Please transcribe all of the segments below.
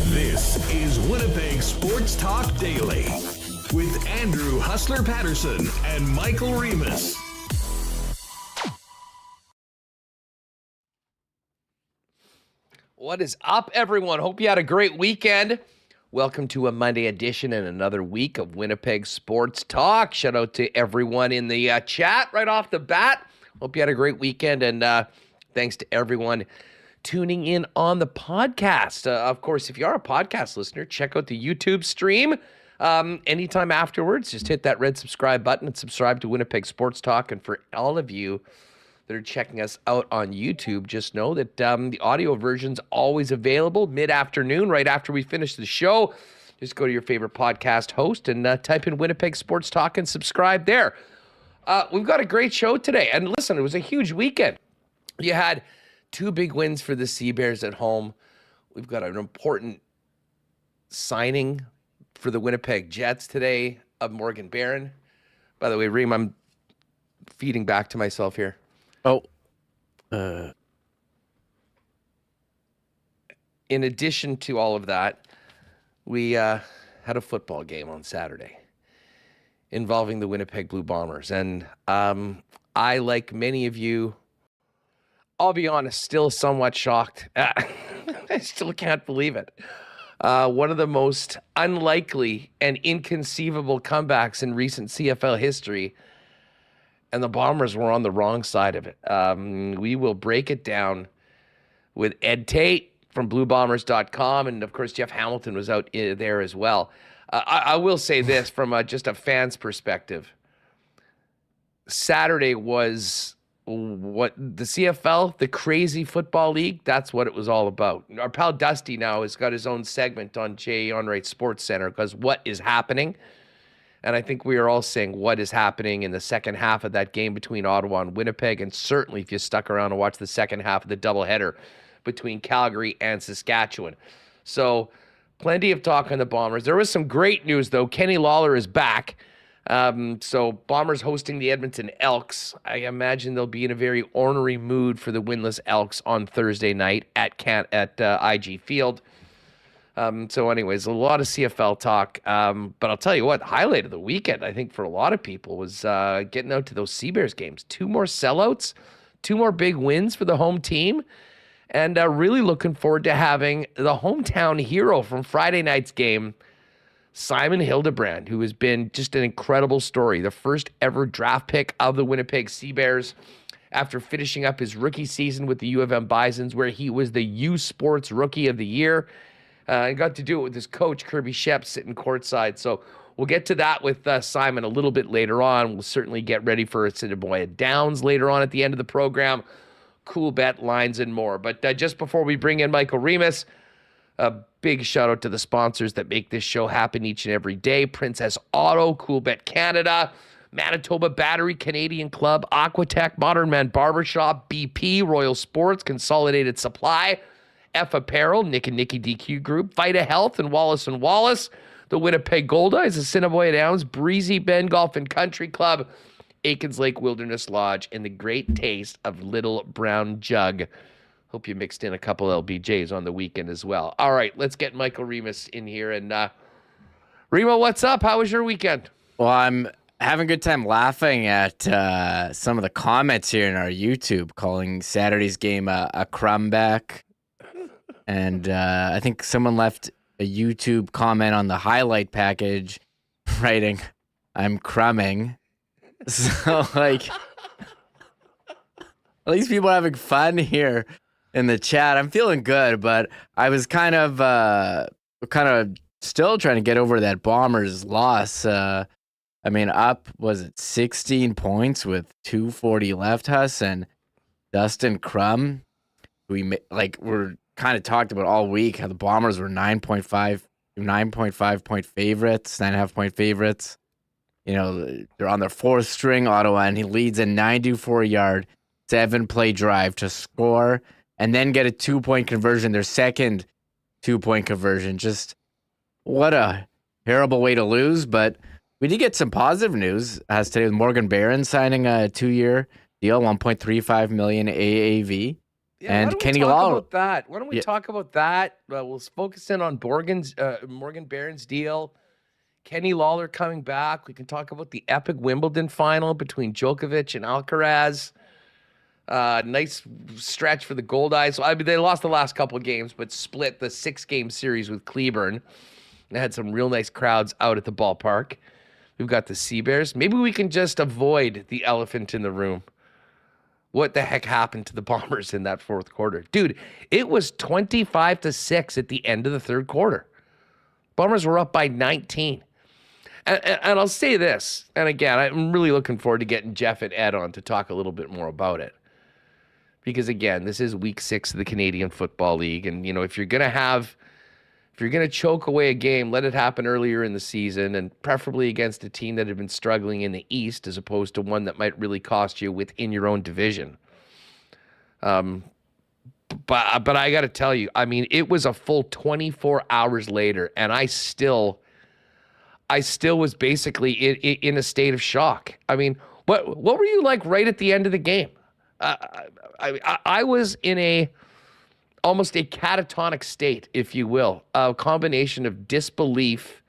This is Winnipeg Sports Talk Daily with Andrew Hustler Paterson and Michael Remis. What is up, everyone? Hope you had a great weekend. Welcome to a Monday edition and another week of Winnipeg Sports Talk. Shout out to everyone in the chat right off the bat. Hope you had a great weekend, and thanks to everyone tuning in on the podcast. Of course, if you are a podcast listener, check out the YouTube stream anytime afterwards. Just hit that red subscribe button and subscribe to Winnipeg Sports Talk. And for all of you that are checking us out on YouTube, just know that the audio version's always available mid-afternoon, right after we finish the show. Just go to your favorite podcast host and type in Winnipeg Sports Talk and subscribe there. We've got a great show today. And listen, it was a huge weekend. You had two big wins for the Seabears at home. We've got an important signing for the Winnipeg Jets today of Morgan Barron. By the way, Reem, I'm feeding back to myself here. In addition to all of that, we had a football game on Saturday involving the Winnipeg Blue Bombers. And I, like many of you, I'll be honest, still somewhat shocked. I still can't believe it. One of the most unlikely and inconceivable comebacks in recent CFL history, and the Bombers were on the wrong side of it. We will break it down with Ed Tait from BlueBombers.com, and of course Jeff Hamilton was out there as well. I will say this from just a fan's perspective. Saturday was what the CFL, the crazy football league, that's what it was all about. Our pal Dusty now has got his own segment on Jay Onrait Sports Center because what is happening? And I think we are all saying what is happening in the second half of that game between Ottawa and Winnipeg, and certainly if you stuck around and watched the second half of the doubleheader between Calgary and Saskatchewan. So plenty of talk on the Bombers. There was some great news, though. Kenny Lawler is back. So Bombers hosting the Edmonton Elks. I imagine they'll be in a very ornery mood for the winless Elks on Thursday night at IG Field. So anyways, a lot of CFL talk. But I'll tell you what, the highlight of the weekend, I think for a lot of people, was getting out to those Seabears games. 2 more sellouts, 2 more big wins for the home team. And really looking forward to having the hometown hero from Friday night's game, Simon Hildebrandt, who has been just an incredible story. The first ever draft pick of the Winnipeg Seabears after finishing up his rookie season with the U of M Bisons, where he was the U Sports Rookie of the Year. And got to do it with his coach, Kirby Shep, sitting courtside. So we'll get to that with Simon a little bit later on. We'll certainly get ready for Assiniboia Downs later on at the end of the program. Coolbet, lines, and more. But just before we bring in Michael Remis, a big shout out to the sponsors that make this show happen each and every day. Princess Auto, Coolbet Canada, Manitoba Battery, Canadian Club, Aquatech, Modern Man Barbershop, BP, Royal Sports, Consolidated Supply, F Apparel, Nick and Nicky DQ Group, Vita Health, and Wallace & Wallace, the Winnipeg Gold Eyes, Assiniboia Downs, Breezy Bend Golf and Country Club, Aikens Lake Wilderness Lodge, and the great taste of Little Brown Jug. Hope you mixed in a couple LBJs on the weekend as well. All right, let's get Michael Remis in here. And Remo, what's up? How was your weekend? Well, I'm having a good time laughing at some of the comments here in our YouTube calling Saturday's game a crumback. And I think someone left a YouTube comment on the highlight package writing, "I'm crumbing." So, like, at least people are having fun here in the chat. I'm feeling good, but I was kind of still trying to get over that Bombers loss. I I mean, up, was it 16 points with 2:40 left, Huss, and Dustin Crum, we're kind of talked about all week how the Bombers were 9.5 point favorites, 9.5 point favorites. They're on their fourth string, Ottawa, and he leads a 94-yard, 7-play drive to score and then get a 2-point conversion, their second 2-point conversion. Just what a terrible way to lose, but we did get some positive news as today with Morgan Barron signing a 2-year deal, $1.35 million AAV. Yeah, and Kenny Lawler. Why don't we talk about that? We'll focus in on Morgan Barron's deal. Kenny Lawler coming back. We can talk about the epic Wimbledon final between Djokovic and Alcaraz. Nice stretch for the Gold Eyes. I mean, they lost the last couple of games, but split the 6-game series with Cleburne. They had some real nice crowds out at the ballpark. We've got the Sea Bears. Maybe we can just avoid the elephant in the room. What the heck happened to the Bombers in that fourth quarter? Dude, it was 25-6 at the end of the third quarter. Bombers were up by 19. And I'll say this, and again, I'm really looking forward to getting Jeff and Ed on to talk a little bit more about it. Because again, this is week 6 of the Canadian Football League. And, if you're going to choke away a game, let it happen earlier in the season, and preferably against a team that had been struggling in the East as opposed to one that might really cost you within your own division. But I got to tell you, I mean, it was a full 24 hours later, and I still was basically in a state of shock. I mean, what were you like right at the end of the game? I was in almost a catatonic state, if you will, a combination of disbelief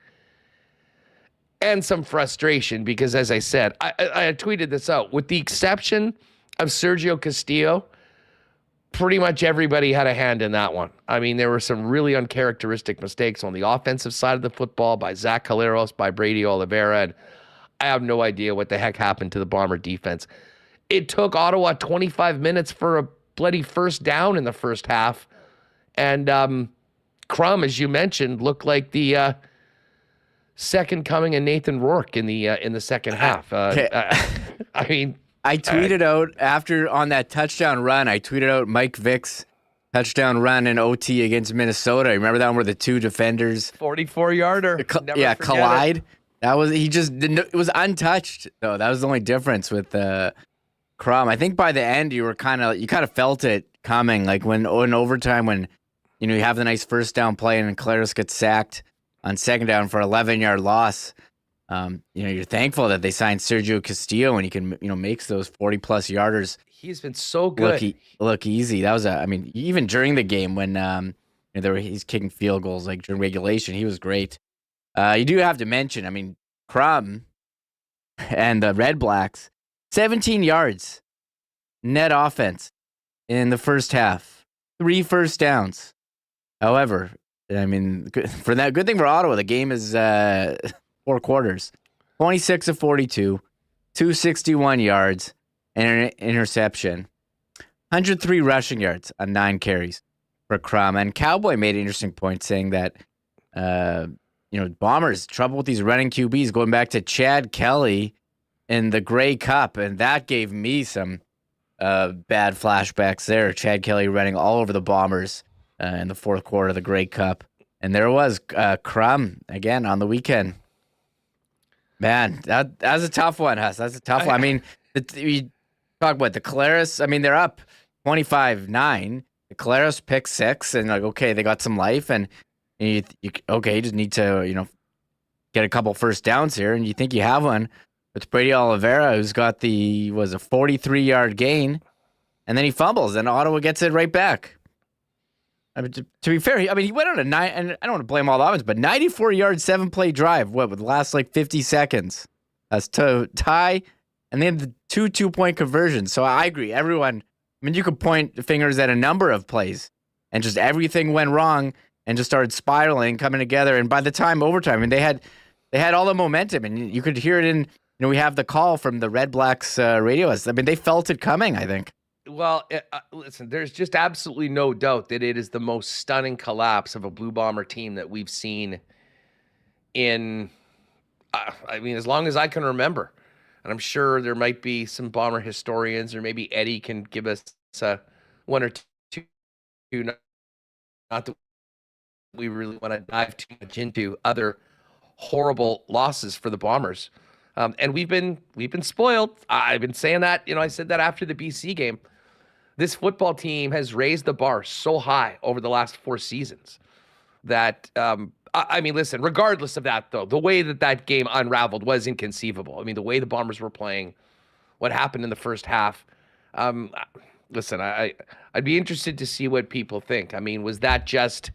and some frustration because, as I said, I tweeted this out. With the exception of Sergio Castillo, pretty much everybody had a hand in that one. I mean, there were some really uncharacteristic mistakes on the offensive side of the football by Zach Caleros, by Brady Oliveira, and I have no idea what the heck happened to the Bomber defense. It took Ottawa 25 minutes for a bloody first down in the first half, and Crum, as you mentioned, looked like the second coming of Nathan Rourke in the second half. I mean, I tweeted out after on that touchdown run. I tweeted out Mike Vick's touchdown run in OT against Minnesota. Remember that one where the two defenders 44-yarder, collide. That was it was untouched though. That was the only difference with Crum. I think by the end you kind of felt it coming, like when in overtime when you have the nice first down play and Claris gets sacked on second down for 11-yard loss. You're thankful that they signed Sergio Castillo and he can makes those 40+ yarders. He's been so good. Look easy. That was even during the game when he's kicking field goals like during regulation, he was great. You do have to mention, Crum and the Redblacks, 17 yards net offense in the first half, 3 first downs. However, for that, good thing for Ottawa, the game is 4 quarters, 26 of 42, 261 yards, and an interception, 103 rushing yards on 9 carries for Crum. And Cowboy made an interesting point saying that, Bombers trouble with these running QBs going back to Chad Kelly in the Grey Cup, and that gave me some bad flashbacks there. Chad Kelly running all over the Bombers in the fourth quarter of the Grey Cup. And there was Crum again on the weekend. Man, that was a tough one, Huss. That's a tough one. We talk about the Claris. They're up 25-9. The Claris pick 6, and okay, they got some life, and you just need to get a couple first downs here, and you think you have one with Brady Oliveira, who's got a 43-yard gain, and then he fumbles, and Ottawa gets it right back. To be fair, he went on a 9, and I don't want to blame all the offense, but 94-yard 7-play drive. Would last like 50 seconds? That's to tie, and then the 2-point conversions. So I agree. Everyone, you could point fingers at a number of plays, and just everything went wrong, and just started spiraling, coming together. And by the time overtime, they had all the momentum, and you could hear it in. We have the call from the Redblacks radio. They felt it coming, I think. Well, listen, there's just absolutely no doubt that it is the most stunning collapse of a Blue Bomber team that we've seen in I mean, as long as I can remember. And I'm sure there might be some Bomber historians, or maybe Eddie can give us one or two. Not that we really want to dive too much into other horrible losses for the Bombers. And we've been spoiled. I've been saying that. I said that after the BC game. This football team has raised the bar so high over the last 4 seasons that, I mean, listen, regardless of that, though, the way that game unraveled was inconceivable. I mean, the way the Bombers were playing, what happened in the first half. Listen, I'd be interested to see what people think. I mean, was that just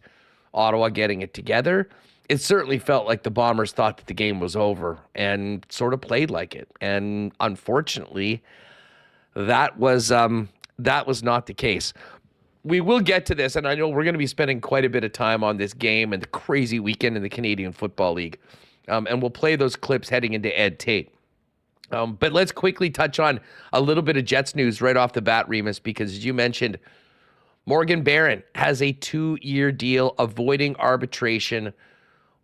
Ottawa getting it together? It certainly felt like the Bombers thought that the game was over and sort of played like it. And unfortunately, that was not the case. We will get to this, and I know we're going to be spending quite a bit of time on this game and the crazy weekend in the Canadian Football League. And we'll play those clips heading into Ed Tait. But let's quickly touch on a little bit of Jets news right off the bat, Remis, because as you mentioned, Morgan Barron has a 2-year deal avoiding arbitration,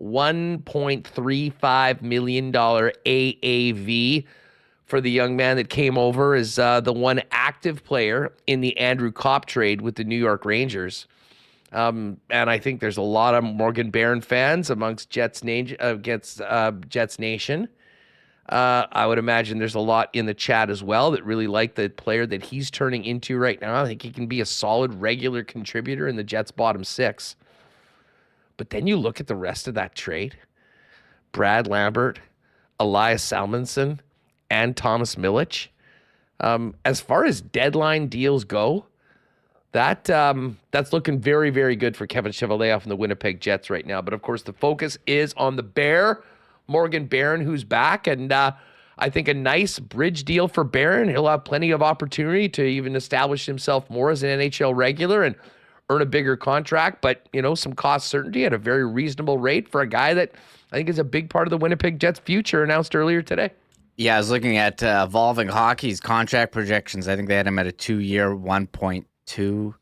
$1.35 million AAV for the young man that came over as the one active player in the Andrew Kopp trade with the New York Rangers. And I think there's a lot of Morgan Barron fans amongst Jets Nation. I would imagine there's a lot in the chat as well that really like the player that he's turning into right now. I think he can be a solid regular contributor in the Jets' bottom 6. But then you look at the rest of that trade. Brad Lambert, Elias Salmonson, and Thomas Milic. As far as deadline deals go, that's looking very, very good for Kevin Cheveldayoff and the Winnipeg Jets right now. But of course, the focus is on the Bear, Morgan Barron, who's back, and I think a nice bridge deal for Barron. He'll have plenty of opportunity to even establish himself more as an NHL regular and earn a bigger contract, but some cost certainty at a very reasonable rate for a guy that I think is a big part of the Winnipeg Jets' future, announced earlier today. Yeah, I was looking at Evolving Hockey's contract projections. I think they had him at a 2-year 1.2.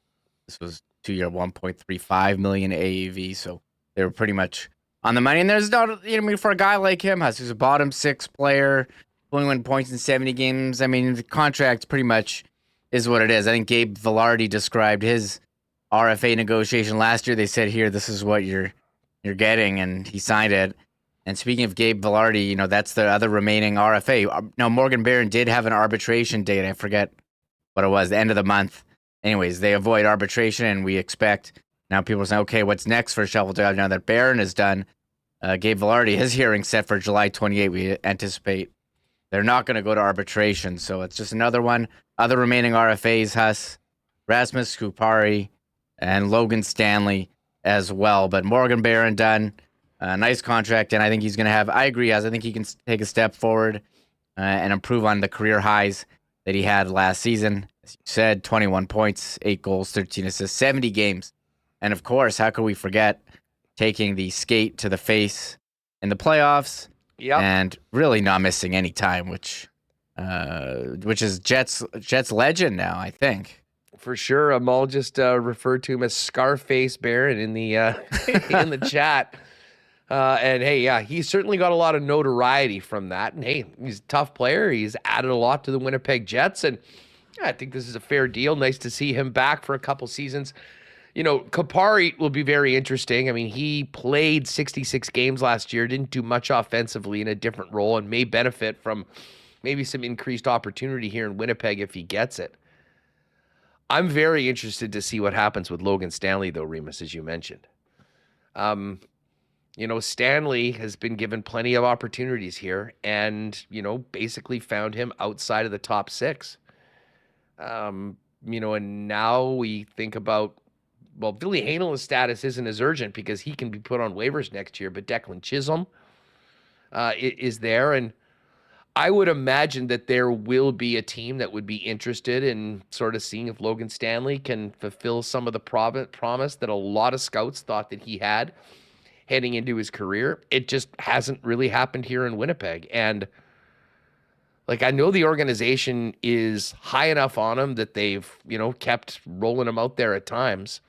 This was 2-year 1.35 million AAV, so they were pretty much on the money. And there's not, for a guy like him, who's a bottom 6 player, 21 points in 70 games. I mean, the contract pretty much is what it is. I think Gabe Vilardi described his RFA negotiation last year. They said, here, this is what you're getting, and he signed it. And speaking of Gabe Vilardi, that's the other remaining RFA. Now, Morgan Barron did have an arbitration date. I forget what it was, the end of the month. Anyways, they avoid arbitration, and we expect now people are saying, okay, what's next for Cheveldayoff now that Barron is done? Gabe Vilardi, his hearing set for July 28. We anticipate they're not going to go to arbitration. So it's just another one. Other remaining RFAs, Huss, Rasmus Kupari, and Logan Stanley as well. But Morgan Barron done. Nice contract, and I think he's going to have, I agree, I think he can take a step forward and improve on the career highs that he had last season. As you said, 21 points, 8 goals, 13 assists, 70 games. And of course, how could we forget taking the skate to the face in the playoffs? Yep. And really not missing any time, which is Jets legend now, I think. For sure. Amal just referred to him as Scarface Barron in the in the chat. And hey, yeah, he's certainly got a lot of notoriety from that. And hey, he's a tough player. He's added a lot to the Winnipeg Jets. And yeah, I think this is a fair deal. Nice to see him back for a couple seasons. Kupari will be very interesting. I mean, he played 66 games last year, didn't do much offensively in a different role, and may benefit from maybe some increased opportunity here in Winnipeg if he gets it. I'm very interested to see what happens with Logan Stanley, though, Remis, as you mentioned. Stanley has been given plenty of opportunities here and, basically found him outside of the top 6. And now we think about, well, Billy Hanelin's status isn't as urgent because he can be put on waivers next year, but Declan Chisholm is there. And I would imagine that there will be a team that would be interested in sort of seeing if Logan Stanley can fulfill some of the promise that a lot of scouts thought that he had heading into his career. It just hasn't really happened here in Winnipeg. And I know the organization is high enough on him that they've, kept rolling him out there at times.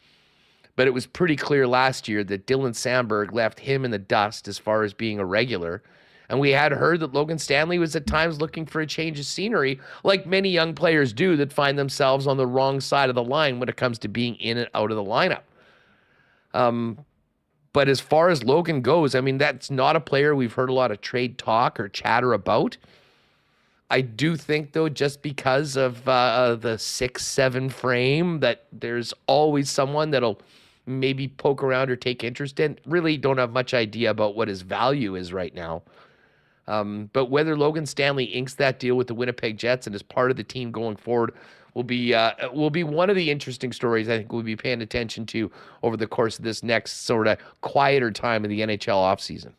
But it was pretty clear last year that Dylan Sandberg left him in the dust as far as being a regular. And we had heard that Logan Stanley was at times looking for a change of scenery, like many young players do that find themselves on the wrong side of the line when it comes to being in and out of the lineup. But as far as Logan goes, I mean, that's not a player we've heard a lot of trade talk or chatter about. I do think, though, just because of the 6'7" frame, that there's always someone that'll maybe poke around or take interest in. Really don't have much idea about what his value is right now. But whether Logan Stanley inks that deal with the Winnipeg Jets and is part of the team going forward will be one of the interesting stories I think we'll be paying attention to over the course of this next sort of quieter time of the NHL offseason.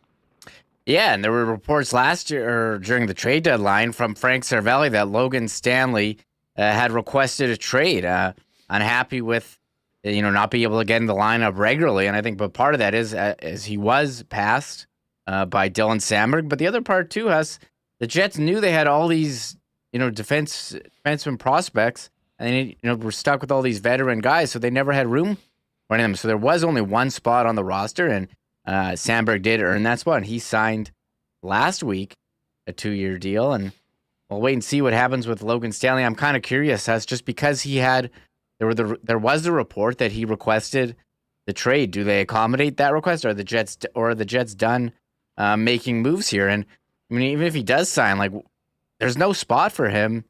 Yeah, and there were reports last year or during the trade deadline from Frank Cervelli that Logan Stanley had requested a trade, unhappy with not being able to get in the lineup regularly. And I think, but part of that is he was passed by Dylan Samberg. But the other part too, the Jets knew they had all these defenseman prospects, and they were stuck with all these veteran guys, so they never had room for any of them. So there was only one spot on the roster, and Samberg did earn that spot, and he signed last week a 2-year deal. And we'll wait and see what happens with Logan Stanley. I'm kind of curious, just because there was the report that he requested the trade. Do they accommodate that request, or are the Jets done making moves here? And I mean, even if he does sign, there's no spot for him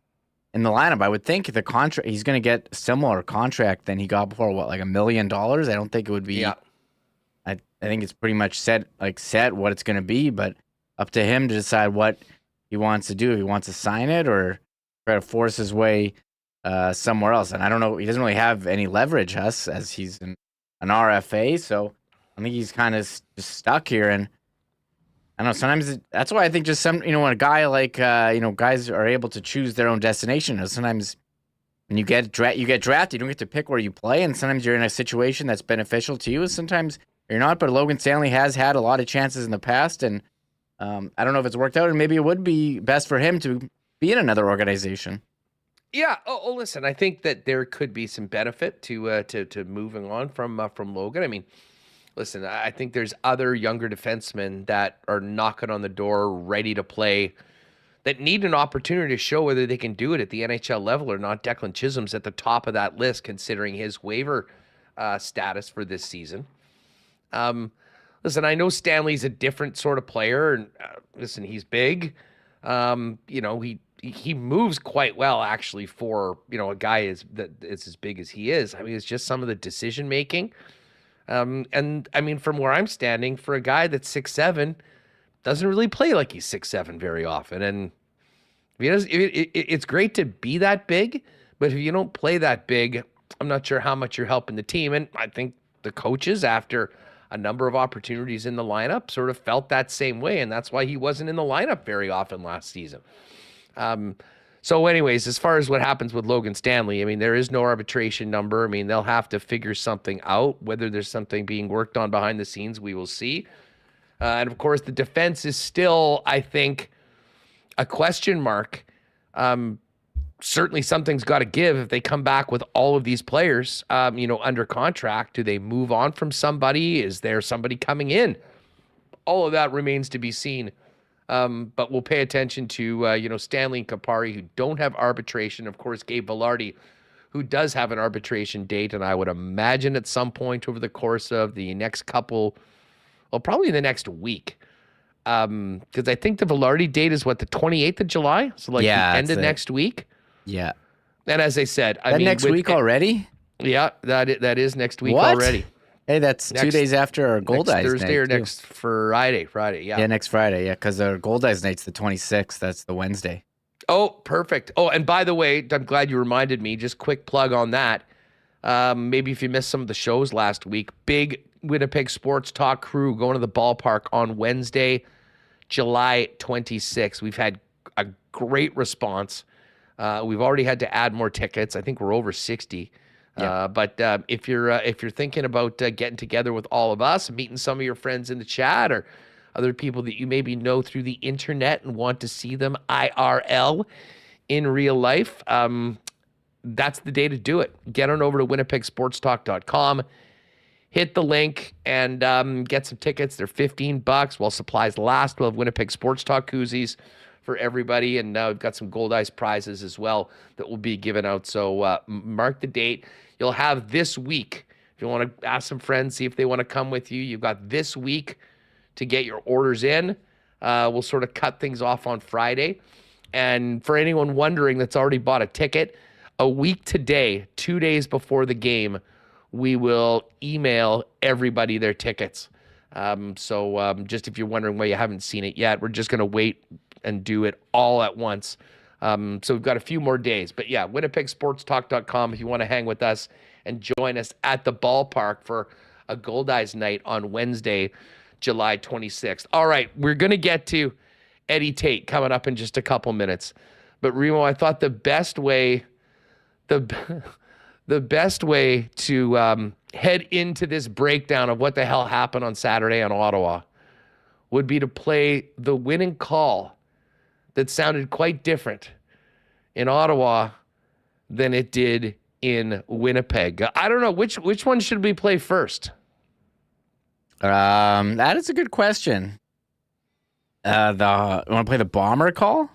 in the lineup. I would think the contract, he's going to get a similar contract than he got before. $1 million? I don't think it would be. Yeah. I think it's pretty much set what it's going to be, but up to him to decide what he wants to do. If he wants to sign it or try to force his way somewhere else. And I don't know. He doesn't really have any leverage, as he's an RFA. So I think he's kind of just stuck here. And I don't know. Sometimes that's why I think just when a guy guys are able to choose their own destination. Sometimes when you get drafted, you don't get to pick where you play. And sometimes you're in a situation that's beneficial to you. And sometimes you're not, but Logan Stanley has had a lot of chances in the past, and I don't know if it's worked out, and maybe it would be best for him to be in another organization. Yeah. Oh, listen, I think that there could be some benefit to moving on from Logan. I mean, listen, I think there's other younger defensemen that are knocking on the door, ready to play, that need an opportunity to show whether they can do it at the NHL level or not. Declan Chisholm's at the top of that list, considering his waiver status for this season. Listen, I know Stanley's a different sort of player, and listen, he's big. He moves quite well, actually, for a guy that is as big as he is. I mean, it's just some of the decision making. And I mean, from where I'm standing, for a guy that's 6'7", doesn't really play like he's 6'7" very often. And it's great to be that big, but if you don't play that big, I'm not sure how much you're helping the team. And I think the coaches, after a number of opportunities in the lineup, sort of felt that same way, and that's why he wasn't in the lineup very often last season. So anyways, as far as what happens with Logan Stanley, I mean, there is no arbitration number. I mean, they'll have to figure something out. Whether there's something being worked on behind the scenes, we will see. And of course, the defense is still, I think, a question mark. Certainly something's got to give if they come back with all of these players, under contract. Do they move on from somebody? Is there somebody coming in? All of that remains to be seen. But we'll pay attention to, Stanley and Kupari, who don't have arbitration. Of course, Gabe Balhardy, who does have an arbitration date. And I would imagine at some point over the course of the next probably in the next week. Because I think the Balhardy date is the 28th of July? So the end of next week? Yeah. And as I said, next week already? Yeah, that is next week already. Hey, that's 2 days after our Gold Eyes Thursday night, or next Friday, yeah. Yeah, next Friday, yeah, because our Gold Eyes night's the 26th. That's the Wednesday. Oh, perfect. Oh, and by the way, I'm glad you reminded me, just quick plug on that. Maybe if you missed some of the shows last week, big Winnipeg Sports Talk crew going to the ballpark on Wednesday, July 26th. We've had a great response. We've already had to add more tickets. I think we're over 60. Yeah. But if you're thinking about getting together with all of us, meeting some of your friends in the chat or other people that you maybe know through the internet and want to see them IRL in real life, that's the day to do it. Get on over to winnipegsportstalk.com. hit the link and get some tickets. They're $15 while supplies last. We'll have Winnipeg Sports Talk koozies for everybody, and we've got some Gold Ice prizes as well that will be given out. So mark the date. You'll have this week. If you want to ask some friends, see if they want to come with you, you've got this week to get your orders in. We'll sort of cut things off on Friday. And for anyone wondering that's already bought a ticket, a week today, 2 days before the game, we will email everybody their tickets. So just if you're wondering why you haven't seen it yet, we're just going to wait and do it all at once. So we've got a few more days. But yeah, winnipegsportstalk.com if you want to hang with us and join us at the ballpark for a Gold Eyes night on Wednesday, July 26th. All right, we're going to get to Eddie Tait coming up in just a couple minutes. But Remo, I thought the best way to head into this breakdown of what the hell happened on Saturday in Ottawa would be to play the winning call that sounded quite different in Ottawa than it did in Winnipeg. I don't know, which one should we play first? That is a good question. You want to play the bomber call?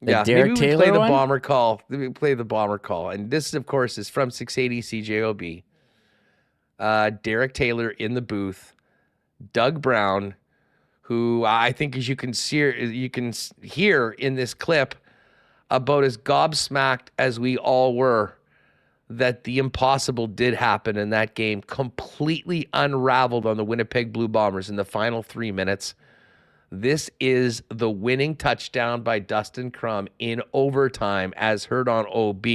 Yeah, Derek maybe we Taylor play the one? bomber call. We play the bomber call. And this, of course, is from 680 CJOB. Derek Taylor in the booth. Doug Brown, who I think, as you can hear in this clip, about as gobsmacked as we all were that the impossible did happen in that game, completely unraveled on the Winnipeg Blue Bombers in the final 3 minutes. This is the winning touchdown by Dustin Crum in overtime, as heard on OB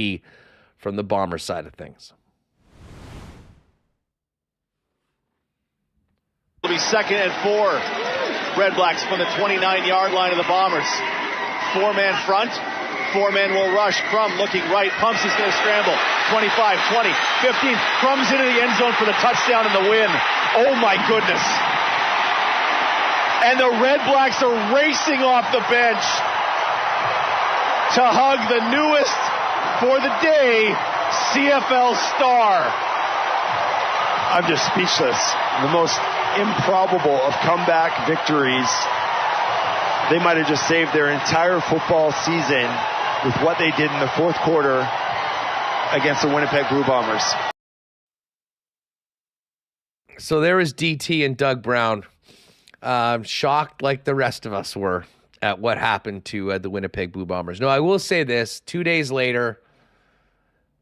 from the Bomber side of things. It'll be 2nd and 4. Redblacks from the 29-yard line of the Bombers. 4-man front. 4 men will rush. Crum looking right. Pumps is going to scramble. 25, 20, 15. Crum's into the end zone for the touchdown and the win. Oh, my goodness. And the Redblacks are racing off the bench to hug the newest for the day CFL star. I'm just speechless. The most improbable of comeback victories. They might have just saved their entire football season with what they did in the fourth quarter against the Winnipeg Blue Bombers. So there is DT and Doug Brown, shocked like the rest of us were at what happened to the Winnipeg Blue Bombers. No, I will say this, 2 days later,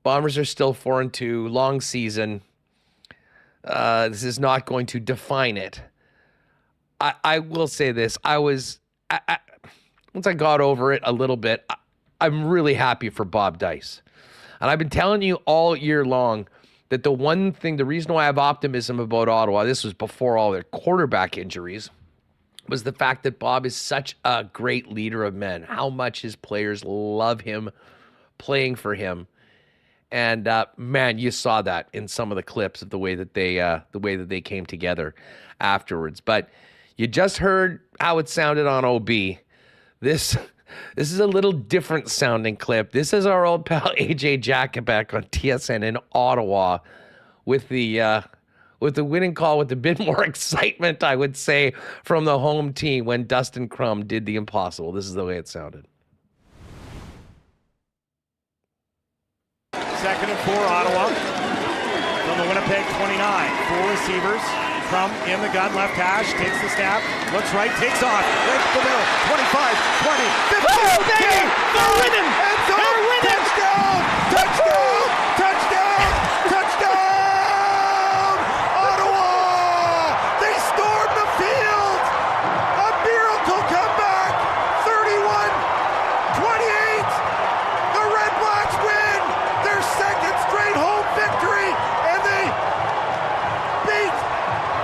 Bombers are still 4-2, long season. This is not going to define it. I will say this, once I got over it a little bit, I'm really happy for Bob Dice. And I've been telling you all year long that the reason why I have optimism about Ottawa, this was before all their quarterback injuries, was the fact that Bob is such a great leader of men, how much his players love him, playing for him. And man, you saw that in some of the clips of the way that they came together afterwards. But you just heard how it sounded on OB. This is a little different sounding clip. This is our old pal AJ Jakubek on TSN in Ottawa with the winning call with a bit more excitement, I would say, from the home team when Dustin Crum did the impossible. This is the way it sounded. 2nd and 4, Ottawa. From the Winnipeg 29. 4 receivers. Crum in the gun, left hash, takes the snap, looks right, takes off, right to the middle, 25, 20, 15, Oh, baby! They're winning! They're winning! Touchdown! Touchdown! Touchdown! Touchdown! Ottawa! They stormed the field! A miracle comeback! 31-28! The Redblacks win their 2nd straight home victory, and they beat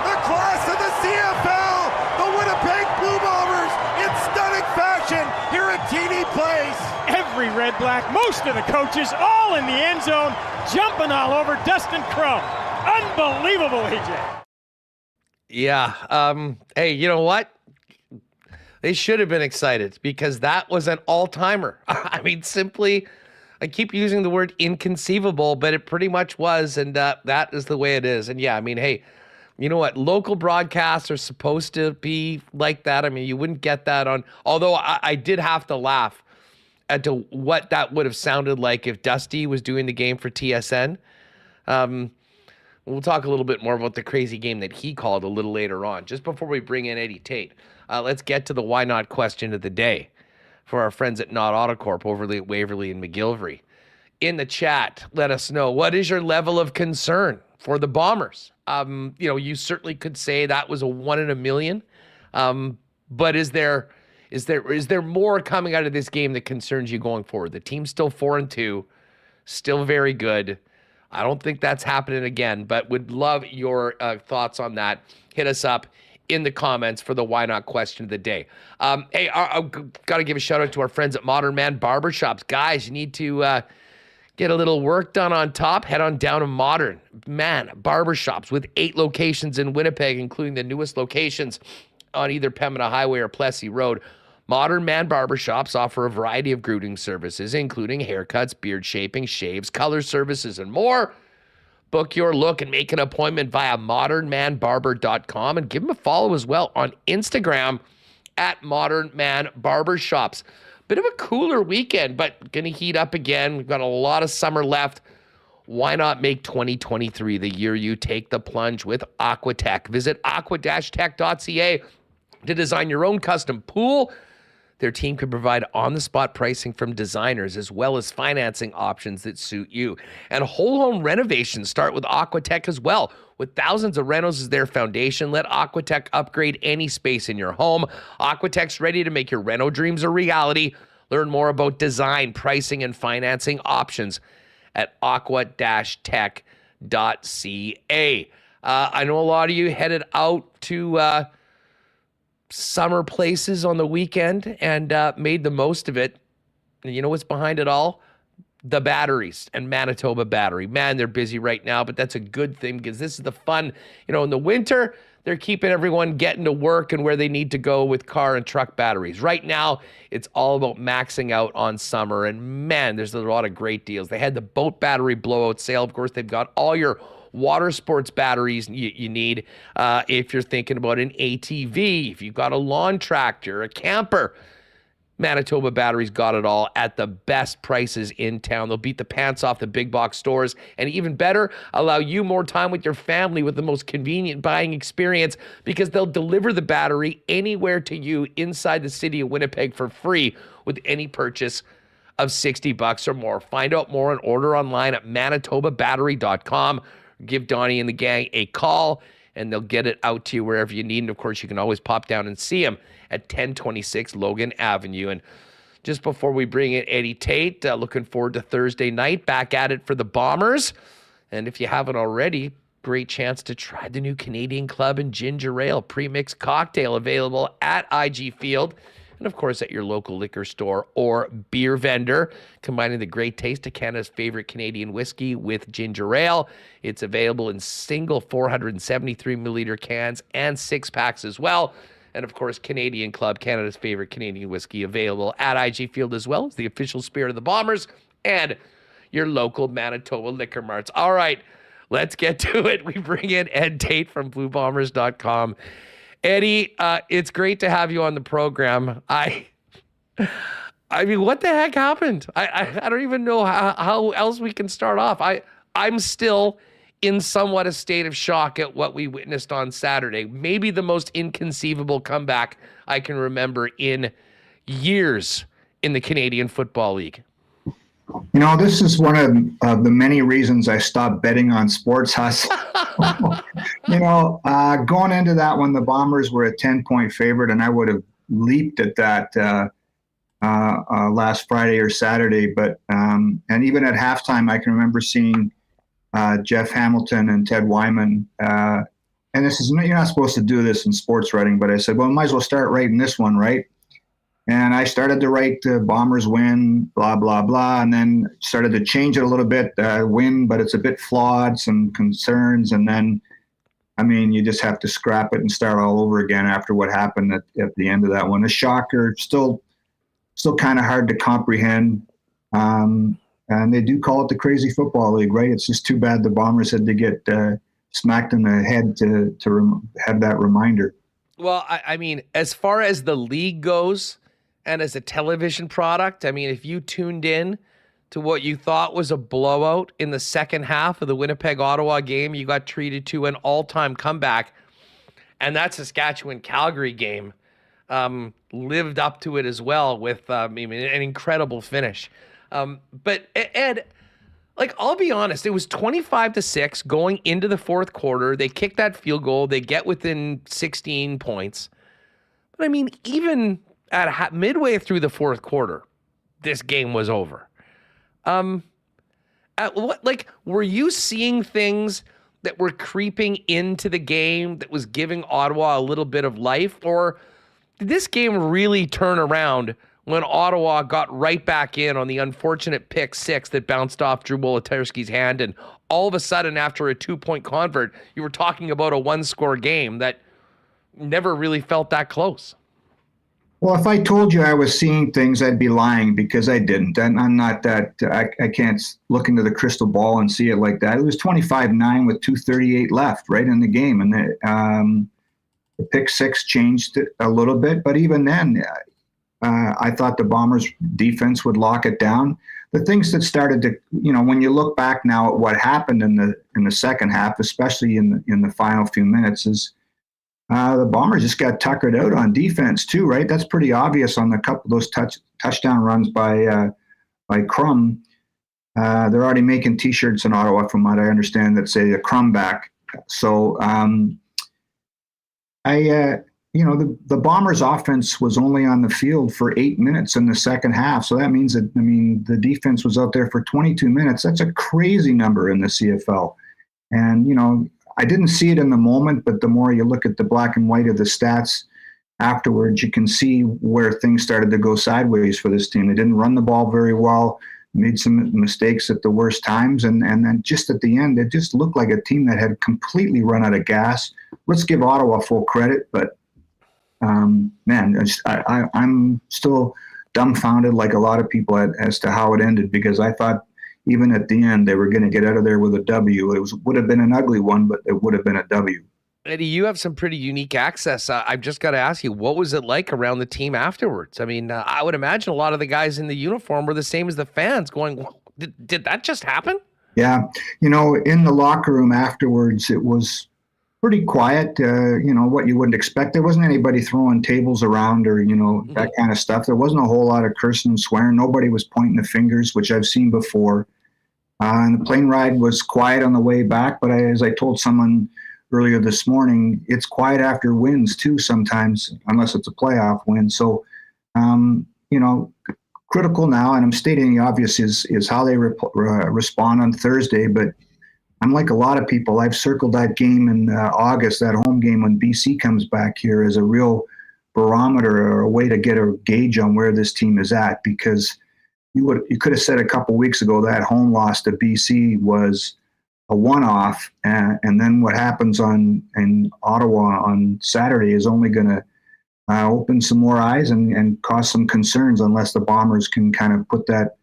the class of the CFL, the Winnipeg Blue Bombers, in stunning fashion here at TD Place. Every Red Black, most of the coaches, all in the end zone, jumping all over Dustin Crum. Unbelievable, AJ. Yeah. Hey, you know what? They should have been excited because that was an all-timer. I mean, simply, I keep using the word inconceivable, but it pretty much was, and that is the way it is. And yeah, I mean, hey, you know what? Local broadcasts are supposed to be like that. I mean, you wouldn't get that on, although I did have to laugh at to what that would have sounded like if Dusty was doing the game for TSN. We'll talk a little bit more about the crazy game that he called a little later on. Just before we bring in Eddie Tait, let's get to the why not question of the day for our friends at Not Autocorp over at Waverly and McGillivray. In the chat, let us know, what is your level of concern for the Bombers? You certainly could say that was a 1 in a million. But is there more coming out of this game that concerns you going forward? The team's still 4-2, still very good. I don't think that's happening again, but would love your thoughts on that. Hit us up in the comments for the why not question of the day. Hey, I've got to give a shout out to our friends at Modern Man Barbershops. Guys, you need to get a little work done on top. Head on down to Modern Man Barbershops with 8 locations in Winnipeg, including the newest locations on either Pembina Highway or Plessis Road. Modern Man Barbershops offer a variety of grooming services, including haircuts, beard shaping, shaves, color services, and more. Book your look and make an appointment via modernmanbarber.com and give them a follow as well on Instagram at Modern Man Barbershops. Bit of a cooler weekend, but going to heat up again. We've got a lot of summer left. Why not make 2023 the year you take the plunge with Aquatech? Visit aqua-tech.ca to design your own custom pool. Their team can provide on-the-spot pricing from designers as well as financing options that suit you. And whole home renovations start with Aquatech as well. With thousands of rentals as their foundation, let Aquatech upgrade any space in your home. Aquatech's ready to make your reno dreams a reality. Learn more about design, pricing, and financing options at aqua-tech.ca. I know a lot of you headed out to summer places on the weekend and made the most of it. And you know what's behind it all? The batteries and Manitoba Battery. Man, they're busy right now, but that's a good thing because this is the fun. In the winter, they're keeping everyone getting to work and where they need to go with car and truck batteries. Right now, it's all about maxing out on summer. And man, there's a lot of great deals. They had the boat battery blowout sale. Of course, they've got all your water sports batteries you need if you're thinking about an ATV, if you've got a lawn tractor, a camper. Manitoba Battery's got it all at the best prices in town. They'll beat the pants off the big box stores, and even better, allow you more time with your family with the most convenient buying experience because they'll deliver the battery anywhere to you inside the city of Winnipeg for free with any purchase of $60 or more. Find out more and order online at manitobabattery.com. Give Donnie and the gang a call, and they'll get it out to you wherever you need. And, of course, you can always pop down and see them at 1026 Logan Avenue. And just before we bring in Eddie Tait, looking forward to Thursday night, back at it for the Bombers. And if you haven't already, great chance to try the new Canadian Club and Ginger Ale pre-mixed cocktail available at IG Field. And, of course, at your local liquor store or beer vendor, combining the great taste of Canada's favorite Canadian whiskey with ginger ale. It's available in single 473 milliliter cans and 6-packs as well. And, of course, Canadian Club, Canada's favorite Canadian whiskey, available at IG Field as well as the official spirit of the Bombers and your local Manitoba liquor marts. All right, let's get to it. We bring in Ed Tait from BlueBombers.com. Eddie, it's great to have you on the program. I mean, what the heck happened? I don't even know how else we can start off. I'm still in somewhat a state of shock at what we witnessed on Saturday. Maybe the most inconceivable comeback I can remember in years in the Canadian Football League. This is one of the many reasons I stopped betting on Sports Hustle. Going into that one, the Bombers were a 10-point favorite, and I would have leaped at that last Friday or Saturday. But and even at halftime, I can remember seeing Jeff Hamilton and Ted Wyman. And this is, you're not supposed to do this in sports writing, but I said, well, might as well start writing this one, right? And I started to write the Bombers win, blah, blah, blah, and then started to change it a little bit, win, but it's a bit flawed, some concerns, and then, you just have to scrap it and start all over again after what happened at the end of that one. A shocker, still kind of hard to comprehend. and they do call it the Crazy Football League, right? It's just too bad the Bombers had to get smacked in the head to have that reminder. Well, I mean, as far as the league goes and as a television product, I mean, if you tuned in to what you thought was a blowout in the second half of the Winnipeg-Ottawa game, you got treated to an all-time comeback. And that Saskatchewan-Calgary game lived up to it as well with an incredible finish. But Ed, like, I'll be honest, it was 25-6 going into the fourth quarter. They kick that field goal. They get within 16 points. But I mean, even at midway through the fourth quarter, this game was over. Were you seeing things that were creeping into the game that was giving Ottawa a little bit of life? Or did this game really turn around when Ottawa got right back in on the unfortunate pick six that bounced off Drew Wolodarski's hand, and all of a sudden, after a 2-point convert, you were talking about a one-score game that never really felt that close? Well, if I told you I was seeing things, I'd be lying, because I didn't. And I'm not that, I can't look into the crystal ball and see it like that. It was 25-9 with 2:38 left, right in the game. And the pick six changed it a little bit. But even then, I thought the Bombers' defense would lock it down. The things that started to, when you look back now at what happened in the second half, especially in the final few minutes, is the Bombers just got tuckered out on defense too, right? That's pretty obvious on the couple of those touchdown runs by Crum. They're already making T-shirts in Ottawa, from what I understand, that say the Crum back. So the Bombers' offense was only on the field for 8 minutes in the second half. So that means that, the defense was out there for 22 minutes. That's a crazy number in the CFL. And, I didn't see it in the moment, but the more you look at the black and white of the stats afterwards, you can see where things started to go sideways for this team. They didn't run the ball very well, made some mistakes at the worst times, and then just at the end, it just looked like a team that had completely run out of gas. Let's give Ottawa full credit, but man, I'm still dumbfounded, like a lot of people, as to how it ended, because I thought even at the end they were going to get out of there with a W. It would have been an ugly one, but it would have been a W. Eddie, you have some pretty unique access. I've just got to ask you, what was it like around the team afterwards? I mean, I would imagine a lot of the guys in the uniform were the same as the fans, going, did that just happen? Yeah. In the locker room afterwards, it was pretty quiet, what you wouldn't expect. There wasn't anybody throwing tables around or, that kind of stuff. There wasn't a whole lot of cursing and swearing. Nobody was pointing the fingers, which I've seen before. And the plane ride was quiet on the way back, but as I told someone earlier this morning, it's quiet after wins too sometimes, unless it's a playoff win. So, critical now, and I'm stating the obvious, is how they respond on Thursday, but I'm like a lot of people. I've circled that game in August, that home game when BC comes back here, as a real barometer or a way to get a gauge on where this team is at, because you could have said a couple weeks ago that home loss to BC was a one-off, and then what happens in Ottawa on Saturday is only going to open some more eyes and cause some concerns, unless the Bombers can kind of put that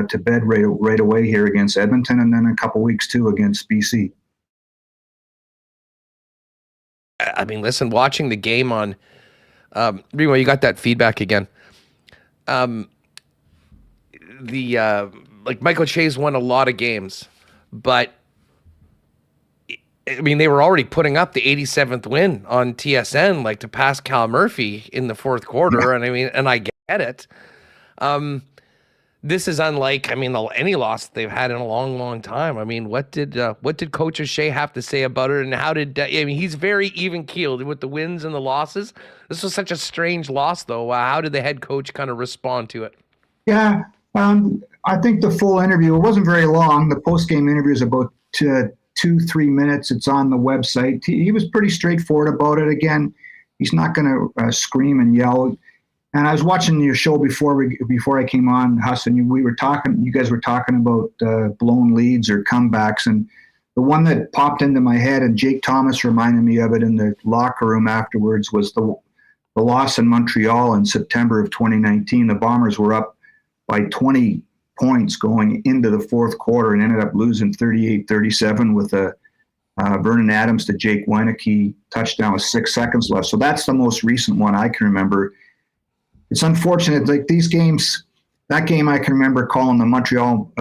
to bed right away here against Edmonton, and then a couple weeks too against BC. I mean, listen, watching the game on Remo, you got that feedback again. Michael Che's won a lot of games, but I mean, they were already putting up the 87th win on TSN, to pass Cal Murphy in the fourth quarter. Yeah. And I get it. This is unlike, any loss they've had in a long, long time. What did Coach O'Shea have to say about it? And how did, he's very even keeled with the wins and the losses. This was such a strange loss though. How did the head coach kind of respond to it? Yeah. I think the full interview, it wasn't very long. The post-game interview is about 2-3 minutes. It's on the website. He was pretty straightforward about it. Again, he's not going to scream and yell. And I was watching your show before I came on, Huss, and you guys were talking about blown leads or comebacks. And the one that popped into my head, and Jake Thomas reminded me of it in the locker room afterwards, was the loss in Montreal in September of 2019. The Bombers were up by 20 points going into the fourth quarter and ended up losing 38-37 with a Vernon Adams to Jake Weineke touchdown with 6 seconds left. So that's the most recent one I can remember. It's unfortunate, like these games, that game I can remember calling the Montreal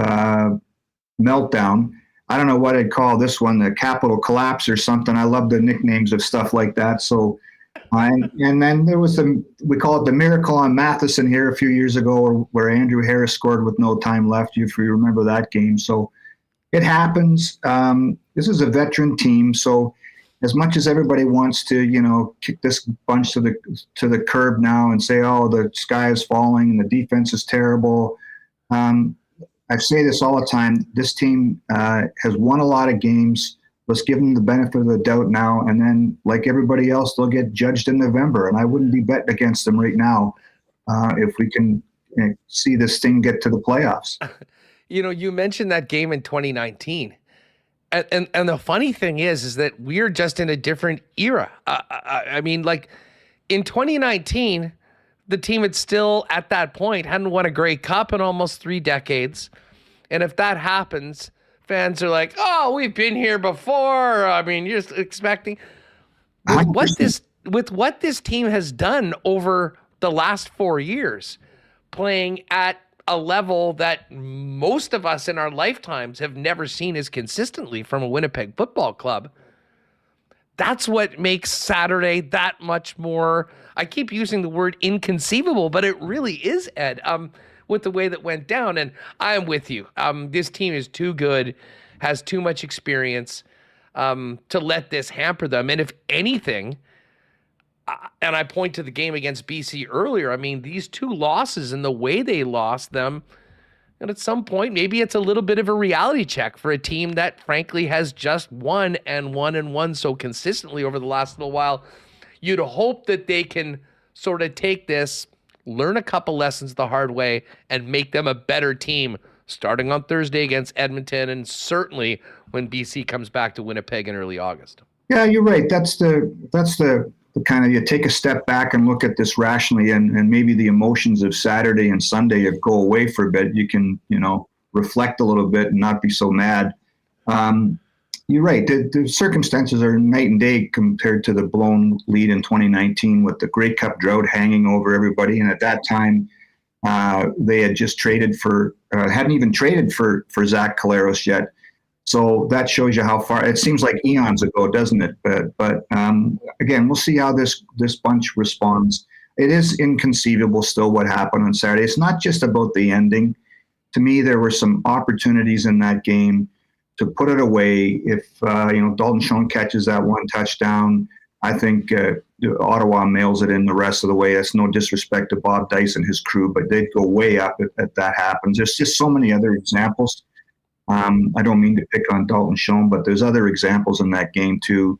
meltdown. I don't know what I'd call this one, the Capitol collapse or something. I love the nicknames of stuff like that. So, and then there was we call it the miracle on Matheson here a few years ago where Andrew Harris scored with no time left, if you remember that game. So it happens. This is a veteran team. So as much as everybody wants to, kick this bunch to the curb now and say, oh, the sky is falling and the defense is terrible. I say this all the time. This team has won a lot of games. Let's give them the benefit of the doubt now. And then, like everybody else, they'll get judged in November. And I wouldn't be betting against them right now if we can see this thing get to the playoffs. You mentioned that game in 2019. And the funny thing is that we're just in a different era. I mean, like in 2019, the team had still, at that point, hadn't won a Grey Cup in almost 3 decades. And if that happens, fans are like, oh, we've been here before. I mean, you're just expecting. With what this team has done over the last 4 years, playing at a level that most of us in our lifetimes have never seen as consistently from a Winnipeg football club, that's what makes Saturday that much more, I keep using the word inconceivable, but it really is, Ed, with the way that went down. And I'm with you. This team is too good, has too much experience to let this hamper them. And if anything, and I point to the game against BC earlier, I mean, these 2 losses and the way they lost them, and at some point, maybe it's a little bit of a reality check for a team that frankly has just won so consistently over the last little while. You'd hope that they can sort of take this, learn a couple lessons the hard way, and make them a better team starting on Thursday against Edmonton, and certainly when BC comes back to Winnipeg in early August. Yeah, you're right. That's the kind of, you take a step back and look at this rationally, and maybe the emotions of Saturday and Sunday go away for a bit. You can, reflect a little bit and not be so mad. You're right. The circumstances are night and day compared to the blown lead in 2019 with the Grey Cup drought hanging over everybody. And at that time, they had just hadn't even traded for Zach Collaros yet. So that shows you how far. It seems like eons ago, doesn't it? But again, we'll see how this bunch responds. It is inconceivable still what happened on Saturday. It's not just about the ending. To me, there were some opportunities in that game to put it away. If Dalton Schoen catches that 1 touchdown, I think Ottawa mails it in the rest of the way. That's no disrespect to Bob Dice and his crew, but they'd go way up if that happens. There's just so many other examples. I don't mean to pick on Dalton Schoen, but there's other examples in that game too.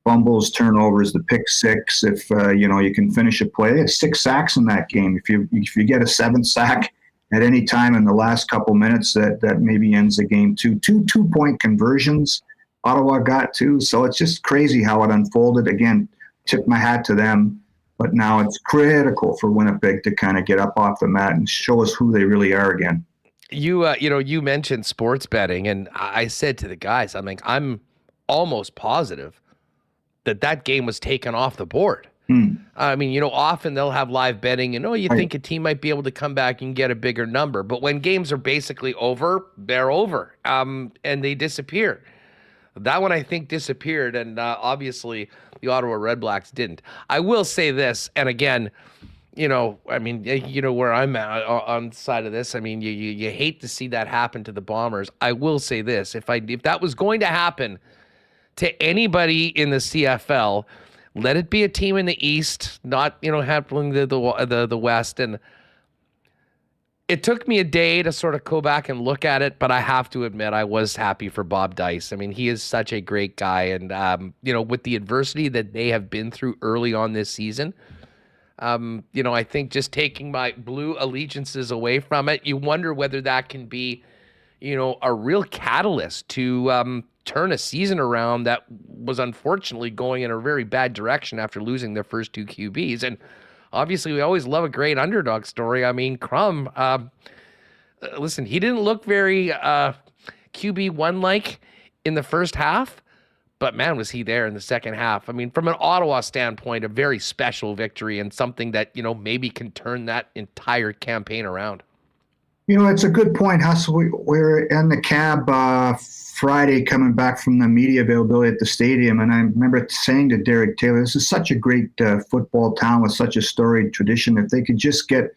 Fumbles, turnovers, the pick 6. If you can finish a play, it's 6 sacks in that game. If you get a 7th sack at any time in the last couple minutes, that maybe ends the game too. 2 2-point conversions, Ottawa got 2. So it's just crazy how it unfolded. Again, tip my hat to them. But now it's critical for Winnipeg to kind of get up off the mat and show us who they really are again. You mentioned sports betting, and I said to the guys, I'm almost positive that game was taken off the board. I mean, often they'll have live betting and, you think a team might be able to come back and get a bigger number. But when games are basically over, they're over, and they disappear. That one, I think, disappeared, and obviously the Ottawa Redblacks didn't. I will say this, and again, where I'm at on the side of this, I mean, you hate to see that happen to the Bombers. I will say this, if that was going to happen to anybody in the CFL, let it be a team in the East, not, happening the West. And it took me a day to sort of go back and look at it, but I have to admit I was happy for Bob Dice. I mean, he is such a great guy. And, with the adversity that they have been through early on this season, I think just taking my blue allegiances away from it, you wonder whether that can be, a real catalyst to turn a season around that was unfortunately going in a very bad direction after losing their first 2 QBs. And obviously we always love a great underdog story. I mean, Crum, listen, he didn't look very QB1-like in the first half, but man, was he there in the second half. I mean, from an Ottawa standpoint, a very special victory and something that, maybe can turn that entire campaign around. It's a good point, Huss. We're in the cab Friday coming back from the media availability at the stadium, and I remember saying to Derek Taylor, this is such a great football town with such a storied tradition. If they could just get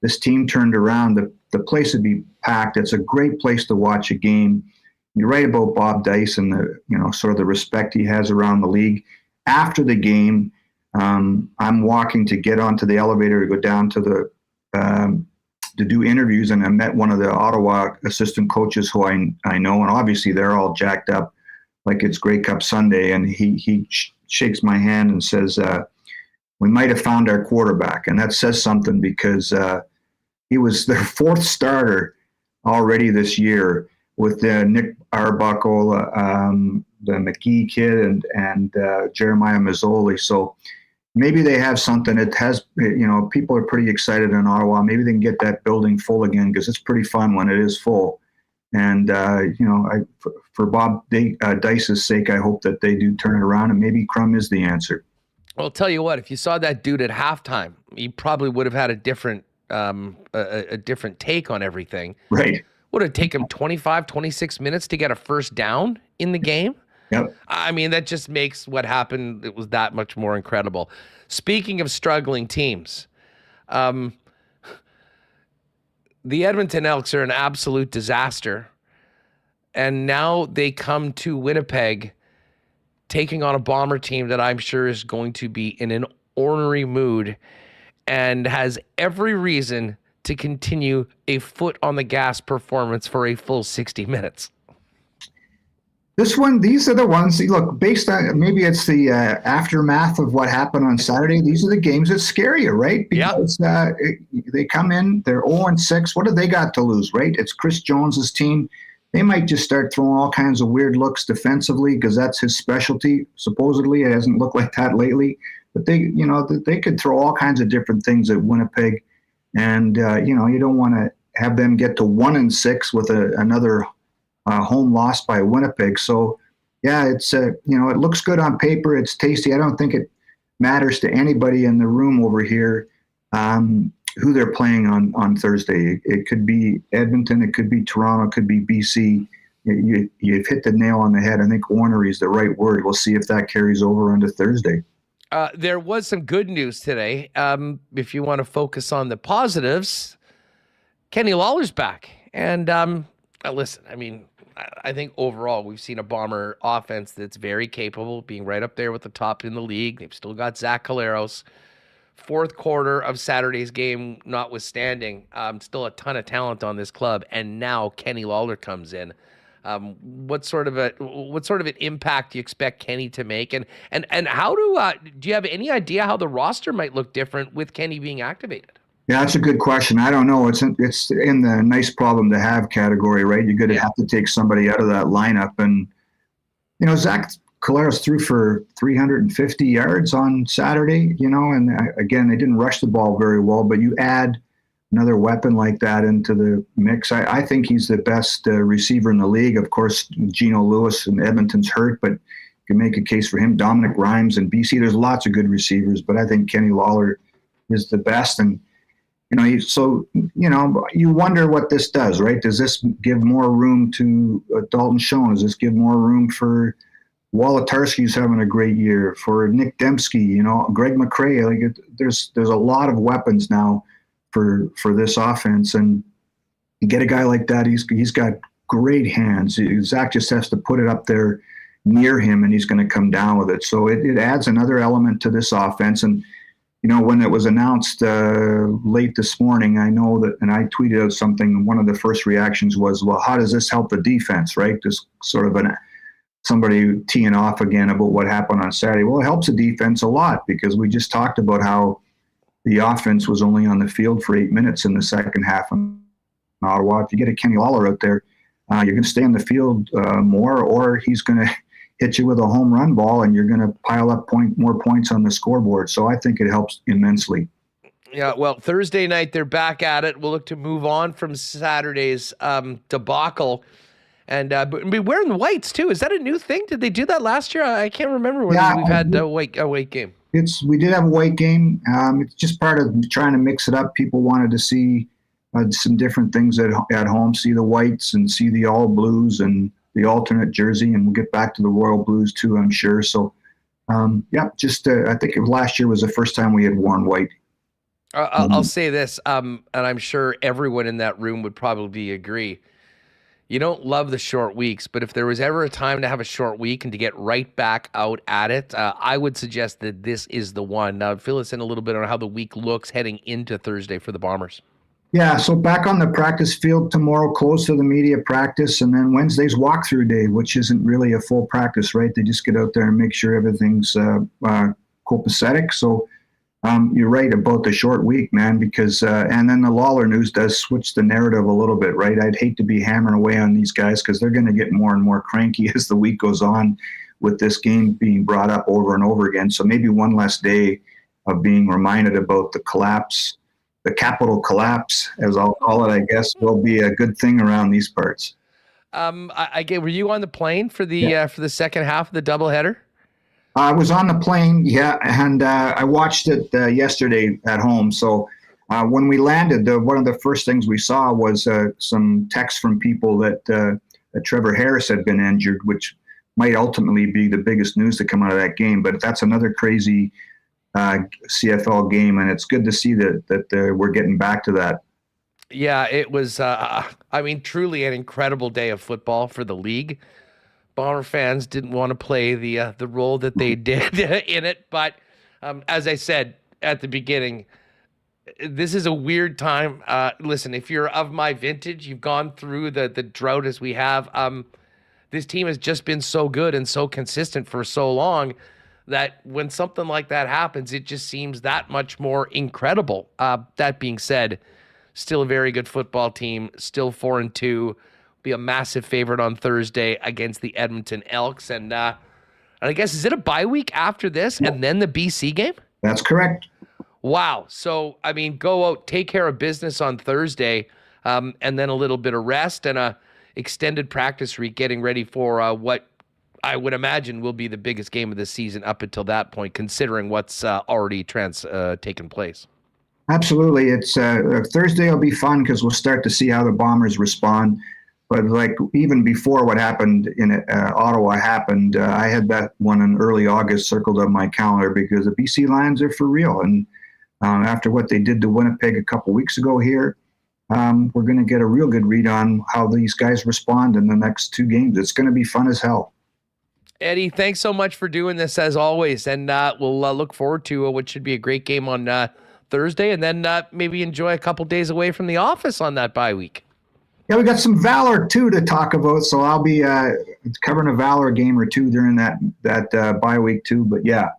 this team turned around, the place would be packed. It's a great place to watch a game. You're right about Bob Dice and the sort of the respect he has around the league. After the game, I'm walking to get onto the elevator to go down to the to do interviews, and I met one of the Ottawa assistant coaches who I know, and obviously they're all jacked up like it's Grey Cup Sunday, and he shakes my hand and says, we might have found our quarterback, and that says something because he was their fourth starter already this year with Nick Arbuckle, the McGee kid, and Jeremiah Mazzoli. So maybe they have something. It has, people are pretty excited in Ottawa. Maybe they can get that building full again because it's pretty fun when it is full. And, for Bob Dice's sake, I hope that they do turn it around, and maybe Crum is the answer. Well, I'll tell you what, if you saw that dude at halftime, he probably would have had a different take on everything. Right. Would it take him 25, 26 minutes to get a first down in the game? Yep. I mean, that just makes what happened, it was that much more incredible. Speaking of struggling teams, the Edmonton Elks are an absolute disaster. And now they come to Winnipeg taking on a Bomber team that I'm sure is going to be in an ornery mood and has every reason to continue a foot on the gas performance for a full 60 minutes. These are the ones, look, based on, maybe it's the aftermath of what happened on Saturday. These are the games that scare you, right? Because they come in, they're 0-6. What have they got to lose, right? It's Chris Jones's team. They might just start throwing all kinds of weird looks defensively because that's his specialty. Supposedly, it hasn't looked like that lately. But they could throw all kinds of different things at Winnipeg. And, you don't want to have them get to 1-6 with another home loss by Winnipeg. So, yeah, it's it looks good on paper. It's tasty. I don't think it matters to anybody in the room over here who they're playing on Thursday. It could be Edmonton, it could be Toronto, it could be BC. You've hit the nail on the head. I think ornery is the right word. We'll see if that carries over into Thursday. There was some good news today. If you want to focus on the positives, Kenny Lawler's back. And listen, I mean, I think overall we've seen a Bomber offense that's very capable, being right up there with the top in the league. They've still got Zach Collaros. Fourth quarter of Saturday's game notwithstanding, still a ton of talent on this club. And now Kenny Lawler comes in. What sort of an impact do you expect Kenny to make? And how do you have any idea how the roster might look different with Kenny being activated? Yeah, that's a good question. I don't know. It's in the nice problem to have category, right? You're going to have to take somebody out of that lineup. And, Zach Collaros threw for 350 yards on Saturday, and again, they didn't rush the ball very well, but you add another weapon like that into the mix. I think he's the best receiver in the league. Of course, Geno Lewis in Edmonton's hurt, but you can make a case for him. Dominic Rhymes in BC. There's lots of good receivers, but I think Kenny Lawler is the best. And, you wonder what this does, right? Does this give more room to Dalton Schoen? Does this give more room for Wolotarski's having a great year, for Nick Dembski, Greg McCrae? There's a lot of weapons now for this offense, and you get a guy like that, he's got great hands. Zach just has to put it up there near him, and he's going to come down with it. So it adds another element to this offense. And when it was announced late this morning, I know that, and I tweeted out something. One of the first reactions was, "Well, how does this help the defense?" Right? Just sort of somebody teeing off again about what happened on Saturday. Well, it helps the defense a lot because we just talked about how the offense was only on the field for 8 minutes in the second half in Ottawa. If you get a Kenny Lawler out there, you're going to stay on the field more, or he's going to hit you with a home run ball and you're going to pile up more points on the scoreboard. So I think it helps immensely. Yeah, well, Thursday night they're back at it. We'll look to move on from Saturday's debacle. And but wearing the whites too. Is that a new thing? Did they do that last year? I can't remember whether we've had a white game. We did have a white game. It's just part of trying to mix it up. People wanted to see some different things at home, see the whites and see the all blues and the alternate jersey, and we'll get back to the royal blues too, I'm sure. So, I think last year was the first time we had worn white. I'll say this, and I'm sure everyone in that room would probably agree. You don't love the short weeks, but if there was ever a time to have a short week and to get right back out at it, I would suggest that this is the one. Now, fill us in a little bit on how the week looks heading into Thursday for the Bombers. Yeah, so back on the practice field tomorrow, close to the media practice, and then Wednesday's walkthrough day, which isn't really a full practice, right? They just get out there and make sure everything's copacetic. So you're right about the short week, man, because and then the Lawler news does switch the narrative a little bit, right? I'd hate to be hammering away on these guys because they're going to get more and more cranky as the week goes on with this game being brought up over and over again. So maybe one less day of being reminded about the collapse, the capital collapse, as I'll call it, I guess, will be a good thing around these parts. Were you on the plane for the second half of the doubleheader? I was on the plane, yeah, and I watched it yesterday at home. So when we landed, one of the first things we saw was some text from people that Trevor Harris had been injured, which might ultimately be the biggest news to come out of that game. But that's another crazy CFL game, and it's good to see that we're getting back to that. Yeah, it was, truly an incredible day of football for the league. Bomber fans didn't want to play the role that they did in it. But as I said at the beginning, this is a weird time. Listen, if you're of my vintage, you've gone through the drought as we have. This team has just been so good and so consistent for so long that when something like that happens, it just seems that much more incredible. That being said, still a very good football team, still 4-2. Be a massive favorite on Thursday against the Edmonton Elks. And I guess, is it a bye week after this and then the BC game? That's correct. Wow. So, go out, take care of business on Thursday, and then a little bit of rest and a extended practice week getting ready for what I would imagine will be the biggest game of the season up until that point, considering what's already taken place. Absolutely. It's Thursday will be fun because we'll start to see how the Bombers respond. But even before what happened in Ottawa happened, I had that one in early August circled on my calendar because the BC Lions are for real. And after what they did to Winnipeg a couple weeks ago here, we're going to get a real good read on how these guys respond in the next two games. It's going to be fun as hell. Eddie, thanks so much for doing this as always. And we'll look forward to what should be a great game on Thursday, and then maybe enjoy a couple days away from the office on that bye week. Yeah, we got some Valor too to talk about, so I'll be covering a Valor game or two during that bye week too. But yeah,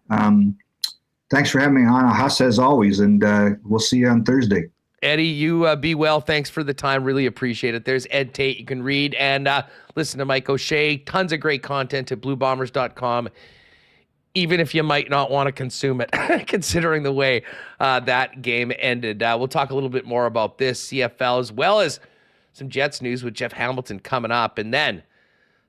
thanks for having me on, Huss, as always, and we'll see you on Thursday. Eddie, you be well. Thanks for the time. Really appreciate it. There's Ed Tait. You can read and listen to Mike O'Shea. Tons of great content at bluebombers.com, even if you might not want to consume it, considering the way that game ended. We'll talk a little bit more about this CFL as well as some Jets news with Jeff Hamilton coming up. And then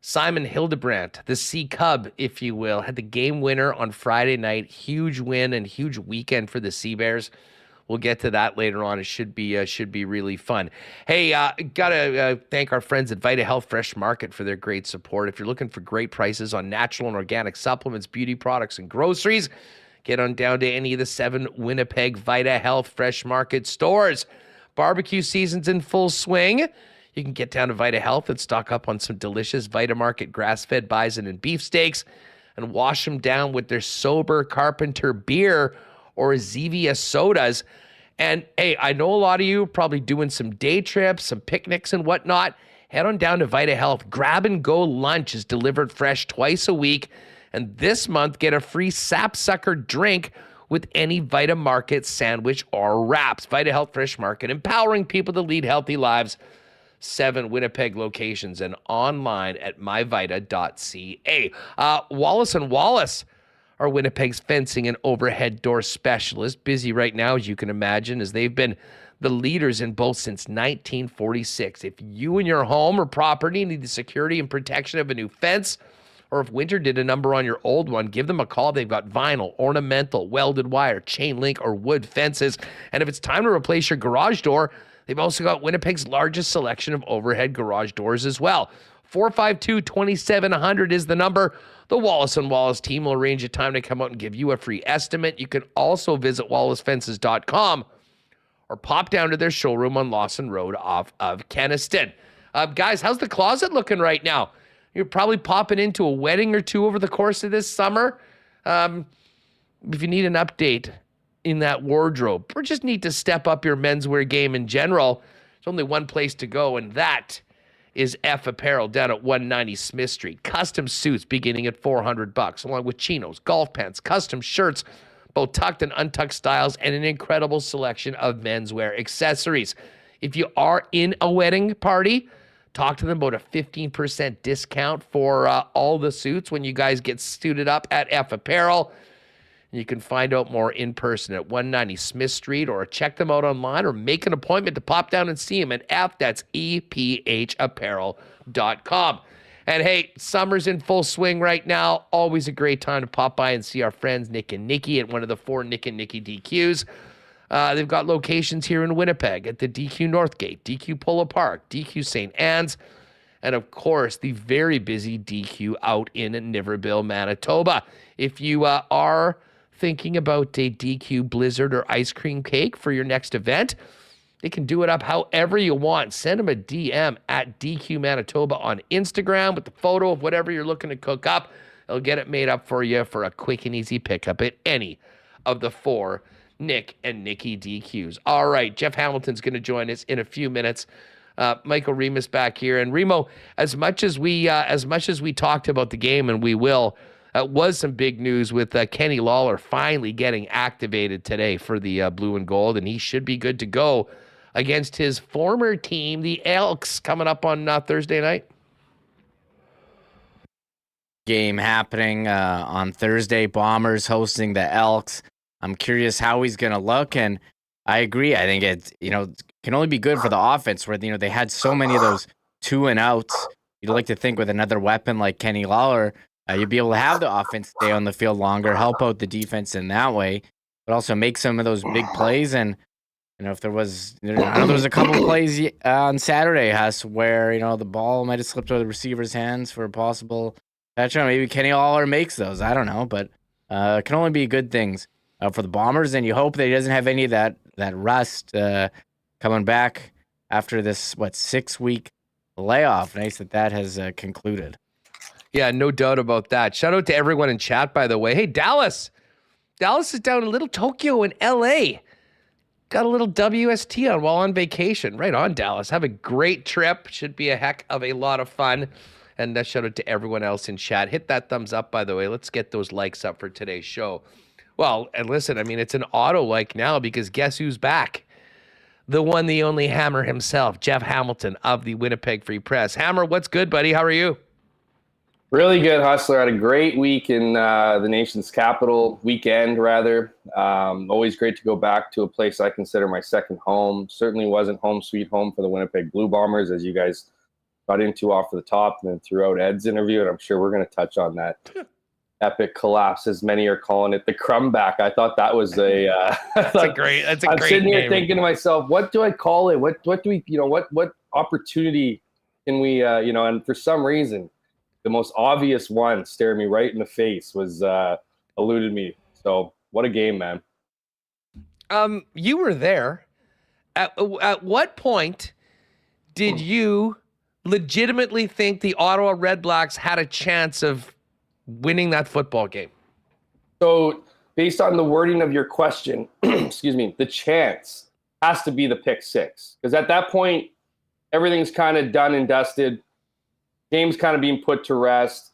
Simon Hildebrandt, the Sea Cub, if you will, had the game winner on Friday night. Huge win and huge weekend for the Sea Bears. We'll get to that later on. It should be really fun. Hey, gotta thank our friends at Vita Health Fresh Market for their great support. If you're looking for great prices on natural and organic supplements, beauty products, and groceries, get on down to any of the 7 Winnipeg Vita Health Fresh Market stores. Barbecue season's in full swing. You can get down to Vita Health and stock up on some delicious Vita Market grass-fed bison and beef steaks and wash them down with their Sober Carpenter beer or Zevia sodas. And hey, I know a lot of you are probably doing some day trips, some picnics and whatnot. Head on down to Vita Health. Grab and go lunch is delivered fresh twice a week. And this month, get a free sapsucker drink with any Vita Market sandwich or wraps. Vita Health Fresh Market, empowering people to lead healthy lives. 7 Winnipeg locations and online at myvita.ca. Wallace & Wallace are Winnipeg's fencing and overhead door specialists. Busy right now, as you can imagine, as they've been the leaders in both since 1946. If you and your home or property need the security and protection of a new fence, or if winter did a number on your old one, give them a call. They've got vinyl, ornamental, welded wire, chain link, or wood fences. And if it's time to replace your garage door, they've also got Winnipeg's largest selection of overhead garage doors as well. 452-2700 is the number. The Wallace & Wallace team will arrange a time to come out and give you a free estimate. You can also visit wallacefences.com or pop down to their showroom on Lawson Road off of Kenniston. Guys, how's the closet looking right now? You're probably popping into a wedding or two over the course of this summer. If you need an update in that wardrobe, or just need to step up your menswear game in general, there's only one place to go, and that is F Apparel down at 190 Smith Street. Custom suits beginning at $400, along with chinos, golf pants, custom shirts, both tucked and untucked styles, and an incredible selection of menswear accessories. If you are in a wedding party, talk to them about a 15% discount for all the suits when you guys get suited up at F Apparel. You can find out more in person at 190 Smith Street, or check them out online, or make an appointment to pop down and see them at F. That's EPHapparel.com. And hey, summer's in full swing right now. Always a great time to pop by and see our friends Nick and Nikki at one of the 4 Nick and Nikki DQs. They've got locations here in Winnipeg at the DQ Northgate, DQ Polo Park, DQ St. Anne's, and of course, the very busy DQ out in Niverville, Manitoba. If you are thinking about a DQ Blizzard or ice cream cake for your next event, they can do it up however you want. Send them a DM at DQ Manitoba on Instagram with the photo of whatever you're looking to cook up. They'll get it made up for you for a quick and easy pickup at any of the 4 Nick and Nikki DQs. All right, Jeff Hamilton's going to join us in a few minutes. Michael Remis back here, and Remo. As much as we talked about the game, and we will, was some big news with Kenny Lawler finally getting activated today for the blue and gold, and he should be good to go against his former team, the Elks, coming up on Thursday night. Game happening on Thursday. Bombers hosting the Elks. I'm curious how he's going to look, and I agree. I think it can only be good for the offense, where they had so many of those 2-and-outs. You'd like to think with another weapon like Kenny Lawler, you'd be able to have the offense stay on the field longer, help out the defense in that way, but also make some of those big plays. And if there was, I know there was a couple plays on Saturday, Huss, where the ball might have slipped out of the receiver's hands for a possible touchdown. Maybe Kenny Lawler makes those. I don't know, but it can only be good things for the Bombers, and you hope that he doesn't have any of that rust coming back after this 6-week layoff. Nice that has concluded. Yeah, no doubt about that. Shout out to everyone in chat, by the way. Hey, Dallas is down in Little Tokyo in LA. Got a little WST on while on vacation. Right on, Dallas. Have a great trip. Should be a heck of a lot of fun. And shout out to everyone else in chat. Hit that thumbs up, by the way. Let's get those likes up for today's show. Well, and listen, it's an auto-like now, because guess who's back? The one, the only Hammer himself, Jeff Hamilton of the Winnipeg Free Press. Hammer, what's good, buddy? How are you? Really good, Hustler. Had a great week in the nation's capital, weekend rather. Always great to go back to a place I consider my second home. Certainly wasn't home sweet home for the Winnipeg Blue Bombers, as you guys got into off of the top and then throughout Ed's interview, and I'm sure we're going to touch on that epic collapse, as many are calling it, the crumback. I thought that was that's a great I'm sitting here thinking to myself, what do I call it? What do we, what opportunity can we, and for some reason, the most obvious one staring me right in the face was eluded me. So what a game, man. You were there. At what point did you legitimately think the Ottawa Redblacks had a chance of winning that football game? So based on the wording of your question, excuse me, the chance has to be the pick six. Because at that point, everything's kind of done and dusted. Game's kind of being put to rest.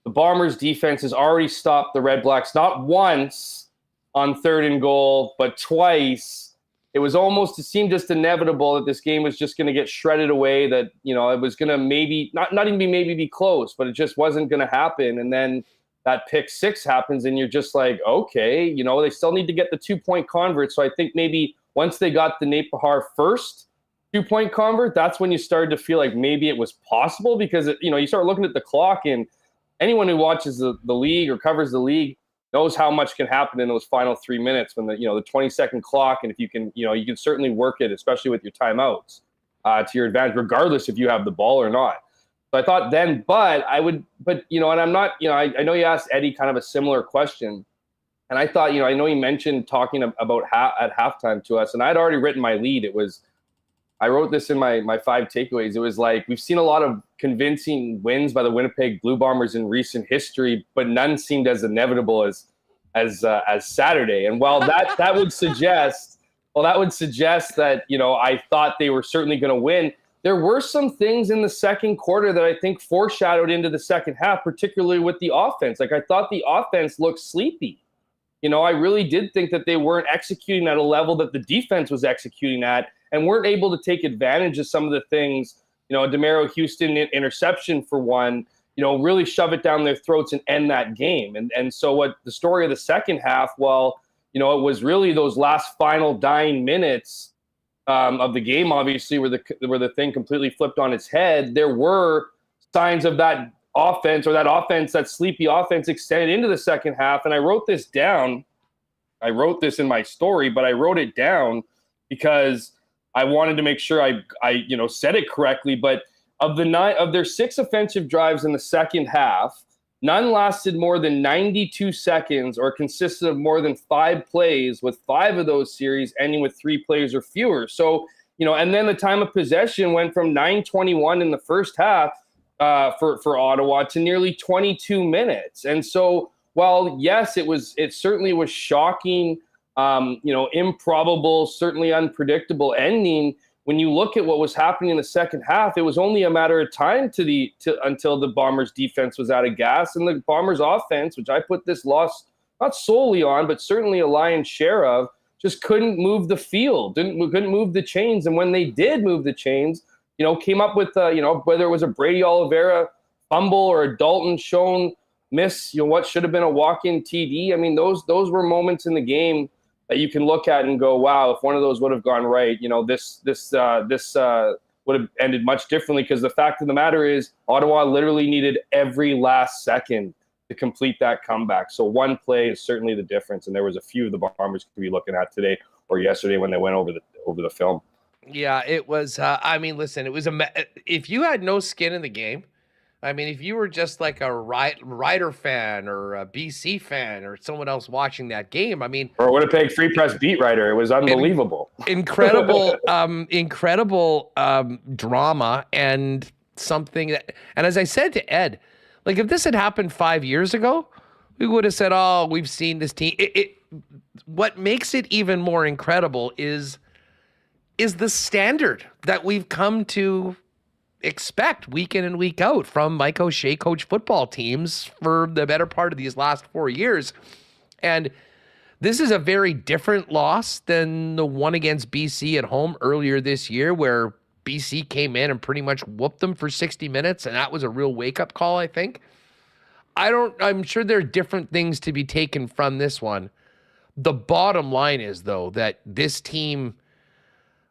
The Bombers defense has already stopped the Redblacks, not once on 3rd and goal, but twice. It seemed just inevitable that this game was just going to get shredded away, that, it was going to maybe, not even maybe be close, but it just wasn't going to happen. And then that pick six happens, and you're just like, okay, they still need to get the 2-point convert. So I think maybe once they got the Nate Behar first 2-point convert, that's when you started to feel like maybe it was possible, because you start looking at the clock, and anyone who watches the league or covers the league knows how much can happen in those final 3 minutes when the 20-second clock, and if you can, you can certainly work it, especially with your timeouts, to your advantage, regardless if you have the ball or not. So I thought then, and I'm not, I know you asked Eddie kind of a similar question, and I thought, I know he mentioned talking about at halftime to us, and I'd already written my lead. I wrote this in my 5 takeaways. It was like, we've seen a lot of convincing wins by the Winnipeg Blue Bombers in recent history, but none seemed as inevitable as Saturday. And while that would suggest that, I thought they were certainly going to win, there were some things in the second quarter that I think foreshadowed into the second half, particularly with the offense. Like, I thought the offense looked sleepy. I really did think that they weren't executing at a level that the defense was executing at, and weren't able to take advantage of some of the things, DeMario Houston interception for one, really shove it down their throats and end that game. And so what the story of the second half, it was really those last final dying minutes of the game, obviously, where the thing completely flipped on its head. There were signs of that offense, that sleepy offense, extended into the second half. And I wrote this down. I wrote this in my story, but I wrote it down because I wanted to make sure I said it correctly. But of their 6 offensive drives in the second half, none lasted more than 92 seconds or consisted of more than 5 plays, with 5 of those series ending with 3 plays or fewer. So, and then the time of possession went from 9:21 in the first half for Ottawa to nearly 22 minutes. And so, while yes, it certainly was shocking, improbable, certainly unpredictable ending, when you look at what was happening in the second half, it was only a matter of time until the Bombers' defense was out of gas, and the Bombers' offense, which I put this loss not solely on, but certainly a lion's share of, just couldn't move the field, couldn't move the chains. And when they did move the chains, came up with whether it was a Brady Oliveira fumble or a Dalton Schoen miss, what should have been a walk-in TD. I mean, those were moments in the game that you can look at and go, wow, if one of those would have gone right, this would have ended much differently, because the fact of the matter is Ottawa literally needed every last second to complete that comeback. So one play is certainly the difference, and there was a few of the Bombers could be looking at today or yesterday when they went over the film. Yeah, it was. Listen, it was if you had no skin in the game, if you were just like a Rider fan or a BC fan or someone else watching that game, or a Winnipeg Free Press beat writer, it was unbelievable. Incredible drama, and something that, and as I said to Ed, like, if this had happened 5 years ago, we would have said, oh, we've seen this team. What makes it even more incredible is the standard that we've come to expect week in and week out from Mike O'Shea coach football teams for the better part of these last 4 years. And this is a very different loss than the one against BC at home earlier this year, where BC came in and pretty much whooped them for 60 minutes. And that was a real wake-up call, I think. I'm sure there are different things to be taken from this one. The bottom line is, though, that this team,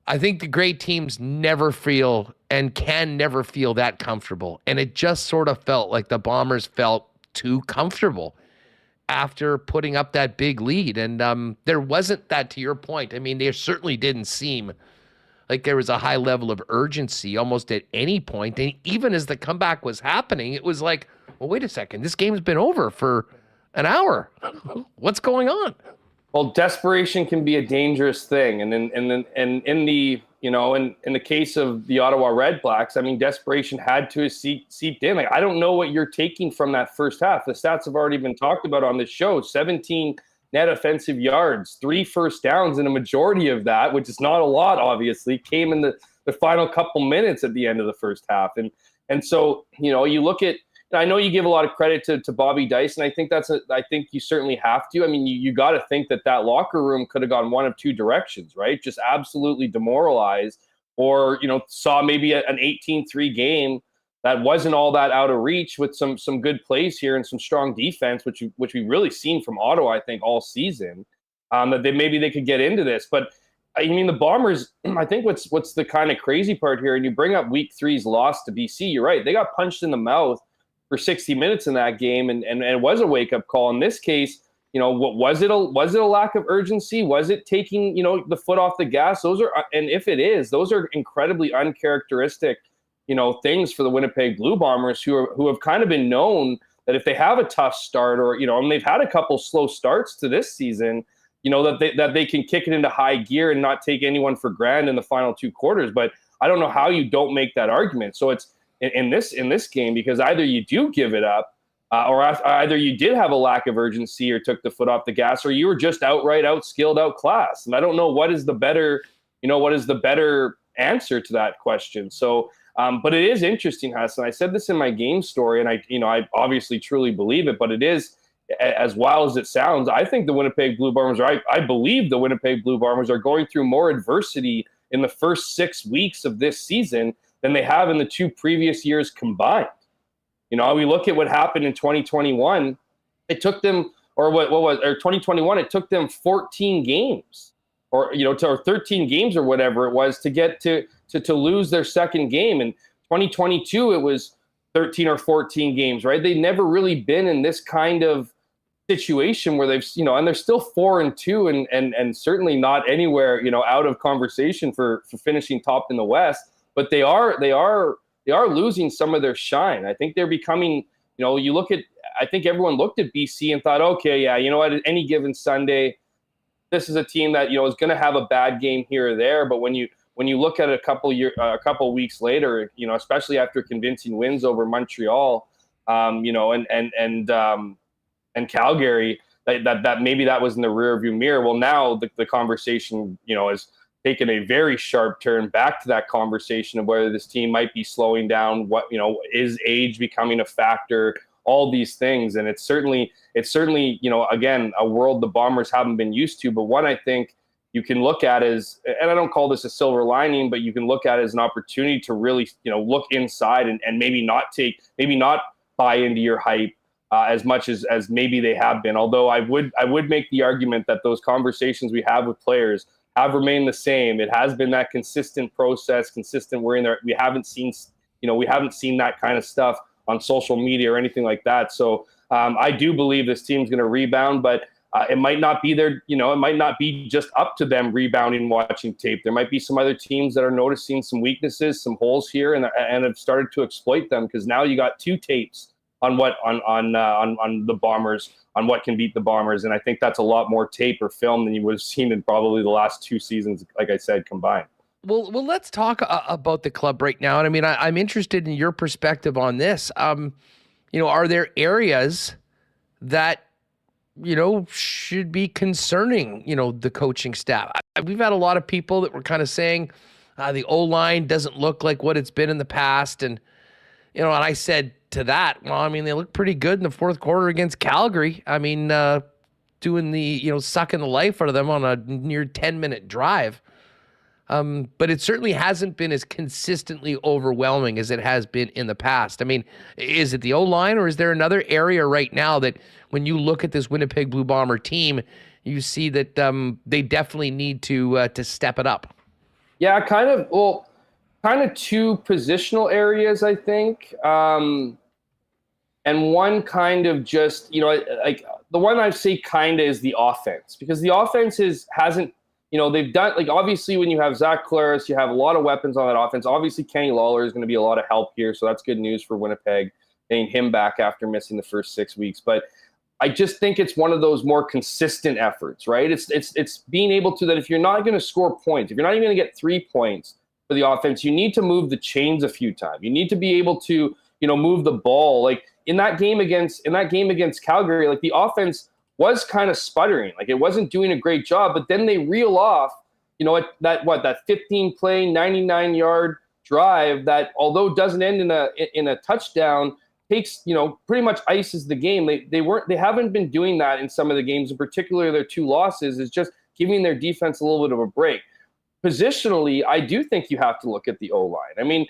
I think the great teams never feel and can never feel that comfortable. And it just sort of felt like the Bombers felt too comfortable after putting up that big lead. And there wasn't that, to your point. There certainly didn't seem like there was a high level of urgency almost at any point. And even as the comeback was happening, it was like, well, wait a second, this game's been over for an hour. What's going on? Well, desperation can be a dangerous thing, and in the case of the Ottawa Redblacks, desperation had to seeped in. Like, I don't know what you're taking from that first half. The stats have already been talked about on this show: 17 net offensive yards, 3 first downs, and a majority of that, which is not a lot, obviously, came in the final couple minutes at the end of the first half. And so you look at. I know you give a lot of credit to Bobby Dice, and I think I think you certainly have to. You got to think that locker room could have gone one of two directions, right? Just absolutely demoralized, or saw maybe an 18-3 game that wasn't all that out of reach with some good plays here and some strong defense, which we really seen from Ottawa, I think, all season, that maybe they could get into this. But I mean, the Bombers, I think what's the kind of crazy part here, and you bring up Week 3's loss to BC, you're right. They got punched in the mouth for 60 minutes in that game, and it was a wake-up call. In this case, what was it a lack of urgency? Was it taking, the foot off the gas? Those are, and if it is, those are incredibly uncharacteristic things for the Winnipeg Blue Bombers, who have kind of been known that if they have a tough start, or and they've had a couple slow starts to this season, that they can kick it into high gear and not take anyone for granted in the final 2 quarters. But I don't know how you don't make that argument. So it's in this game, because either you do give it up, or either you did have a lack of urgency or took the foot off the gas, or you were just outright outskilled, outclassed. And I don't know what is the better answer to that question. So. But it is interesting, Hassan. I said this in my game story, and I obviously truly believe it, but it is, as wild as it sounds, I think the Winnipeg Blue Bombers I believe the Winnipeg Blue Bombers are going through more adversity in the first 6 weeks of this season than they have in the 2 previous years combined. We look at what happened in 2021. It took them, or 2021, it took them 14 games, or 13 games or whatever it was to get to lose their second game. In 2022, it was 13 or 14 games, right? They've never really been in this kind of situation where they've, and they're still 4-2 and certainly not anywhere, out of conversation for finishing top in the West, but they are losing some of their shine. I think they're becoming, I think everyone looked at BC and thought, okay, yeah, at any given Sunday, this is a team that, is going to have a bad game here or there. But when you look at a couple weeks later, especially after convincing wins over Montreal, and Calgary, that maybe that was in the rearview mirror. Well, now the conversation, has taken a very sharp turn back to that conversation of whether this team might be slowing down. What is age becoming a factor? All these things, and it's certainly again a world the Bombers haven't been used to, but one I think you can look at as, and I don't call this a silver lining, but you can look at it as an opportunity to really look inside and maybe not buy into your hype as much as maybe they have been. Although I would make the argument that those conversations we have with players have remained the same. It has been that consistent process, consistent worrying there. We haven't seen that kind of stuff on social media or anything like that. So I do believe this team's going to rebound, but it might not be it might not be just up to them rebounding and watching tape. There might be some other teams that are noticing some weaknesses, some holes here, and have started to exploit them, because now you got 2 tapes on the Bombers, on what can beat the Bombers. And I think that's a lot more tape or film than you would have seen in probably the last 2 seasons, like I said, combined. Well, let's talk about the club right now. And I mean, I'm interested in your perspective on this. Are there areas that, should be concerning, the coaching staff? We've had a lot of people that were kind of saying the O-line doesn't look like what it's been in the past. And, and I said to that, well, I mean, they look pretty good in the 4th quarter against Calgary. I mean, doing the, sucking the life out of them on a near 10-minute drive. But it certainly hasn't been as consistently overwhelming as it has been in the past. I mean, is it the O-line, or is there another area right now that when you look at this Winnipeg Blue Bomber team, you see that they definitely need to step it up? Yeah, kind of 2 positional areas, I think. And one kind of just, like the one I say kind of is the offense, because the offense hasn't, they've done, like, obviously when you have Zach Collaros, you have a lot of weapons on that offense. Obviously, Kenny Lawler is going to be a lot of help here, so that's good news for Winnipeg, getting him back after missing the first 6 weeks. But I just think it's one of those more consistent efforts, right? It's being able to, that if you're not going to score points, if you're not even going to get 3 points for the offense, you need to move the chains a few times. You need to be able to, move the ball. Like in that game against Calgary, like the offense was kind of sputtering, like it wasn't doing a great job, but then they reel off, that 15 play, 99-yard drive that, although doesn't end in a touchdown, takes, pretty much ices the game. They haven't been doing that in some of the games, in particular their 2 losses, is just giving their defense a little bit of a break. Positionally, I do think you have to look at the O-line. I mean,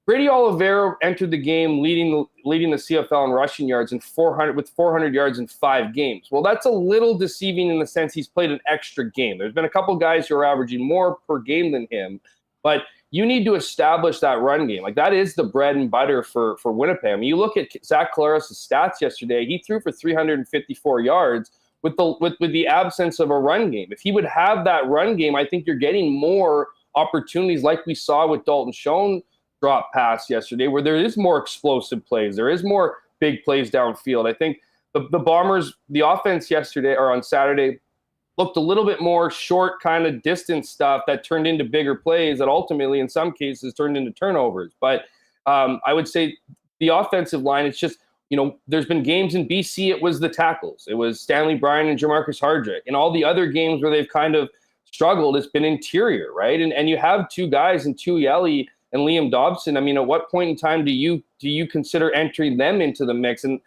Brady Oliveira entered the game leading the CFL in rushing yards with 400 yards in 5 games. Well, that's a little deceiving in the sense he's played an extra game. There's been a couple guys who are averaging more per game than him, but you need to establish that run game. Like, that is the bread and butter for Winnipeg. I mean, you look at Zach Collaros' stats yesterday. He threw for 354 yards with the absence of a run game. If he would have that run game, I think you're getting more opportunities like we saw with Dalton Schoen drop pass yesterday, where there is more explosive plays. There is more big plays downfield. I think the Bombers, the offense yesterday or on Saturday, looked a little bit more short kind of distance stuff that turned into bigger plays that ultimately in some cases turned into turnovers. But I would say the offensive line, it's just, there's been games in BC, it was the tackles. It was Stanley Bryan and Jamarcus Hardrick. And all the other games where they've kind of struggled, it's been interior, right? And you have 2 guys in Tuieli and Liam Dobson. I mean, at what point in time do you consider entering them into the mix and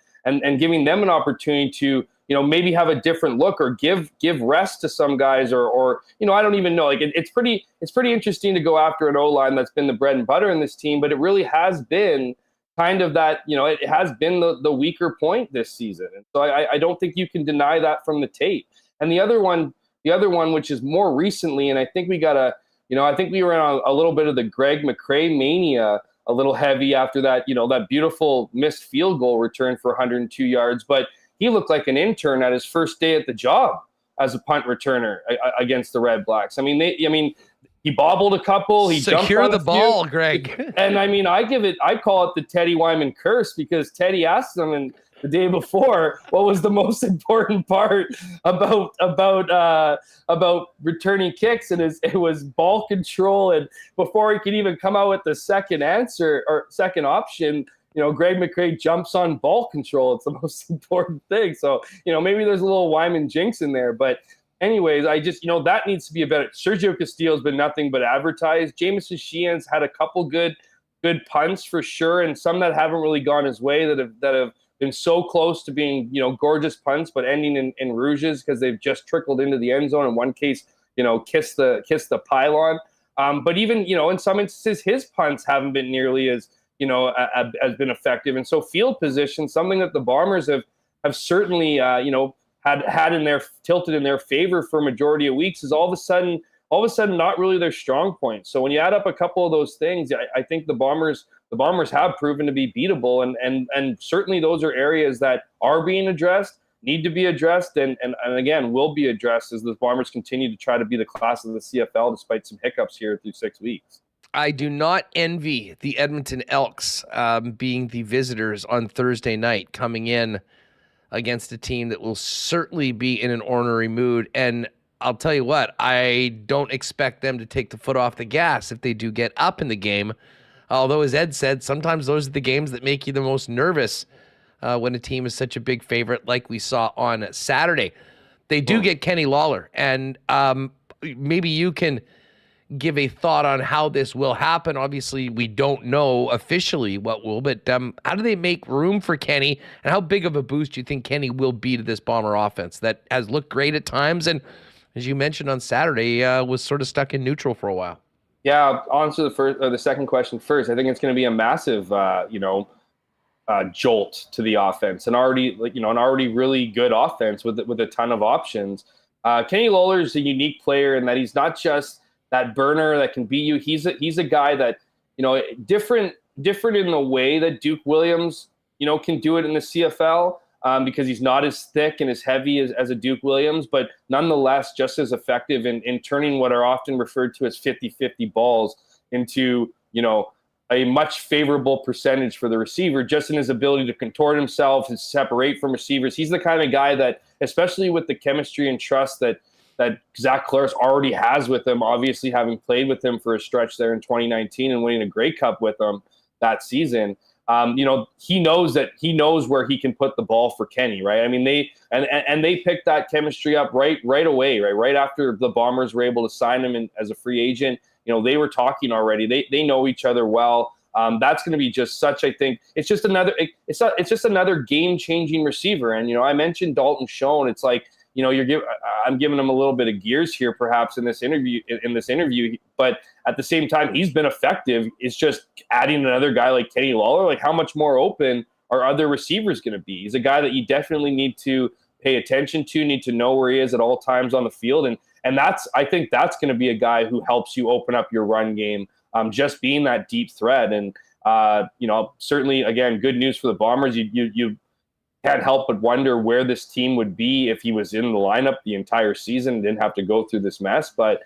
giving them an opportunity to, maybe have a different look or give rest to some guys or I don't even know. Like, it's pretty interesting to go after an O-line that's been the bread and butter in this team, but it really has been kind of that, it has been the weaker point this season. And so I don't think you can deny that from the tape. And the other one, which is more recently, and I think we got I think we were on a little bit of the Greg McCrae mania, a little heavy after that, that beautiful missed field goal return for 102 yards. But he looked like an intern at his first day at the job as a punt returner against the Redblacks. I mean, he bobbled a couple. He secure jumped on the ball, Greg. And I mean, I call it the Teddy Wyman curse, because Teddy asked him the day before what was the most important part about returning kicks, and it was ball control. And before he could even come out with the second answer or second option, Greg McCrae jumps on ball control. It's the most important thing. So maybe there's a little Wyman jinx in there, but anyways, I just, that needs to be a better. Sergio Castillo's been nothing but advertised. Jameson Sheehan's had a couple good punts for sure, and some that haven't really gone his way that have been so close to being, gorgeous punts, but ending in rouges because they've just trickled into the end zone. In one case, kiss the pylon. But even, in some instances, his punts haven't been nearly as been effective. And so field position, something that the Bombers have certainly, had tilted in their favor for a majority of weeks, is all of a sudden not really their strong point. So when you add up a couple of those things, I think the Bombers have proven to be beatable, and certainly those are areas that are being addressed, need to be addressed, and again will be addressed as the Bombers continue to try to be the class of the CFL despite some hiccups here through 6 weeks. I do not envy the Edmonton Elks being the visitors on Thursday night, coming in against a team that will certainly be in an ornery mood. And I'll tell you what, I don't expect them to take the foot off the gas if they do get up in the game. Although, as Ed said, sometimes those are the games that make you the most nervous when a team is such a big favorite like we saw on Saturday. They do get Kenny Lawler, and maybe you can give a thought on how this will happen. Obviously, we don't know officially what will, but how do they make room for Kenny, and how big of a boost do you think Kenny will be to this Bomber offense that has looked great at times and, as you mentioned on Saturday, was sort of stuck in neutral for a while? Yeah, I'll answer the second question first. I think it's going to be a massive, jolt to the offense, an already really good offense with a ton of options. Kenny Lawler is a unique player in that he's not just that burner that can beat you. He's a guy that, different in the way that Duke Williams, can do it in the CFL, because he's not as thick and as heavy as a Duke Williams, but nonetheless just as effective in turning what are often referred to as 50-50 balls into, a much favorable percentage for the receiver, just in his ability to contort himself, to separate from receivers. He's the kind of guy that, especially with the chemistry and trust that Zach Collaros already has with him, obviously having played with him for a stretch there in 2019 and winning a Grey Cup with him that season. He knows where he can put the ball for Kenny, right? I mean, they picked that chemistry up right away, right after the Bombers were able to sign him as a free agent. They were talking already. They know each other well. That's going to be just such, I think, it's just another game-changing receiver. And, I mentioned Dalton Schoen. It's like, I'm giving him a little bit of gears here, perhaps in this interview. But at the same time, he's been effective. It's just adding another guy like Kenny Lawler. Like, how much more open are other receivers going to be? He's a guy that you definitely need to pay attention to, need to know where he is at all times on the field, and I think that's going to be a guy who helps you open up your run game, just being that deep threat. And certainly, again, good news for the Bombers. You can't help but wonder where this team would be if he was in the lineup the entire season and didn't have to go through this mess. But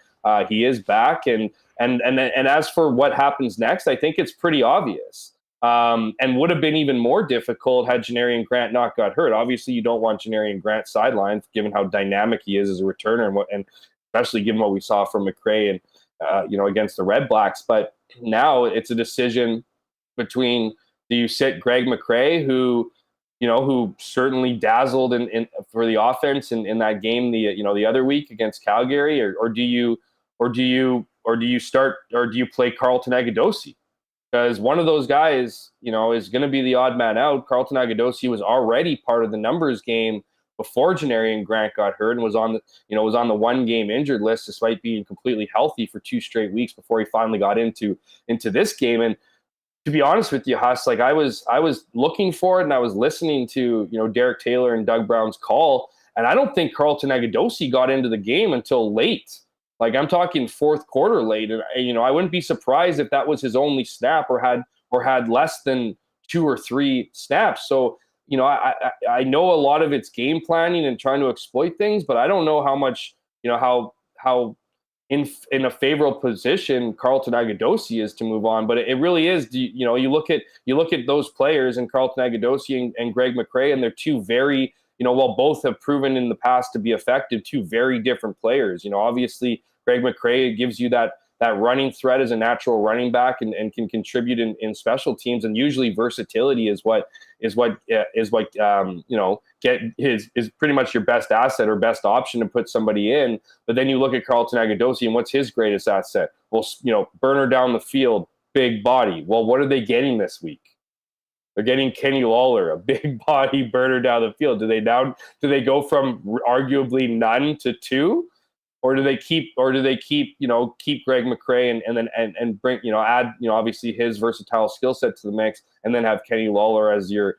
he is back, and as for what happens next, I think it's pretty obvious. And would have been even more difficult had Janarian Grant not got hurt. Obviously, you don't want Janarian Grant sidelined, given how dynamic he is as a returner, and especially given what we saw from McRae and against the Redblacks. But now it's a decision between, do you sit Greg McRae, who certainly dazzled in for the offense in that game the other week against Calgary, or do you play Carlton Agudosi? Because one of those guys, is going to be the odd man out. Carlton Agudosi was already part of the numbers game before Janarian Grant got hurt and was on the 1 game injured list, despite being completely healthy for 2 straight weeks before he finally got into this game. And to be honest with you, Huss, like I was looking for it, and I was listening to Derek Taylor and Doug Brown's call, and I don't think Carlton Agudosi got into the game until late. Like, I'm talking fourth quarter late, and I wouldn't be surprised if that was his only snap or had less than 2 or 3 snaps. So, I know a lot of it's game planning and trying to exploit things, but I don't know how much, how in a favorable position Carlton Agudosi is to move on. But it really is. You look at those players, and Carlton Agudosi and Greg McRae, and they're 2 very, while both have proven in the past to be effective, 2 very different players. Obviously Greg McRae gives you that running threat as a natural running back and can contribute in special teams, and usually versatility is pretty much your best asset or best option to put somebody in. But then you look at Carlton Agudosi, and what's his greatest asset? Well, burner down the field, big body. Well, what are they getting this week? They're getting Kenny Lawler, a big body burner down the field. Do they go from arguably none to 2? Or do they keep Greg McRae and bring add obviously his versatile skill set to the mix, and then have Kenny Lawler as your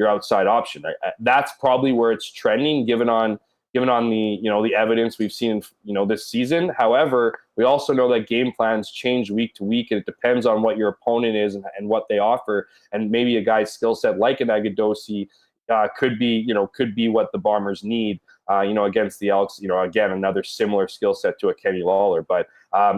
outside option? That's probably where it's trending, given on the evidence we've seen this season. However, we also know that game plans change week to week, and it depends on what your opponent is and what they offer. And maybe a guy's skill set like an Agudosi could be what the Bombers need. Against the Elks, again, another similar skill set to a Kenny Lawler. But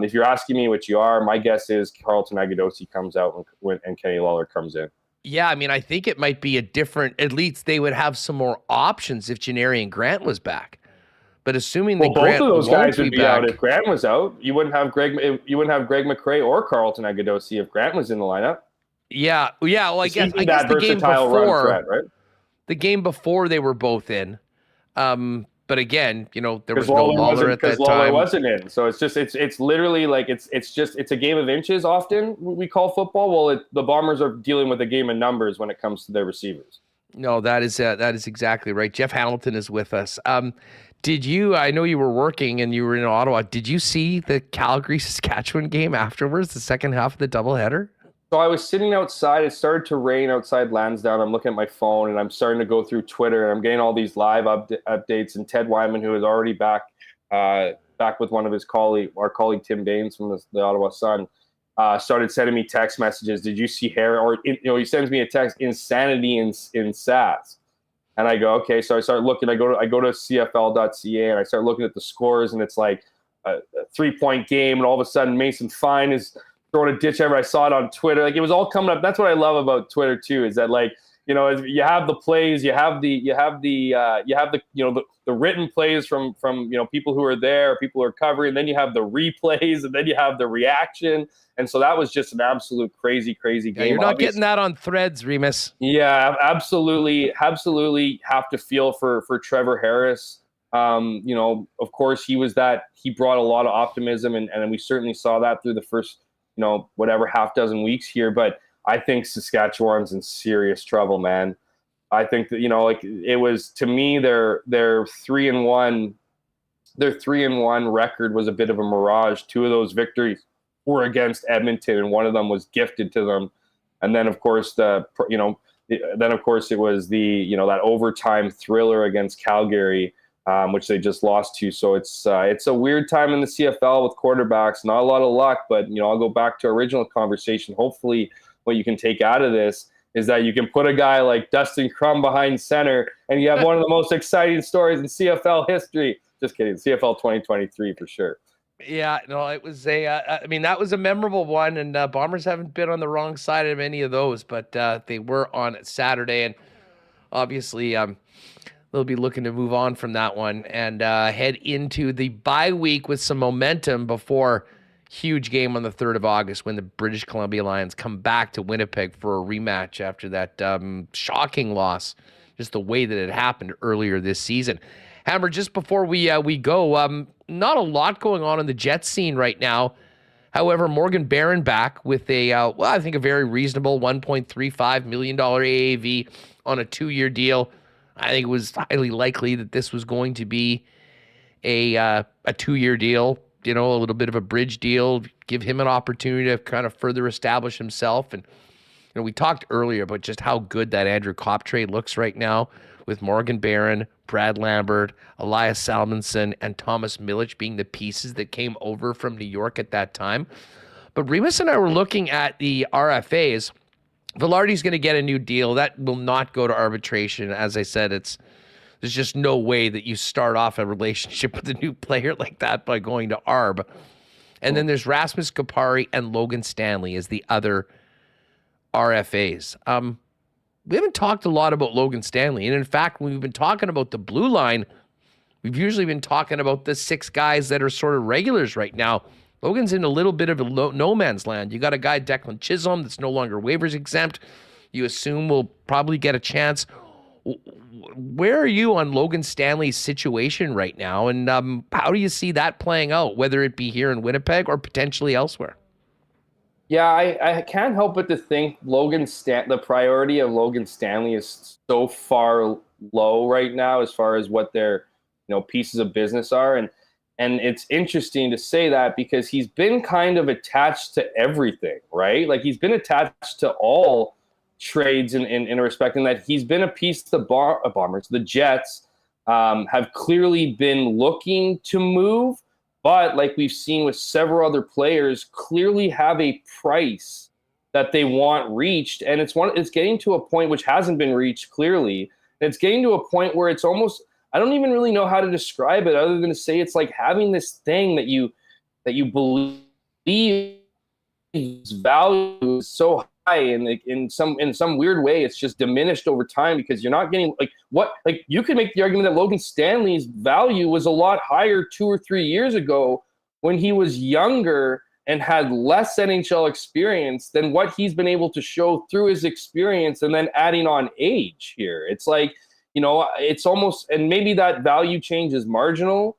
if you're asking me what you are, my guess is Carlton Agudosi comes out and Kenny Lawler comes in. Yeah, I mean, I think it might be at least they would have some more options if Janarian Grant was back. But assuming that both of those guys would be back, out if Grant was out. You wouldn't have Greg McRae or Carlton Agudosi if Grant was in the lineup. Yeah. Well, I guess the game before, threat, right? The game before they were both in. But again, there was no Lawler at that time. Because Lawler wasn't in, so it's literally like it's a game of inches. Often we call football. Well, the Bombers are dealing with a game of numbers when it comes to their receivers. No, that is exactly right. Jeff Hamilton is with us. I know you were working and you were in Ottawa. Did you see the Calgary-Saskatchewan game afterwards, the second half of the doubleheader? So I was sitting outside. It started to rain outside Lansdowne. I'm looking at my phone, and I'm starting to go through Twitter, and I'm getting all these live updates. And Ted Wyman, who is already back with one of his our colleague Tim Baines from the Ottawa Sun, started sending me text messages. Did you see Harry? Or he sends me a text, insanity in SAS. And I go, okay. So I start looking. I go to CFL.ca, and I start looking at the scores, and it's like a 3-point game, and all of a sudden Mason Fine is throwing a ditch ever. I saw it on Twitter. Like, it was all coming up. That's what I love about Twitter too, is that, like, you have the plays, you have the written plays from people who are there, people who are covering, and then you have the replays, and then you have the reaction. And so that was just an absolute crazy game. Yeah, you're not getting that on Threads, Remis. Yeah, absolutely have to feel for Trevor Harris. Of course he brought a lot of optimism, and we certainly saw that through the first half dozen weeks here. But I think Saskatchewan's in serious trouble, man. I think that, like it was, to me, their 3-1 record was a bit of a mirage. 2 of those victories were against Edmonton, and one of them was gifted to them. And then of course it was that overtime thriller against Calgary, which they just lost to. So it's a weird time in the CFL with quarterbacks. Not a lot of luck, but I'll go back to our original conversation. Hopefully what you can take out of this is that you can put a guy like Dustin Crum behind center, and you have one of the most exciting stories in CFL history. Just kidding. CFL 2023 for sure. Yeah, no, it was that was a memorable one, and Bombers haven't been on the wrong side of any of those, but they were on Saturday, and obviously they'll be looking to move on from that one and head into the bye week with some momentum before huge game on the 3rd of August when the British Columbia Lions come back to Winnipeg for a rematch after that shocking loss, just the way that it happened earlier this season. Hammer, just before we go, not a lot going on in the Jets scene right now. However, Morgan Barron back with I think a very reasonable $1.35 million AAV on a 2-year deal. I think it was highly likely that this was going to be a 2-year deal, a little bit of a bridge deal, give him an opportunity to kind of further establish himself. And we talked earlier about just how good that Andrew Kopp trade looks right now with Morgan Barron, Brad Lambert, Elias Salmonson, and Thomas Milic being the pieces that came over from New York at that time. But Remis and I were looking at the RFAs. Velarde's going to get a new deal. That will not go to arbitration. As I said, there's just no way that you start off a relationship with a new player like that by going to ARB. And then there's Rasmus Kupari and Logan Stanley as the other RFAs. We haven't talked a lot about Logan Stanley. And in fact, when we've been talking about the blue line, we've usually been talking about the 6 guys that are sort of regulars right now. Logan's in a little bit of a no man's land. You got a guy, Declan Chisholm, that's no longer waivers exempt. You assume will probably get a chance. Where are you on Logan Stanley's situation right now? And how do you see that playing out, whether it be here in Winnipeg or potentially elsewhere? Yeah, I can't help but to think the priority of Logan Stanley is so far low right now as far as what their pieces of business are. And it's interesting to say that because he's been kind of attached to everything, right? Like he's been attached to all trades in respect, in that he's been a piece the Bombers. The Jets have clearly been looking to move, but like we've seen with several other players, clearly have a price that they want reached, and it's getting to a point which hasn't been reached clearly. It's getting to a point where it's almost, I don't even really know how to describe it other than to say it's like having this thing that you believe value is so high, and in some weird way it's just diminished over time because you're not getting you could make the argument that Logan Stanley's value was a lot higher 2 or 3 years ago when he was younger and had less NHL experience than what he's been able to show through his experience, and then adding on age here. It's like, it's almost, and maybe that value change is marginal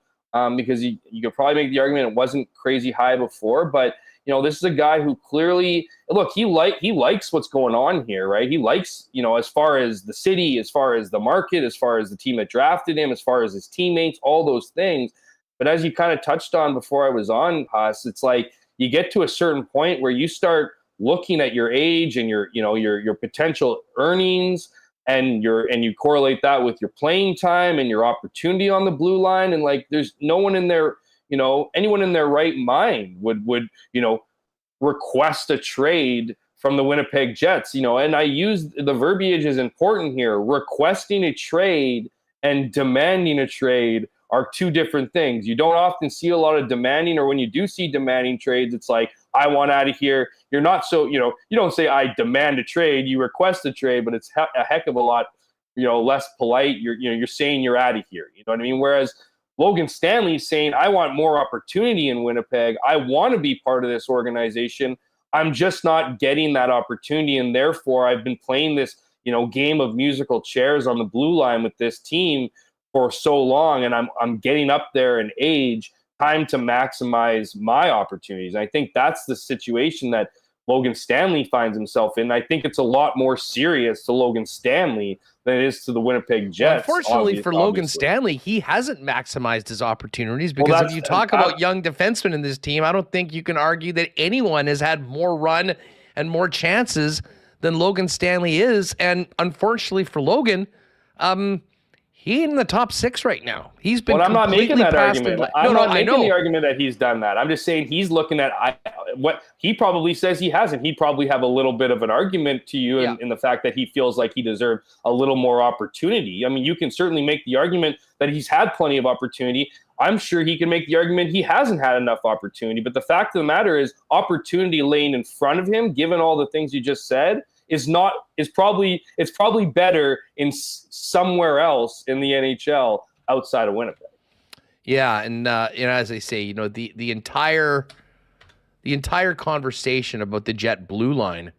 because you could probably make the argument it wasn't crazy high before, but this is a guy who clearly, look, he likes what's going on here, right? He likes, as far as the city, as far as the market, as far as the team that drafted him, as far as his teammates, all those things. But as you kind of touched on before I was on, Haas, it's like you get to a certain point where you start looking at your age and your potential earnings, and you correlate that with your playing time and your opportunity on the blue line, and like there's no one in there. Anyone in their right mind would request a trade from the Winnipeg Jets, and I use the verbiage is important here. Requesting a trade and demanding a trade are 2 different things. You don't often see a lot of demanding, or when you do see demanding trades, it's like, I want out of here. You're not so, you don't say I demand a trade, you request a trade, but it's a heck of a lot, less polite. You're saying you're out of here. You know what I mean? Whereas Logan Stanley is saying, I want more opportunity in Winnipeg. I want to be part of this organization. I'm just not getting that opportunity. And therefore, I've been playing this, game of musical chairs on the blue line with this team for so long. And I'm getting up there in age, time to maximize my opportunities. And I think that's the situation that Logan Stanley finds himself in. I think it's a lot more serious to Logan Stanley than it is to the Winnipeg Jets. Well, unfortunately for Logan obviously. Stanley, he hasn't maximized his opportunities because if you talk about young defensemen in this team, I don't think you can argue that anyone has had more run and more chances than Logan Stanley is. And unfortunately for Logan, he ain't in the top 6 right now. He's been. Well, I'm not making that argument. I'm not making the I know. argument that he's done that. I'm just saying he's looking at what he probably says he hasn't. He'd probably have a little bit of an argument to you in the fact that he feels like he deserved a little more opportunity. I mean, you can certainly make the argument that he's had plenty of opportunity. I'm sure he can make the argument he hasn't had enough opportunity. But the fact of the matter is, opportunity laying in front of him, given all the things you just said, is probably better in somewhere else in the NHL outside of Winnipeg. Yeah, and as I say, the entire conversation about the Jet blue line,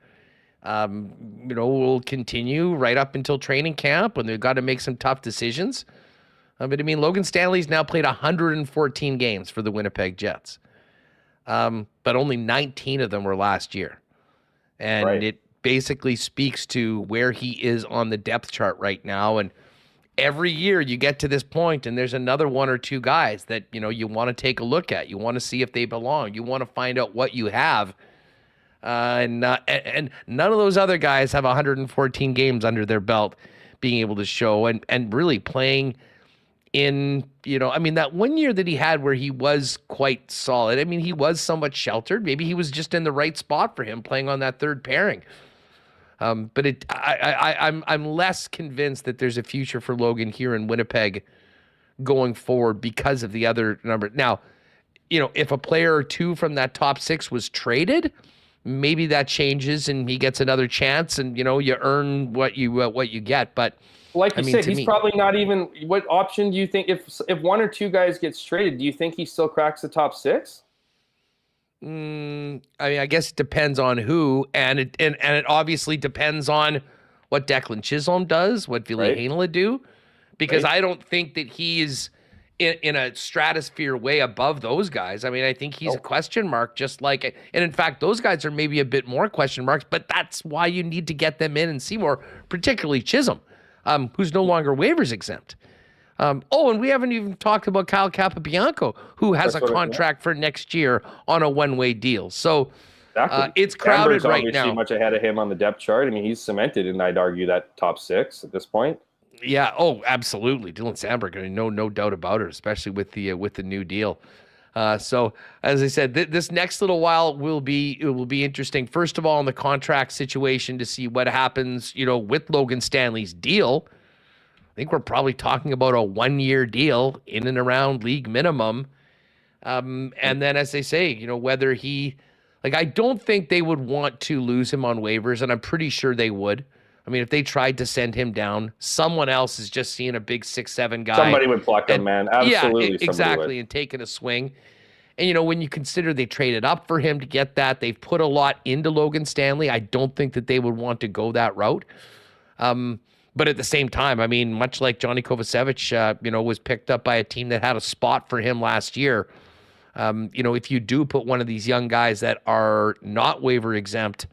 will continue right up until training camp when they've got to make some tough decisions. But I mean, Logan Stanley's now played 114 games for the Winnipeg Jets, but only 19 of them were last year, and it basically speaks to where he is on the depth chart right now. And every year you get to this point and there's another one or two guys that, you want to take a look at. You want to see if they belong. You want to find out what you have. And none of those other guys have 114 games under their belt being able to show and really playing in, that 1 year that he had where he was quite solid. I mean, he was somewhat sheltered. Maybe he was just in the right spot for him playing on that third pairing. But I'm less convinced that there's a future for Logan here in Winnipeg going forward because of the other number. Now, if a player or two from that top 6 was traded, maybe that changes and he gets another chance, and you earn what you get. But like you said, he's probably not even. What option do you think if one or two guys gets traded? Do you think he still cracks the top 6? I mean, I guess it depends on who, and it obviously depends on what Declan Chisholm does, what Ville Heinola do, because I don't think that he's in a stratosphere way above those guys. I mean, I think he's a question mark, just like, and in fact, those guys are maybe a bit more question marks, but that's why you need to get them in and see more, particularly Chisholm, who's no longer waivers exempt. And we haven't even talked about Kyle Capobianco, who has a contract for next year on a one-way deal. So it's crowded right now. Obviously much ahead of him on the depth chart. I mean, he's cemented, and I'd argue that top 6 at this point. Yeah. Oh, absolutely. Dylan Samberg, no doubt about it, especially with the new deal. So as I said, this next little while will be interesting. First of all, in the contract situation to see what happens, with Logan Stanley's deal. I think we're probably talking about a 1-year deal in and around league minimum. And then, as they say, whether I don't think they would want to lose him on waivers, and I'm pretty sure they would. I mean, if they tried to send him down, someone else is just seeing a big 6'7" guy. Somebody would pluck him, man. Absolutely. Yeah, exactly, and taking a swing. And, when you consider they traded up for him to get that, they've put a lot into Logan Stanley. I don't think that they would want to go that route. But at the same time, I mean, much like Johnny Kovacevic, was picked up by a team that had a spot for him last year. If you do put one of these young guys that are not waiver exempt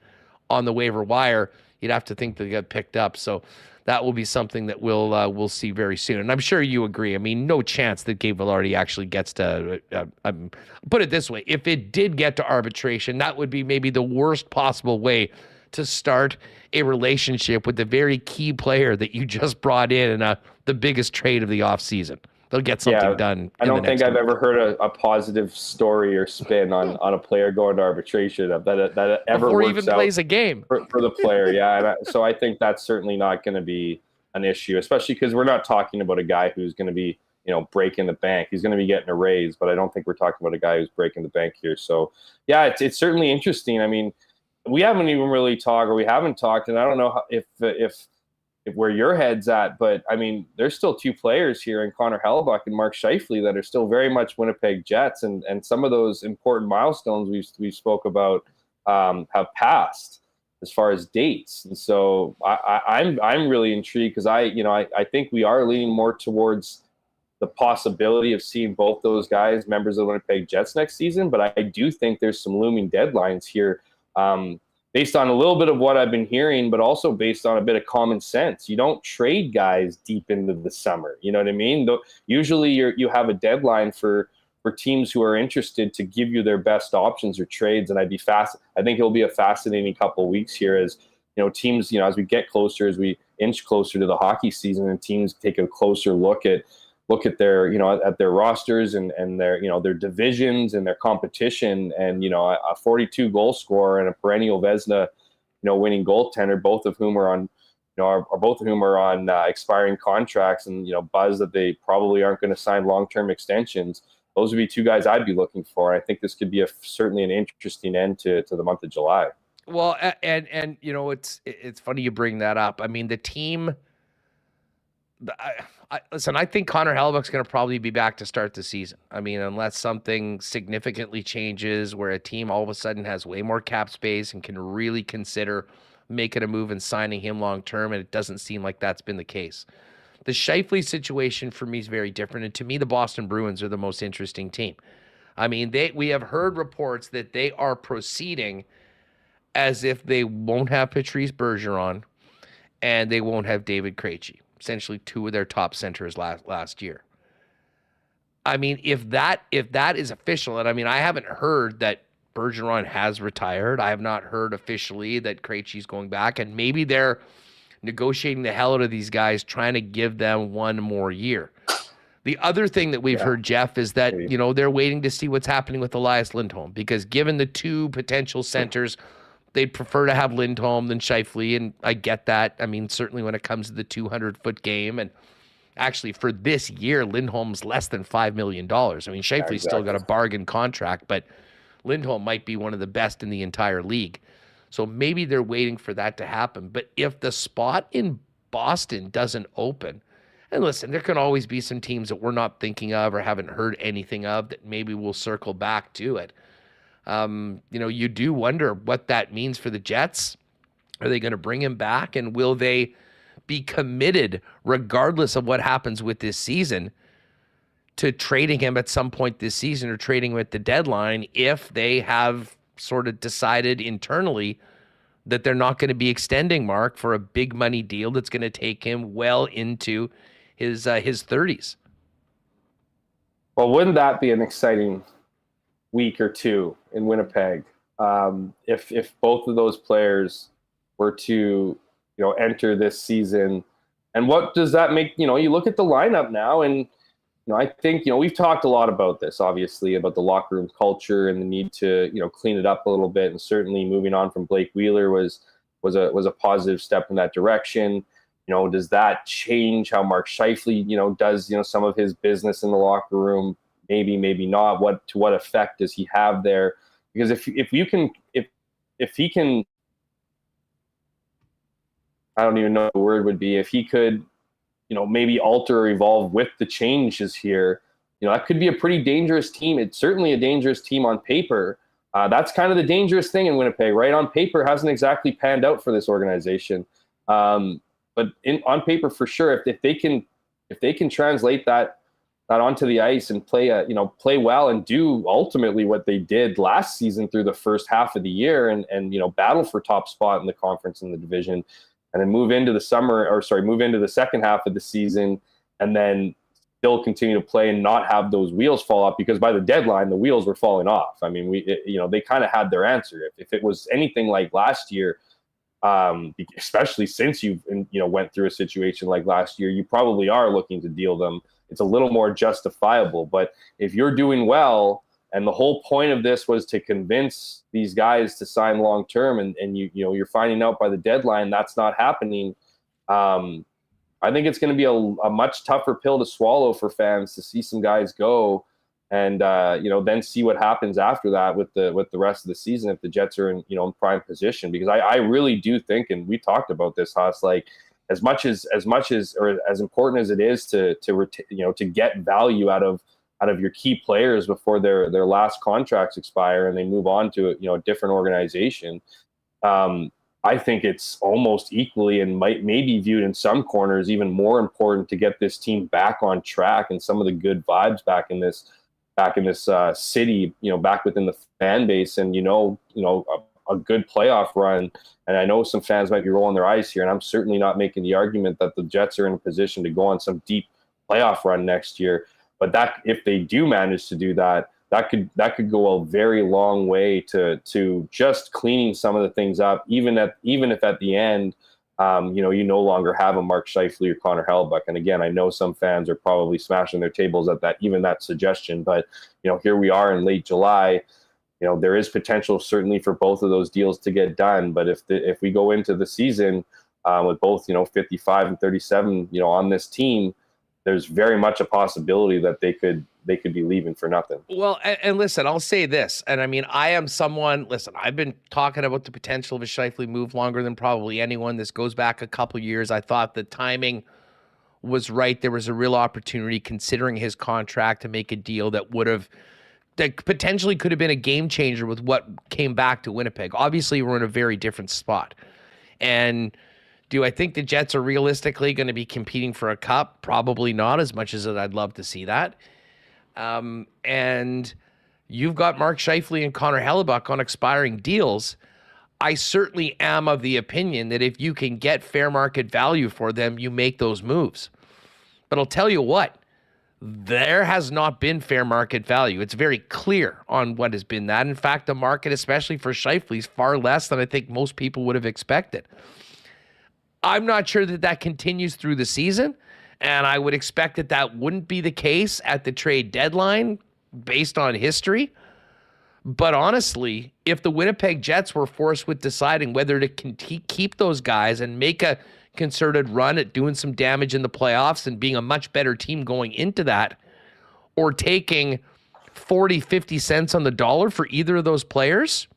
on the waiver wire, you'd have to think they get picked up. So that will be something that we'll see very soon. And I'm sure you agree. I mean, no chance that Gabe Vilardi actually gets to put it this way. If it did get to arbitration, that would be maybe the worst possible way to start a relationship with the very key player that you just brought in the biggest trade of the offseason. They'll get something done. I don't think I've ever heard a positive story or spin on a player going to arbitration that ever before works he even out plays a game for the player. Yeah, so I think that's certainly not going to be an issue, especially because we're not talking about a guy who's going to be breaking the bank. He's going to be getting a raise, but I don't think we're talking about a guy who's breaking the bank here. So yeah, it's certainly interesting. I mean, we haven't even really talked, or we haven't talked, and I don't know if where your head's at, but I mean, there's still 2 players here in Connor Hellebuyck and Mark Scheifele that are still very much Winnipeg Jets, and some of those important milestones we spoke about have passed as far as dates. And so I'm really intrigued because I think we are leaning more towards the possibility of seeing both those guys members of the Winnipeg Jets next season, but I do think there's some looming deadlines here. based on a little bit of what I've been hearing, but also based on a bit of common sense. You don't trade guys deep into the summer. You know what I mean? Usually you have a deadline for teams who are interested to give you their best options or trades. And I think it'll be a fascinating couple of weeks here as, teams, as we get closer, as we inch closer to the hockey season, and teams take a closer look at their, at their rosters and their, their divisions and their competition. And, a 42 goal scorer and a perennial Vezina, winning goaltender, both of whom are on, expiring contracts and, buzz that they probably aren't going to sign long-term extensions. Those would be two guys I'd be looking for. I think this could be certainly an interesting end to the month of July. Well, and it's funny you bring that up. I mean, the team. Listen, I think Connor Hellebuyck's going to probably be back to start the season. I mean, unless something significantly changes where a team all of a sudden has way more cap space and can really consider making a move and signing him long term, and it doesn't seem like that's been the case. The Scheifele situation for me is very different, and to me, the Boston Bruins are the most interesting team. I mean, we have heard reports that they are proceeding as if they won't have Patrice Bergeron and they won't have David Krejci, essentially two of their top centers last year. I mean, if that is official, and I mean, I haven't heard that Bergeron has retired. I have not heard officially that Krejci's going back, and maybe they're negotiating the hell out of these guys, trying to give them one more year. The other thing that we've heard, Jeff, is that, they're waiting to see what's happening with Elias Lindholm, because given the two potential centers, they'd prefer to have Lindholm than Scheifele, and I get that. I mean, certainly when it comes to the 200-foot game, and actually for this year, Lindholm's less than $5 million. I mean, Scheifele's still got a bargain contract, but Lindholm might be one of the best in the entire league. So maybe they're waiting for that to happen. But if the spot in Boston doesn't open, and listen, there can always be some teams that we're not thinking of or haven't heard anything of that maybe we'll circle back to it. You do wonder what that means for the Jets. Are they going to bring him back? And will they be committed, regardless of what happens with this season, to trading him at some point this season or trading him at the deadline if they have sort of decided internally that they're not going to be extending Mark for a big money deal that's going to take him well into his 30s? Well, wouldn't that be an exciting week or two in Winnipeg if both of those players were to enter this season? And what does that make? You look at the lineup now, and I think we've talked a lot about this, obviously, about the locker room culture and the need to clean it up a little bit. And certainly moving on from Blake Wheeler was a positive step in that direction. Does that change how Mark Scheifele does some of his business in the locker room? Maybe, maybe not. What effect does he have there? Because if he can, I don't even know what the word would be. If he could, maybe alter or evolve with the changes here, that could be a pretty dangerous team. It's certainly a dangerous team on paper. That's kind of the dangerous thing in Winnipeg, right? On paper, hasn't exactly panned out for this organization, but on paper for sure, if they can translate that onto the ice and play well and do ultimately what they did last season through the first half of the year and battle for top spot in the conference and the division, and then move into the second half of the season and then still continue to play and not have those wheels fall off, because by the deadline, the wheels were falling off. I mean, they kind of had their answer. If it was anything like last year, especially since you went through a situation like last year, you probably are looking to deal them. It's a little more justifiable. But if you're doing well, and the whole point of this was to convince these guys to sign long term, and you're finding out by the deadline that's not happening, I think it's going to be a much tougher pill to swallow for fans to see some guys go, and then see what happens after that with the rest of the season if the Jets are in prime position. Because I really do think, and we talked about this, Haas, like as much as or as important as it is to get value out of your key players before their last contracts expire and they move on to a different organization, I think it's almost equally and maybe viewed in some corners even more important to get this team back on track and some of the good vibes back in this city, back within the fan base. And a good playoff run. And I know some fans might be rolling their eyes here, and I'm certainly not making the argument that the Jets are in a position to go on some deep playoff run next year. But that, if they do manage to do that, that could go a very long way to just cleaning some of the things up, even if at the end, you no longer have a Mark Scheifele or Connor Hellebuyck. And again, I know some fans are probably smashing their tables at that suggestion, but here we are in late July. There is potential certainly for both of those deals to get done. But if we go into the season with both 55 and 37 on this team, there's very much a possibility that they could be leaving for nothing. Well, and listen, I'll say this, and I mean, I am someone, listen, I've been talking about the potential of a Scheifele move longer than probably anyone. This goes back a couple years. I thought the timing was right. There was a real opportunity, considering his contract, to make a deal that potentially could have been a game changer with what came back to Winnipeg. Obviously, we're in a very different spot. And do I think the Jets are realistically going to be competing for a cup? Probably not, as much as I'd love to see that. And you've got Mark Scheifele and Connor Hellebuyck on expiring deals. I certainly am of the opinion that if you can get fair market value for them, you make those moves. But I'll tell you what, there has not been fair market value. It's very clear on what has been that. In fact, the market, especially for Scheifele, is far less than I think most people would have expected. I'm not sure that continues through the season, and I would expect that wouldn't be the case at the trade deadline based on history. But honestly, if the Winnipeg Jets were forced with deciding whether to keep those guys and make a concerted run at doing some damage in the playoffs and being a much better team going into that, or taking 40, 50 cents on the dollar for either of those players,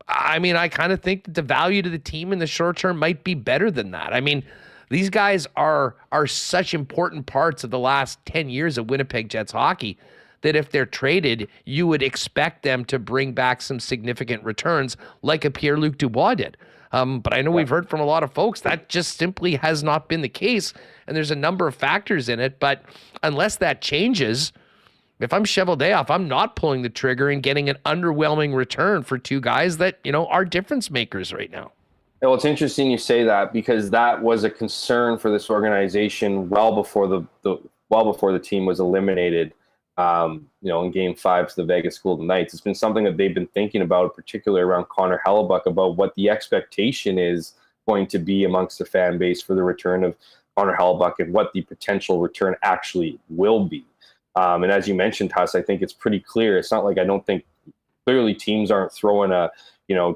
I mean, I kind of think that the value to the team in the short term might be better than that. I mean, these guys are such important parts of the last 10 years of Winnipeg Jets hockey that if they're traded, you would expect them to bring back some significant returns like a Pierre-Luc Dubois did. But I know we've heard from a lot of folks that just simply has not been the case, and there's a number of factors in it. But unless that changes, if I'm Cheveldayoff, I'm not pulling the trigger and getting an underwhelming return for two guys that, are difference makers right now. Well, it's interesting you say that, because that was a concern for this organization well before the team was eliminated. In Game 5 to the Vegas Golden Knights. It's been something that they've been thinking about, particularly around Connor Hellebuyck, about what the expectation is going to be amongst the fan base for the return of Connor Hellebuyck and what the potential return actually will be. And as you mentioned, Huss, I think it's pretty clear. It's not like I don't think clearly teams aren't throwing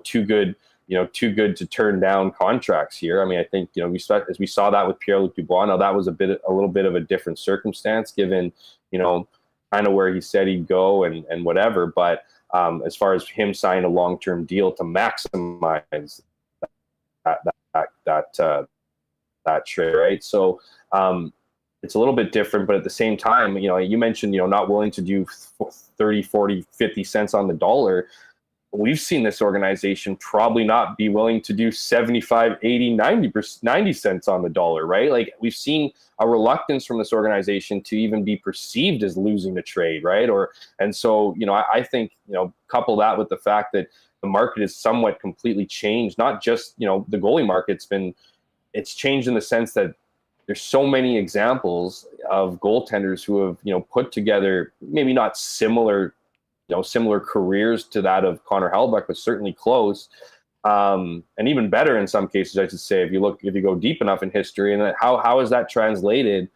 too good to turn down contracts here. I mean, I think, we saw that with Pierre-Luc Dubois. Now that was a little bit of a different circumstance given, kind of where he said he'd go and whatever. But as far as him signing a long-term deal to maximize that trade, right? So it's a little bit different, but at the same time, you mentioned, not willing to do 30, 40, 50 cents on the dollar. We've seen this organization probably not be willing to do 75, 80, 90 cents on the dollar, right? Like, we've seen a reluctance from this organization to even be perceived as losing the trade, right? And so, I think, couple that with the fact that the market is somewhat completely changed, not just, the goalie market. It's changed in the sense that there's so many examples of goaltenders who have, put together maybe not similar careers to that of Connor Hellebuyck, but certainly close, and even better in some cases, I should say, if you go deep enough in history. And how is that translated?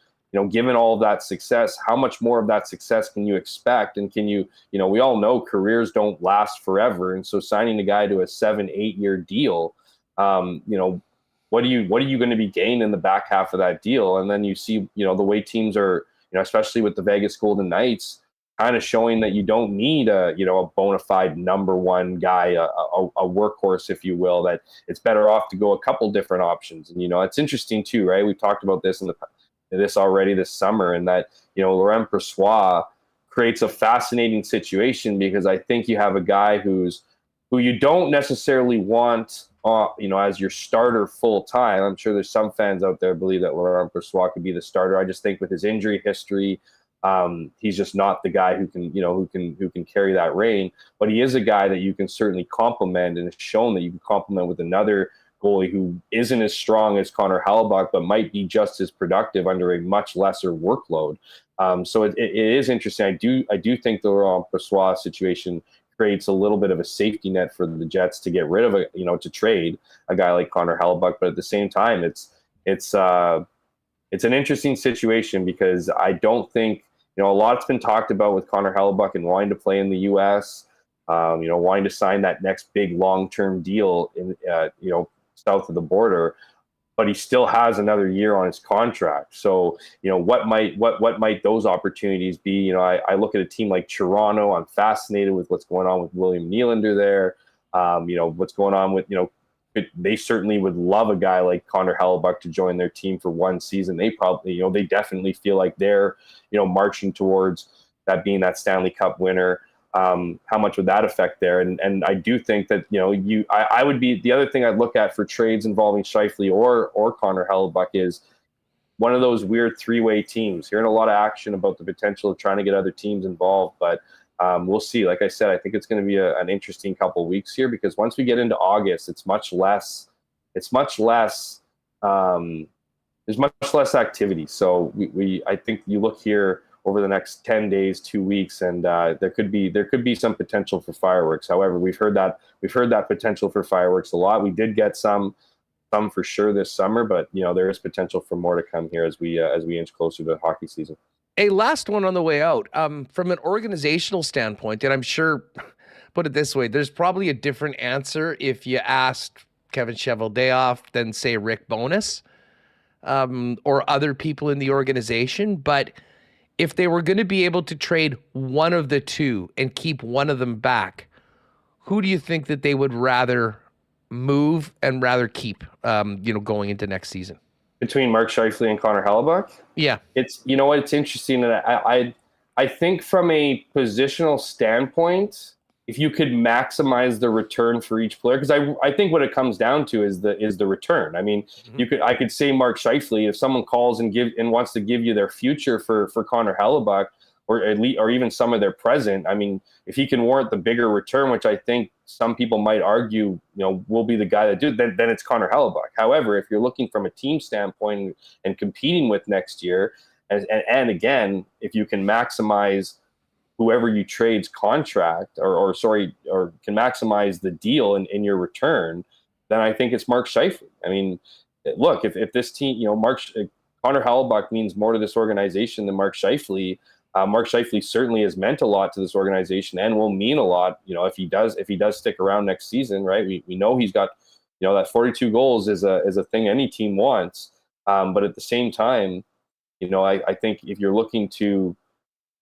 Given all of that success, how much more of that success can you expect? And can you, we all know careers don't last forever, and so signing a guy to a 7-8 year deal, what are you going to be gaining in the back half of that deal? And then you see, the way teams are, especially with the Vegas Golden Knights, kind of showing that you don't need a bona fide number one guy, a workhorse, if you will, that it's better off to go a couple different options. And, it's interesting too, right? We've talked about this already this summer, and that, Laurent Brossoit creates a fascinating situation, because I think you have a guy who you don't necessarily want, as your starter full time. I'm sure there's some fans out there believe that Laurent Brossoit could be the starter. I just think with his injury history, He's just not the guy who can carry that reign, but he is a guy that you can certainly complement, and it's shown that you can complement with another goalie who isn't as strong as Connor Hellebuyck, but might be just as productive under a much lesser workload. So it is interesting. I do think the Laurent Brossoit situation creates a little bit of a safety net for the Jets to get rid of to trade a guy like Connor Hellebuyck, but at the same time, it's an interesting situation because I don't think. A lot's been talked about with Connor Hellebuyck and wanting to play in the U.S., wanting to sign that next big long-term deal in, south of the border, but he still has another year on his contract. So, what might those opportunities be? I look at a team like Toronto. I'm fascinated with what's going on with William Nylander there. What's going on with, they certainly would love a guy like Connor Hellebuyck to join their team for one season. They probably, they definitely feel like they're, marching towards that being that Stanley Cup winner. How much would that affect there? And I do think that, I would be, the other thing I'd look at for trades involving Scheifele or Connor Hellebuyck is one of those weird three-way teams. Hearing a lot of action about the potential of trying to get other teams involved, but we'll see. Like I said, I think it's going to be an interesting couple of weeks here because once we get into August, there's much less activity. So I think you look here over the next 10 days, 2 weeks, and there could be some potential for fireworks. However, we've heard that potential for fireworks a lot. We did get some for sure this summer, but there is potential for more to come here as we inch closer to hockey season. A last one on the way out. From an organizational standpoint, and I'm sure, put it this way, there's probably a different answer if you asked Kevin Cheveldayoff than, say, Rick Bowness or other people in the organization. But if they were going to be able to trade one of the two and keep one of them back, who do you think that they would rather move and rather keep, going into next season? Between Mark Scheifele and Connor Hellebuyck? Yeah. It's, it's interesting. And I think from a positional standpoint, if you could maximize the return for each player, because I think what it comes down to is the return. I mean, I could say Mark Scheifele, if someone calls and wants to give you their future for Connor Hellebuyck, or even some of their present. I mean, if he can warrant the bigger return, which I think some people might argue, will be the guy that do, then it's Connor Hellebuyck. However, if you're looking from a team standpoint and competing with next year, and again, if you can maximize whoever you trade's contract, or can maximize the deal in your return, then I think it's Mark Scheifele. I mean, look, if this team, Connor Hellebuyck means more to this organization than Mark Scheifele. Mark Scheifele certainly has meant a lot to this organization and will mean a lot, if he does stick around next season, right? We know he's got, that 42 goals is a thing any team wants. But at the same time, I think if you're looking to,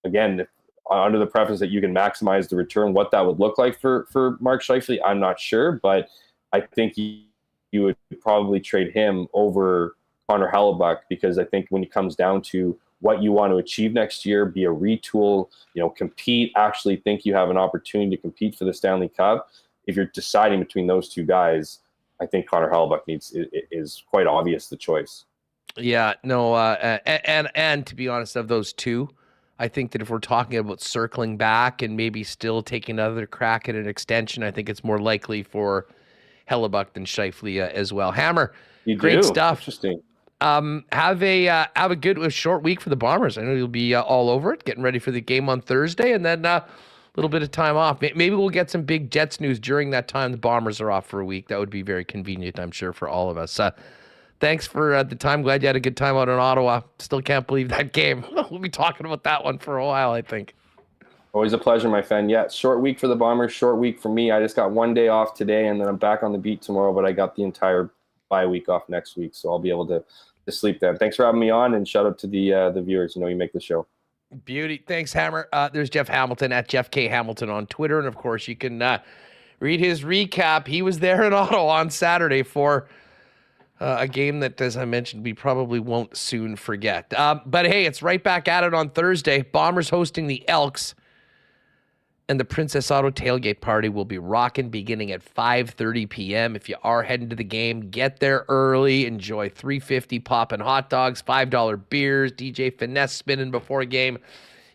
again, under the preface that you can maximize the return, what that would look like for Mark Scheifele, I'm not sure, but I think you would probably trade him over Connor Hellebuyck, because I think when it comes down to what you want to achieve next year, be a retool, compete, actually think you have an opportunity to compete for the Stanley Cup. If you're deciding between those two guys, I think Connor Hellebuyck is quite obvious the choice. Yeah, no, and to be honest, of those two, I think that if we're talking about circling back and maybe still taking another crack at an extension, I think it's more likely for Hellebuyck than Scheifele as well. Hammer, great stuff. Interesting. Have a good short week for the Bombers. I know you'll be all over it, getting ready for the game on Thursday, and then a little bit of time off. Maybe we'll get some big Jets news during that time the Bombers are off for a week. That would be very convenient, I'm sure, for all of us. Thanks for the time. Glad you had a good time out in Ottawa. Still can't believe that game. We'll be talking about that one for a while, I think. Always a pleasure, my friend. Yeah, short week for the Bombers, short week for me. I just got one day off today, and then I'm back on the beat tomorrow, but I got the entire bye week off next week, so I'll be able to sleep then. Thanks for having me on, and shout out to the viewers. You make the show. Beauty. Thanks, Hammer. There's Jeff Hamilton at Jeff K. Hamilton on Twitter, and of course you can read his recap. He was there in Ottawa on Saturday for a game that, as I mentioned, we probably won't soon forget. But hey, it's right back at it on Thursday. Bombers hosting the Elks. And the Princess Auto tailgate party will be rocking beginning at 5:30 p.m. If you are heading to the game, get there early. Enjoy $3.50 poppin' hot dogs, $5 beers, DJ Finesse spinning before game.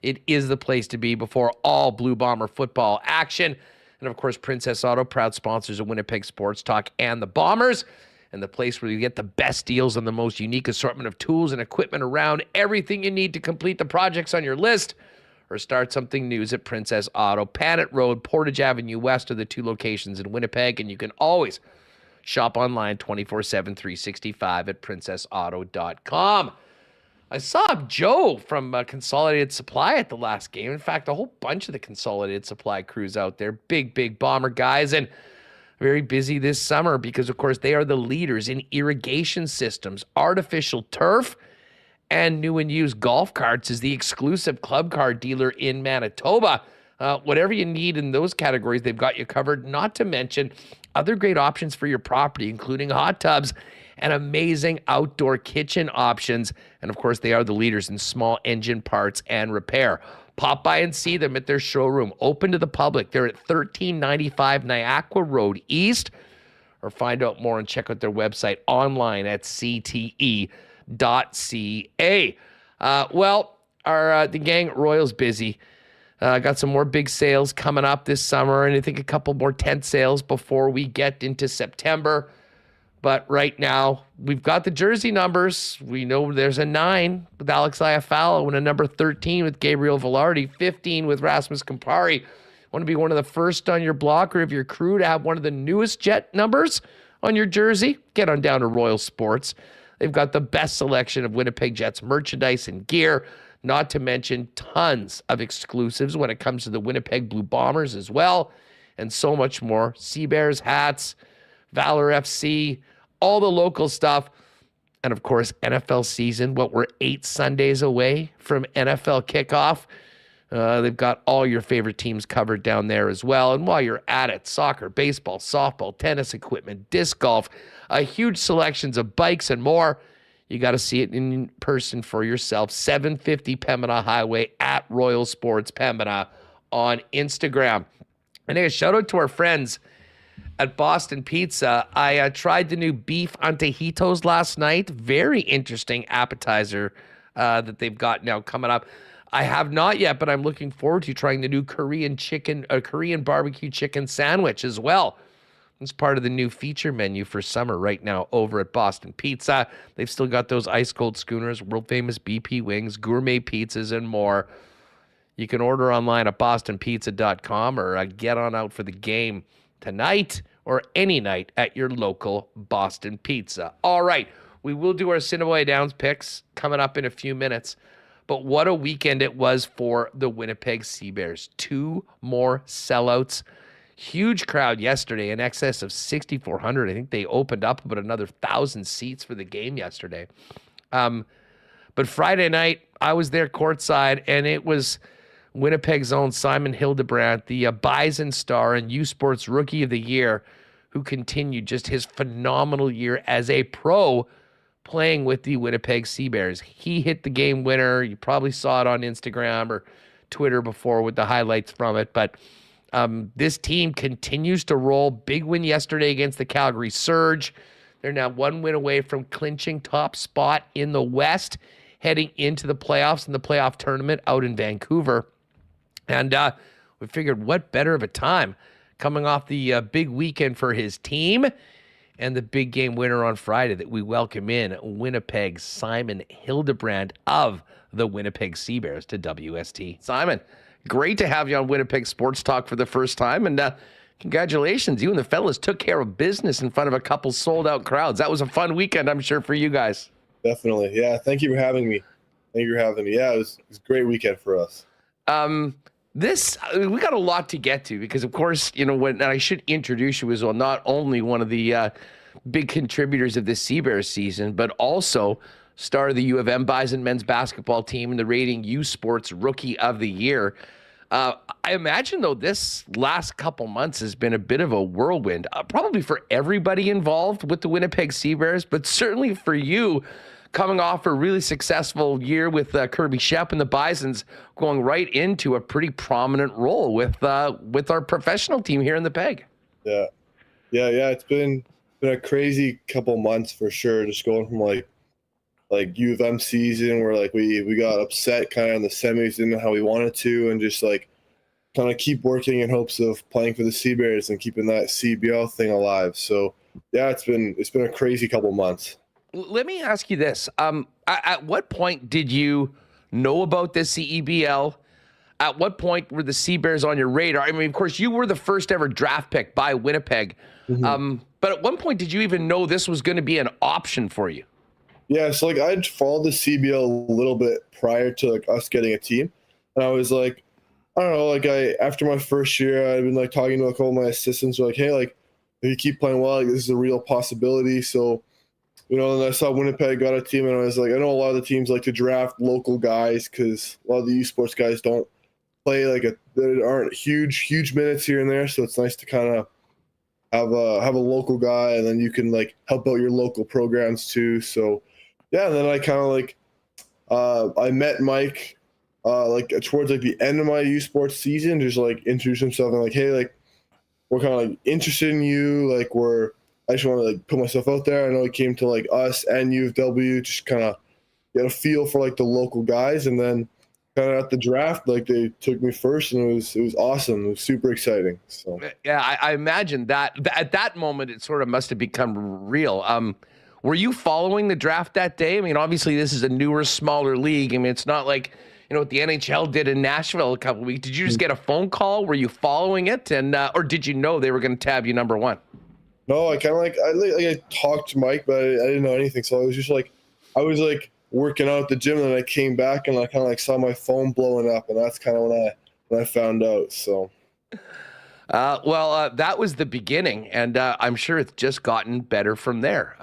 It is the place to be before all Blue Bomber football action. And of course, Princess Auto, proud sponsors of Winnipeg Sports Talk and the Bombers, and the place where you get the best deals on the most unique assortment of tools and equipment around. Everything you need to complete the projects on your list or start something new is at Princess Auto. Panet Road, Portage Avenue West are the 2 locations in Winnipeg, and you can always shop online 24/7, 365 at princessauto.com. I saw Joe from Consolidated Supply at the last game. In fact, a whole bunch of the Consolidated Supply crews out there, big Bomber guys, and very busy this summer because, of course, they are the leaders in irrigation systems, artificial turf, and new and used golf carts is the exclusive club car dealer in Manitoba. Whatever you need in those categories, they've got you covered, not to mention other great options for your property, including hot tubs and amazing outdoor kitchen options. And of course, they are the leaders in small engine parts and repair. Pop by and see them at their showroom, open to the public. They're at 1395 Niagara Road East, or find out more and check out their website online at cte.ca. The gang at Royal's busy. Got some more big sales coming up this summer, and I think a couple more tent sales before we get into September. But right now, we've got the jersey numbers. We know there's a 9 with Alex Iafallo and a number 13 with Gabriel Velarde, 15 with Rasmus Campari. Want to be one of the first on your block or of your crew to have one of the newest Jet numbers on your jersey? Get on down to Royal Sports. They've got the best selection of Winnipeg Jets merchandise and gear, not to mention tons of exclusives when it comes to the Winnipeg Blue Bombers as well, and so much more. Sea Bears hats, Valor FC, all the local stuff. And of course, NFL season, we're 8 Sundays away from NFL kickoff. They've got all your favorite teams covered down there as well. And while you're at it, soccer, baseball, softball, tennis equipment, disc golf, huge selections of bikes and more. You got to see it in person for yourself. 750 Pembina Highway at Royal Sports Pembina on Instagram. And a shout out to our friends at Boston Pizza. I tried the new beef antejitos last night. Very interesting appetizer that they've got now coming up. I have not yet, but I'm looking forward to trying the new Korean barbecue chicken sandwich as well. It's part of the new feature menu for summer right now over at Boston Pizza. They've still got those ice cold schooners, world famous BP wings, gourmet pizzas, and more. You can order online at bostonpizza.com or get on out for the game tonight or any night at your local Boston Pizza. All right, we will do our Assiniboia Downs picks coming up in a few minutes. But what a weekend it was for the Winnipeg Sea Bears. 2 more sellouts. Huge crowd yesterday, in excess of 6,400. I think they opened up about another 1,000 seats for the game yesterday. But Friday night, I was there courtside, and it was Winnipeg's own Simon Hildebrandt, the Bison star and U Sports Rookie of the Year, who continued just his phenomenal year as a pro playing with the Winnipeg Sea Bears. He hit the game winner. You probably saw it on Instagram or Twitter before with the highlights from it. But this team continues to roll. Big win yesterday against the Calgary Surge. They're now 1 win away from clinching top spot in the West, heading into the playoffs and the playoff tournament out in Vancouver. And we figured what better of a time coming off the big weekend for his team and the big game winner on Friday that we welcome in Winnipeg's Simon Hildebrandt of the Winnipeg Sea Bears to WST. Simon, great to have you on Winnipeg Sports Talk for the first time, and congratulations. You and the fellas took care of business in front of a couple sold-out crowds. That was a fun weekend, I'm sure, for you guys. Definitely. Yeah, thank you for having me. Yeah, it was a great weekend for us. We got a lot to get to because, of course, when I should introduce you as well, not only one of the big contributors of this Sea Bears season, but also star of the U of M Bison men's basketball team and the rating U Sports Rookie of the Year. I imagine, though, this last couple months has been a bit of a whirlwind, probably for everybody involved with the Winnipeg Sea Bears, but certainly for you, coming off a really successful year with Kirby Shep and the Bisons, going right into a pretty prominent role with our professional team here in the Peg. Yeah. It's been a crazy couple months for sure. Just going from like like U of M season where like we got upset kind of in the semis, didn't know how we wanted to, and just like kind of keep working in hopes of playing for the Sea Bears and keeping that CBL thing alive. So yeah, it's been a crazy couple months. Let me ask you this. At what point did you know about this CEBL? At what point were the Sea Bears on your radar? I mean, of course, you were the first ever draft pick by Winnipeg. But at one point, did you even know this was going to be an option for you? Yeah, so like I'd followed the CBL a little bit prior to like us getting a team, and I was like, I don't know, like after my first year, I'd been like talking to a couple of my assistants, like, hey, like if you keep playing well, like this is a real possibility. So, you know, and I saw Winnipeg got a team, and I was like, I know a lot of the teams like to draft local guys because a lot of the U Sports guys don't play there aren't huge minutes here and there. So it's nice to kind of have a local guy, and then you can like help out your local programs too. So yeah, and then I kind of like I met Mike like towards like the end of my U Sports season, just like introduce himself and like, hey, like we're kind of like interested in you, like I just want to like put myself out there. I know he came to like us and U of W, just kind of get a feel for like the local guys, and then kind of at the draft, like they took me first, and it was awesome. It was super exciting. So yeah, I imagine that at that moment it sort of must have become real. Were you following the draft that day? I mean, obviously this is a newer, smaller league. I mean, it's not like, you know, what the NHL did in Nashville a couple of weeks. Did you just get a phone call? Were you following it, and or did you know they were going to tab you number one? No, I kind of I talked to Mike, but I didn't know anything. So I was just like, I was like working out at the gym, and then I came back and I kind of like saw my phone blowing up, and that's kind of when I found out. So. That was the beginning, and I'm sure it's just gotten better from there.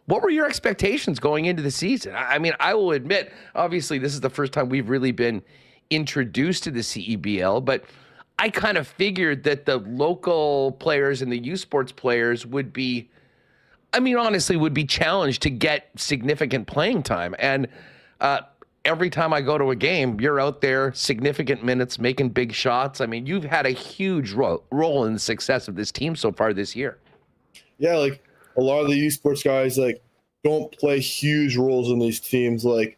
What were your expectations going into the season? I mean, I will admit, obviously, this is the first time we've really been introduced to the CEBL, but I kind of figured that the local players and the U Sports players would be, I mean, honestly, would be challenged to get significant playing time. And every time I go to a game, you're out there, significant minutes, making big shots. I mean, you've had a huge role in the success of this team so far this year. Yeah, like a lot of the U Sports guys like don't play huge roles in these teams. Like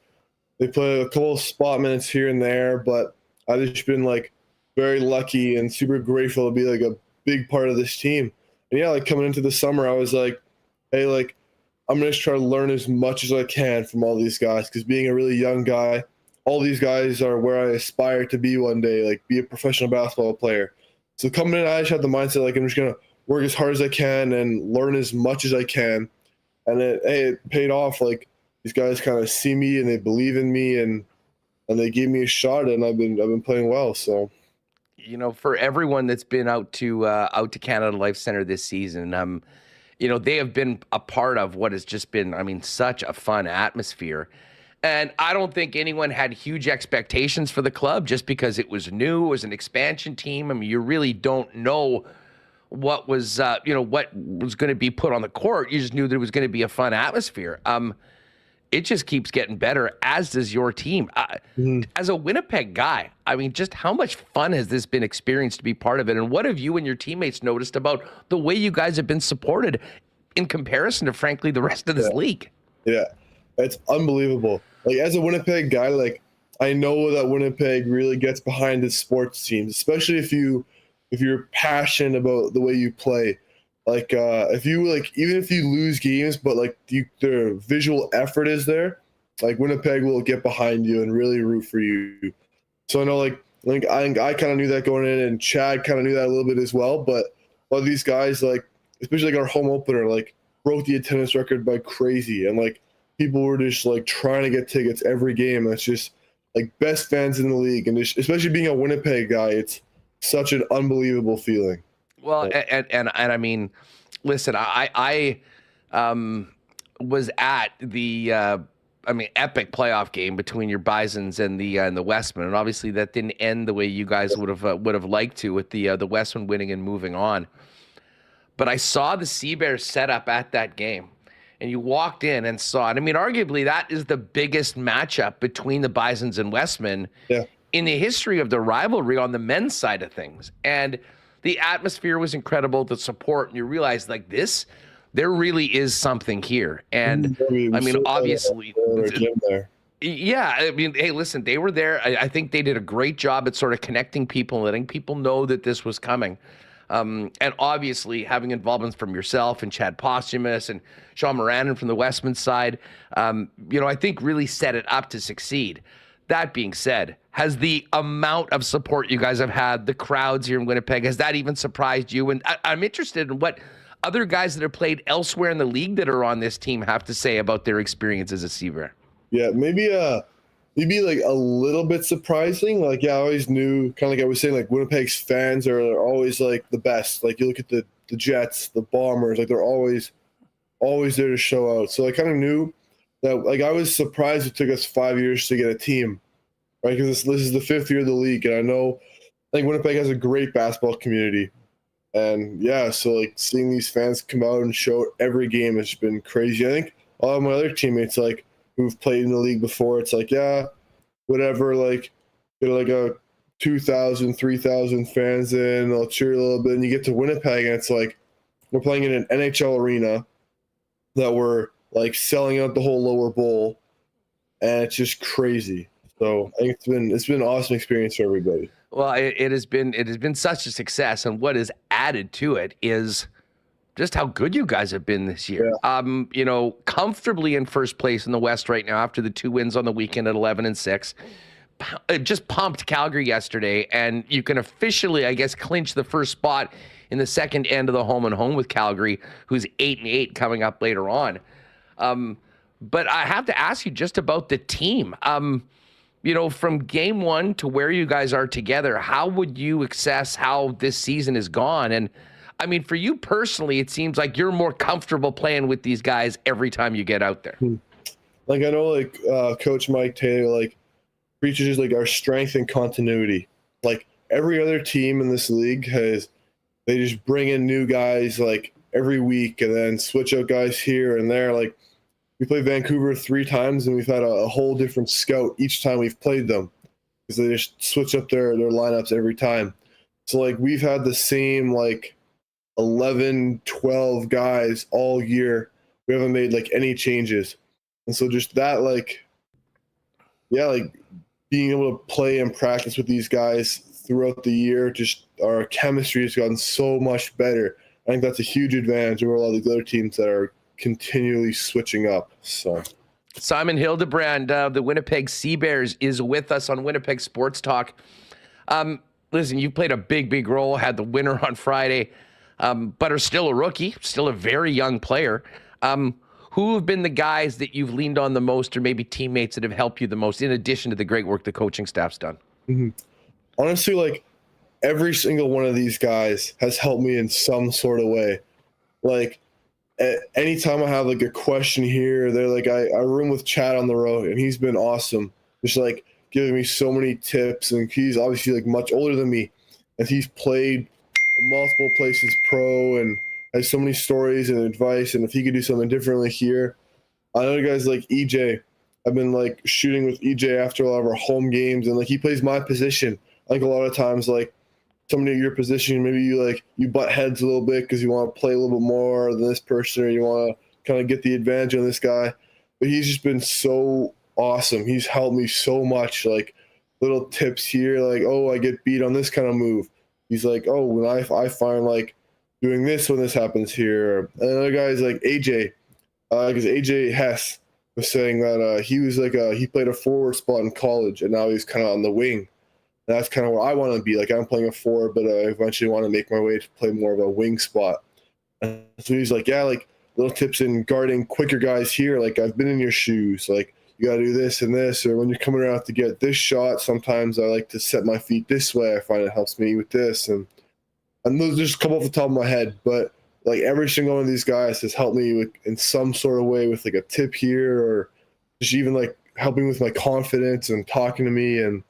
they play a couple of spot minutes here and there, but I've just been like very lucky and super grateful to be like a big part of this team. And yeah, like coming into the summer, I was like, hey, like I'm going to try to learn as much as I can from all these guys, because being a really young guy, all these guys are where I aspire to be one day, like be a professional basketball player. So coming in, I just had the mindset like I'm just going to work as hard as I can and learn as much as I can. And it paid off. Like these guys kind of see me and they believe in me, and they gave me a shot, and I've been playing well. So, you know, for everyone that's been out to Canada Life Center this season, you know, they have been a part of what has just been, I mean, such a fun atmosphere. And I don't think anyone had huge expectations for the club just because it was new, it was an expansion team. I mean, you really don't know what was, what was going to be put on the court. You just knew there was going to be a fun atmosphere. It just keeps getting better, as does your team. As a Winnipeg guy, I mean, just how much fun has this been experienced to be part of it? And what have you and your teammates noticed about the way you guys have been supported in comparison to, frankly, the rest of this league? Yeah, it's unbelievable. Like, as a Winnipeg guy, like, I know that Winnipeg really gets behind its sports teams, especially if you're passionate about the way you play. Like, if you like, even if you lose games, but like the visual effort is there, like Winnipeg will get behind you and really root for you. So I know, like I kind of knew that going in, and Chad kind of knew that a little bit as well. But a lot of these guys, like especially like our home opener, like broke the attendance record by crazy, and like people were just like trying to get tickets every game. That's just like best fans in the league, and just, especially being a Winnipeg guy, it's such an unbelievable feeling. Well, and I mean, listen, I was at the epic playoff game between your Bisons and the Westmen, and obviously that didn't end the way you guys would have liked to, with the Westmen winning and moving on. But I saw the Sea Bears set up at that game, and you walked in and saw it. I mean, arguably that is the biggest matchup between the Bisons and Westmen in the history of the rivalry on the men's side of things, and the atmosphere was incredible, the support, and you realize like this there really is something here. And We I mean, still obviously, have a gym there. yeah, I mean, hey, listen, they were there. I think they did a great job at sort of connecting people, letting people know that this was coming. And obviously having involvements from yourself and Chad Posthumous and Sean Moranin from the Westman side, I think really set it up to succeed. That being said, has the amount of support you guys have had, the crowds here in Winnipeg, has that even surprised you? And I'm interested in what other guys that have played elsewhere in the league that are on this team have to say about their experience as a Sea Bear. Yeah, maybe like a little bit surprising. Like, yeah, I always knew, kind of like I was saying, like Winnipeg's fans are always like the best. Like you look at the Jets, the Bombers, like they're always there to show out. So I kind of knew that. Like I was surprised it took us 5 years to get a team, right? Because this is the 5th year of the league, and I think Winnipeg has a great basketball community. And yeah, so like seeing these fans come out and show every game has been crazy. I think a lot of my other teammates, like who've played in the league before, it's like, yeah, whatever, like get like a 2,000, 3,000 fans in, they'll cheer a little bit, and you get to Winnipeg and it's like we're playing in an NHL arena that we're like selling out the whole lower bowl, and it's just crazy. So I think it's been an awesome experience for everybody. Well, it has been such a success, and what is added to it is just how good you guys have been this year. Yeah. Comfortably in first place in the West right now after the 2 wins on the weekend at 11-6. Just pumped Calgary yesterday, and you can officially, I guess, clinch the first spot in the second end of the home and home with Calgary, who's 8-8 coming up later on. But I have to ask you just about the team. From game one to where you guys are together, how would you assess how this season has gone? And I mean, for you personally, it seems like you're more comfortable playing with these guys every time you get out there. Like I know, like Coach Mike Tait, like preaches like our strength and continuity. Like every other team in this league they just bring in new guys like every week and then switch out guys here and there. Like we played Vancouver 3 times and we've had a whole different scout each time we've played them because they just switch up their lineups every time. So like we've had the same like 11, 12 guys all year. We haven't made like any changes. And so just that, like, yeah, like being able to play and practice with these guys throughout the year, just our chemistry has gotten so much better. I think that's a huge advantage over a lot of these other teams that are continually switching up. So Simon Hildebrandt of the Winnipeg Sea Bears is with us on Winnipeg Sports Talk. Listen, you played a big role, had the winner on Friday, but are still a rookie, still a very young player. Who have been the guys that you've leaned on the most, or maybe teammates that have helped you the most, in addition to the great work the coaching staff's done? Mm-hmm. Honestly, like every single one of these guys has helped me in some sort of way. Like anytime I have like a question here, they're like, I room with Chad on the road, and he's been awesome. Just like giving me so many tips, and he's obviously like much older than me, and he's played multiple places pro and has so many stories and advice. And if he could do something differently here, I know guys like EJ. I've been like shooting with EJ after a lot of our home games, and like he plays my position. I think a lot of times, like somebody in your position, maybe you butt heads a little bit because you want to play a little bit more than this person, or you want to kind of get the advantage on this guy. But he's just been so awesome. He's helped me so much. Like little tips here, like, oh, I get beat on this kind of move. He's like, oh, when I find like doing this when this happens here. And another guy is like AJ, because AJ Hess was saying that he was like he played a forward spot in college, and now he's kind of on the wing. And that's kind of where I want to be. Like I'm playing a forward, but I eventually want to make my way to play more of a wing spot. And so he's like, yeah, like little tips in guarding quicker guys here. Like I've been in your shoes. Like you got to do this and this, or when you're coming around to get this shot, sometimes I like to set my feet this way. I find it helps me with this. And those just a couple off the top of my head, but like every single one of these guys has helped me with, in some sort of way, with like a tip here, or just even like helping with my confidence and talking to me. And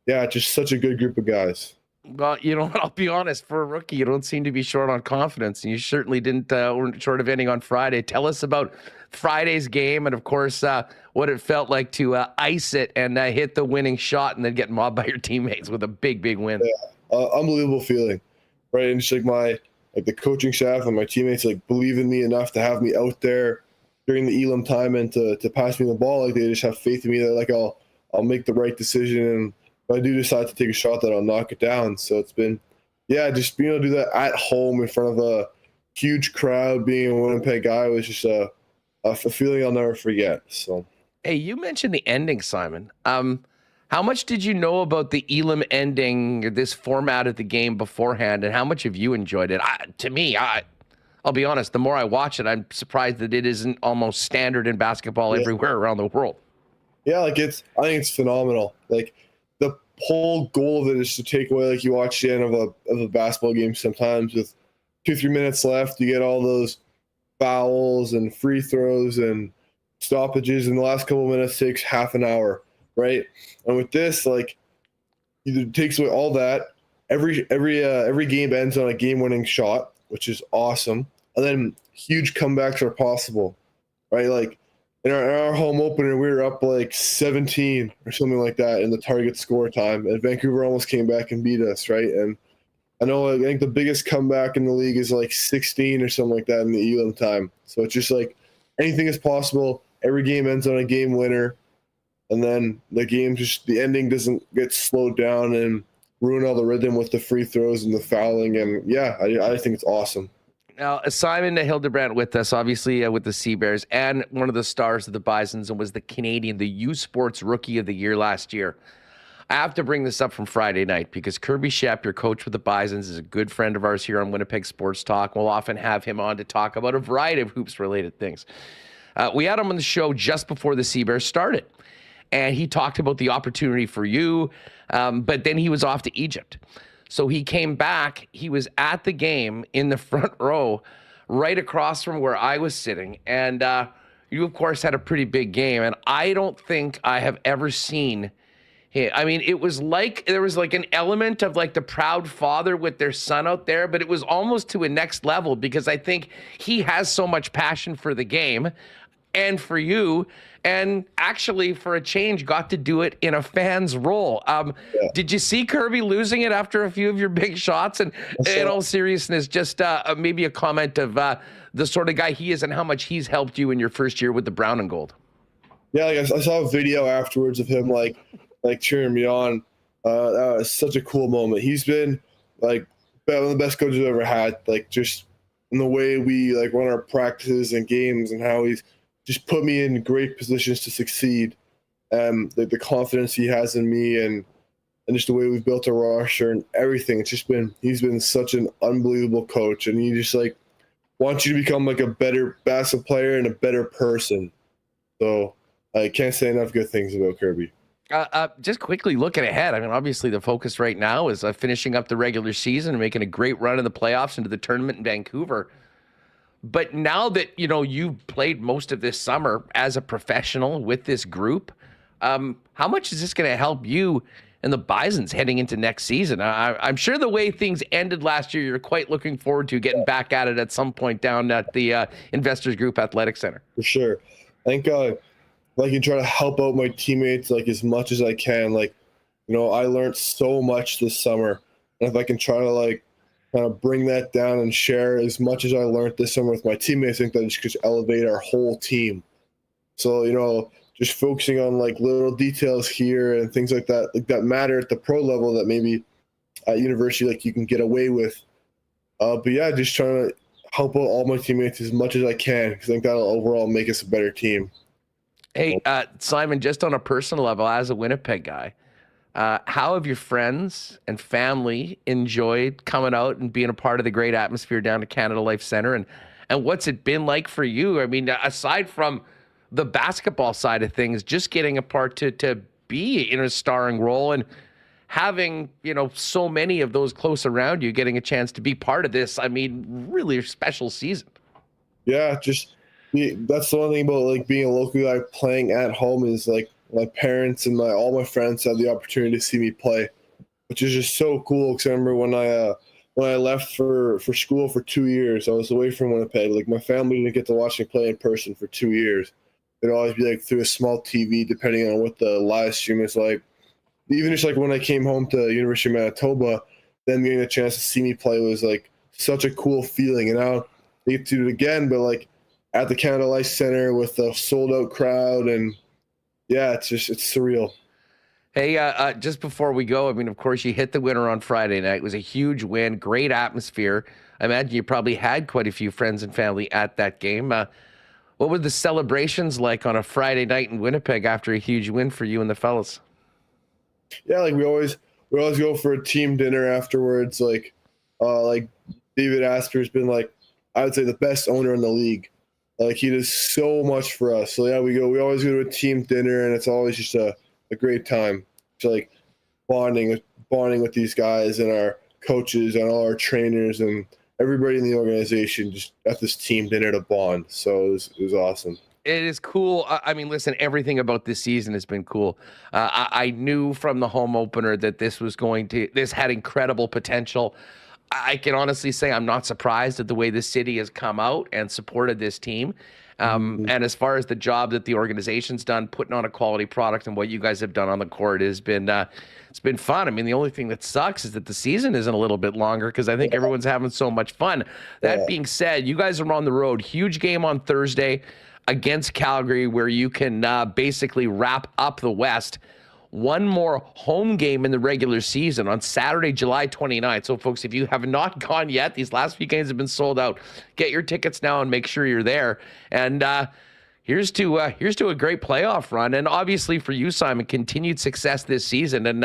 yeah, just such a good group of guys. Well, I'll be honest, for a rookie, you don't seem to be short on confidence, and you certainly weren't short of anything on Friday. Tell us about Friday's game, and of course, what it felt like to ice it and hit the winning shot and then get mobbed by your teammates with a big win. Yeah, unbelievable feeling, right? And just like like the coaching staff and my teammates like believe in me enough to have me out there during the Elam time and to pass me the ball. Like they just have faith in me that like I'll make the right decision, and if I do decide to take a shot, that I'll knock it down. So it's been, just being able to do that at home in front of a huge crowd, being a Winnipeg guy, was just a feeling I'll never forget. So, hey, you mentioned the ending, Simon. How much did you know about the Elam ending, this format of the game beforehand, and how much have you enjoyed it? I'll be honest, the more I watch it, I'm surprised that it isn't almost standard in basketball everywhere around the world. Yeah, I think it's phenomenal. Like the whole goal of it is to take away, like you watch the end of a basketball game sometimes with 2-3 minutes left, you get all those fouls and free throws and stoppages, and the last couple of minutes takes half an hour, right? And with this, like, it takes away all that. Every game ends on a game-winning shot, which is awesome, and then huge comebacks are possible, right? Like in our home opener, we were up like 17 or something like that in the target score time, and Vancouver almost came back and beat us, right? And I think the biggest comeback in the league is like 16 or something like that in the Elam time. So it's just like anything is possible. Every game ends on a game winner, and then the ending doesn't get slowed down and ruin all the rhythm with the free throws and the fouling. And I think it's awesome. Now, Simon Hildebrandt with us, obviously with the Sea Bears, and one of the stars of the Bisons, and was the U Sports Rookie of the Year last year. I have to bring this up from Friday night because Kirby Shep, your coach with the Bisons, is a good friend of ours here on Winnipeg Sports Talk. We'll often have him on to talk about a variety of hoops-related things. We had him on the show just before the Sea Bears started, and he talked about the opportunity for you, but then he was off to Egypt. So he came back. He was at the game in the front row, right across from where I was sitting, and you, of course, had a pretty big game, and I don't think I have ever seen I mean, it was like there was like an element of like the proud father with their son out there, but it was almost to a next level because I think he has so much passion for the game and for you, and actually for a change got to do it in a fan's role. Did you see Kirby losing it after a few of your big shots? And in all seriousness, just maybe a comment of the sort of guy he is and how much he's helped you in your first year with the brown and gold. Yeah, like I saw a video afterwards of him like cheering me on. That was such a cool moment. He's been like one of the best coaches I've ever had, like just in the way we like run our practices and games and how he's just put me in great positions to succeed. The confidence he has in me and just the way we've built our roster and everything. He's been such an unbelievable coach, and he just like wants you to become like a better basketball player and a better person. So I can't say enough good things about Kirby. Just quickly looking ahead, I mean, obviously the focus right now is finishing up the regular season and making a great run in the playoffs into the tournament in Vancouver. But now that, you've played most of this summer as a professional with this group, how much is this going to help you and the Bisons heading into next season? I'm sure the way things ended last year, you're quite looking forward to getting back at it at some point down at the Investors Group Athletic Center. For sure. I think I can try to help out my teammates like as much as I can. Like, I learned so much this summer, and if I can try to like kind of bring that down and share as much as I learned this summer with my teammates, I think that just elevate our whole team. So, just focusing on like little details here and things like that matter at the pro level that maybe at university like you can get away with. But yeah, just trying to help out all my teammates as much as I can because I think that'll overall make us a better team. Hey, Simon, just on a personal level, as a Winnipeg guy, how have your friends and family enjoyed coming out and being a part of the great atmosphere down at Canada Life Center? And what's it been like for you? I mean, aside from the basketball side of things, just getting a part to be in a starring role and having, so many of those close around you getting a chance to be part of this, I mean, really special season. Yeah, that's the one thing about like being a local guy playing at home is like my parents and all my friends had the opportunity to see me play, which is just so cool. Because I remember when I left for school for 2 years, I was away from Winnipeg. Like my family didn't get to watch me play in person for 2 years. It'd always be like through a small TV, depending on what the live stream is like. Even just like when I came home to University of Manitoba, then getting a chance to see me play was like such a cool feeling. And now they get to do it again, but like at the Canada Life Center with a sold out crowd. And yeah, it's surreal. Hey, just before we go, I mean, of course, you hit the winner on Friday night. It was a huge win, great atmosphere. I imagine you probably had quite a few friends and family at that game. What were the celebrations like on a Friday night in Winnipeg after a huge win for you and the fellas? Yeah, like we always go for a team dinner afterwards. Like David Asper's been like, I would say the best owner in the league. Like he does so much for us. So yeah, we always go to a team dinner, and it's always just a great time. So like bonding with these guys and our coaches and all our trainers and everybody in the organization just at this team dinner to bond. So it was awesome. It is cool. I mean, listen, everything about this season has been cool. I knew from the home opener that this had incredible potential. I can honestly say I'm not surprised at the way the city has come out and supported this team. And as far as the job that the organization's done, putting on a quality product and what you guys have done on the court has been, it's been fun. I mean, the only thing that sucks is that the season isn't a little bit longer because I think everyone's having so much fun. That being said, you guys are on the road. Huge game on Thursday against Calgary where you can basically wrap up the West. One more home game in the regular season on Saturday, July 29th. So, folks, if you have not gone yet, these last few games have been sold out. Get your tickets now and make sure you're there. And here's to a great playoff run. And obviously for you, Simon, continued success this season. And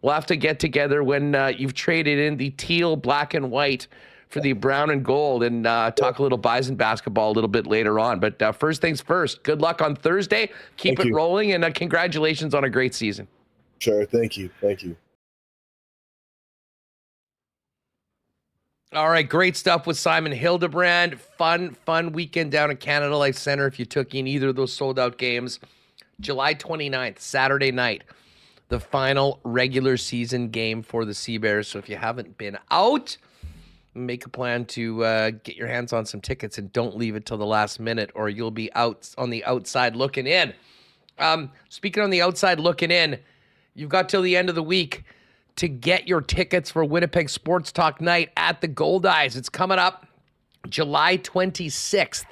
we'll have to get together when you've traded in the teal, black, and white for the brown and gold and talk a little Bison basketball a little bit later on. But first things first, good luck on Thursday. Keep it rolling, and congratulations on a great season. Sure. Thank you. All right, great stuff with Simon Hildebrandt. Fun weekend down at Canada Life Center if you took in either of those sold-out games. July 29th, Saturday night, the final regular season game for the Sea Bears. So if you haven't been out, make a plan to get your hands on some tickets and don't leave it till the last minute or you'll be out on the outside looking in. Speaking on the outside looking in, you've got till the end of the week to get your tickets for Winnipeg Sports Talk Night at the Gold Eyes. It's coming up July 26th.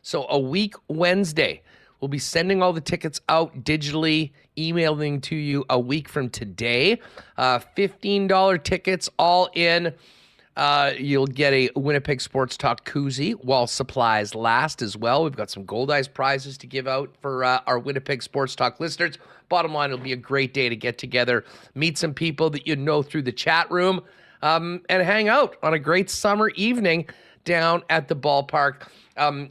So a week Wednesday. We'll be sending all the tickets out digitally, emailing to you a week from today. $15 tickets all in. You'll get a Winnipeg Sports Talk koozie while supplies last as well. We've got some Gold Eyes prizes to give out for our Winnipeg Sports Talk listeners. Bottom line, it'll be a great day to get together, meet some people that you know through the chat room, and hang out on a great summer evening down at the ballpark.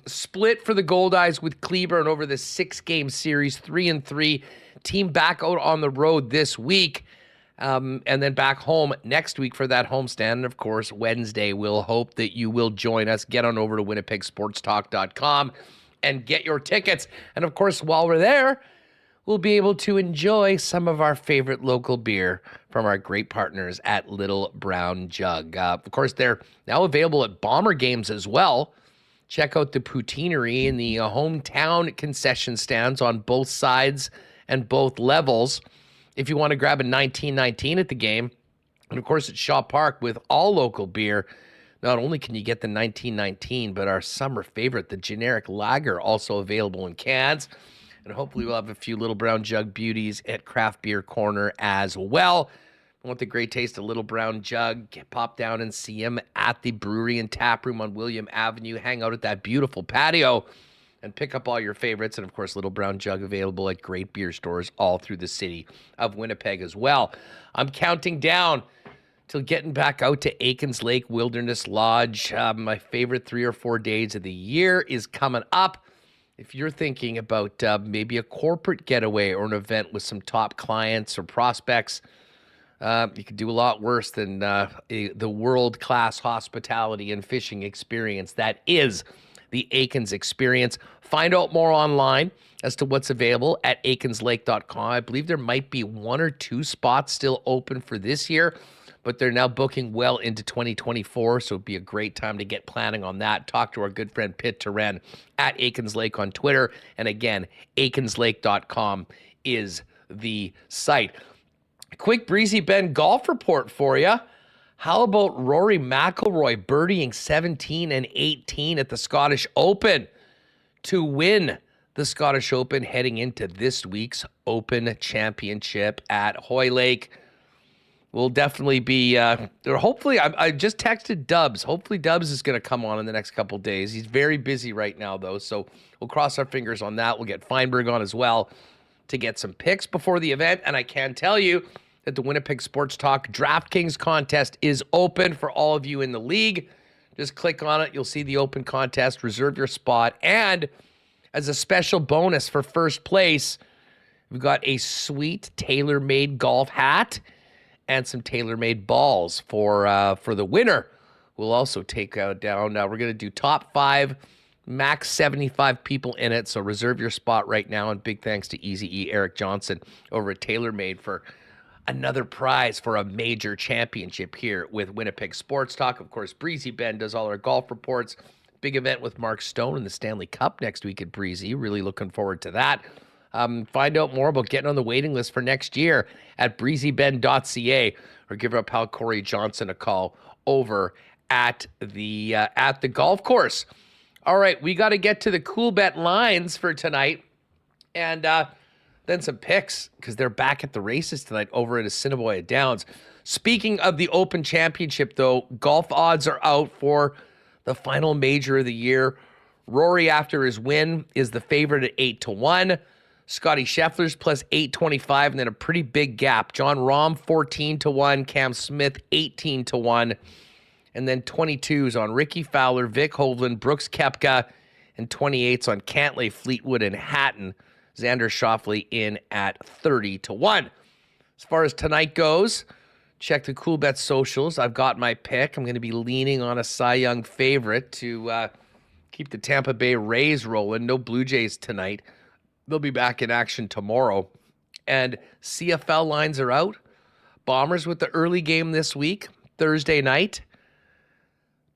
Split for the Gold Eyes with Cleburne over the 6-game series, 3-3. Team back out on the road this week. And then back home next week for that homestand. And of course, Wednesday, we'll hope that you will join us. Get on over to winnipegsportstalk.com and get your tickets. And of course, while we're there, we'll be able to enjoy some of our favorite local beer from our great partners at Little Brown Jug. Of course, they're now available at Bomber games as well. Check out the poutineery in the hometown concession stands on both sides and both levels. If you want to grab a 1919 at the game, and of course at Shaw Park with all local beer, not only can you get the 1919, but our summer favorite, the generic lager, also available in cans. And hopefully we'll have a few Little Brown Jug beauties at Craft Beer Corner as well. I want the great taste of Little Brown Jug. Pop down and see them at the brewery and tap room on William Avenue. Hang out at that beautiful patio and pick up all your favorites. And, of course, Little Brown Jug available at great beer stores all through the city of Winnipeg as well. I'm counting down till getting back out to Aikens Lake Wilderness Lodge. My favorite 3 or 4 days of the year is coming up. If you're thinking about maybe a corporate getaway or an event with some top clients or prospects, you could do a lot worse than the world-class hospitality and fishing experience that is the Aikens Experience. Find out more online as to what's available at aikenslake.com. I believe there might be 1 or 2 spots still open for this year, but they're now booking well into 2024, so it'd be a great time to get planning on that. Talk to our good friend Paterson at Aikens Lake on Twitter. And again, aikenslake.com is the site. A quick Breezy Bend golf report for you. How about Rory McIlroy birdieing 17 and 18 at the Scottish Open to win the Scottish Open heading into this week's Open Championship at Hoylake? We'll definitely be, hopefully, I just texted Dubs. Hopefully Dubs is going to come on in the next couple days. He's very busy right now, though, so we'll cross our fingers on that. We'll get Feinberg on as well to get some picks before the event, and I can tell you that the Winnipeg Sports Talk DraftKings contest is open for all of you in the league. Just click on it. You'll see the open contest. Reserve your spot. And as a special bonus for first place, we've got a sweet tailor-made golf hat and some tailor-made balls for the winner. We'll also take down. We're going to do top 5, max 75 people in it. So reserve your spot right now. And big thanks to Easy E Eric Johnson over at TaylorMade for another prize for a major championship here with Winnipeg Sports Talk. Of course, Breezy Ben does all our golf reports. Big event with Mark Stone in the Stanley Cup next week at Breezy. Really looking forward to that. Find out more about getting on the waiting list for next year at breezyben.ca or give our pal Corey Johnson a call over at the golf course. All right, we got to get to the Coolbet lines for tonight. And then some picks because they're back at the races tonight over at Assiniboia Downs. Speaking of the Open Championship, though, golf odds are out for the final major of the year. Rory, after his win, is the favorite at 8-1. Scotty Scheffler's plus 825, and then a pretty big gap. John Rahm, 14-1. Cam Smith, 18-1. And then 22s on Ricky Fowler, Vic Hovland, Brooks Koepka, and 28s on Cantlay, Fleetwood, and Hatton. Xander Schauffele in at 30-1. As far as tonight goes, check the Coolbet socials. I've got my pick. I'm going to be leaning on a Cy Young favorite to keep the Tampa Bay Rays rolling. No Blue Jays tonight. They'll be back in action tomorrow. And CFL lines are out. Bombers with the early game this week, Thursday night.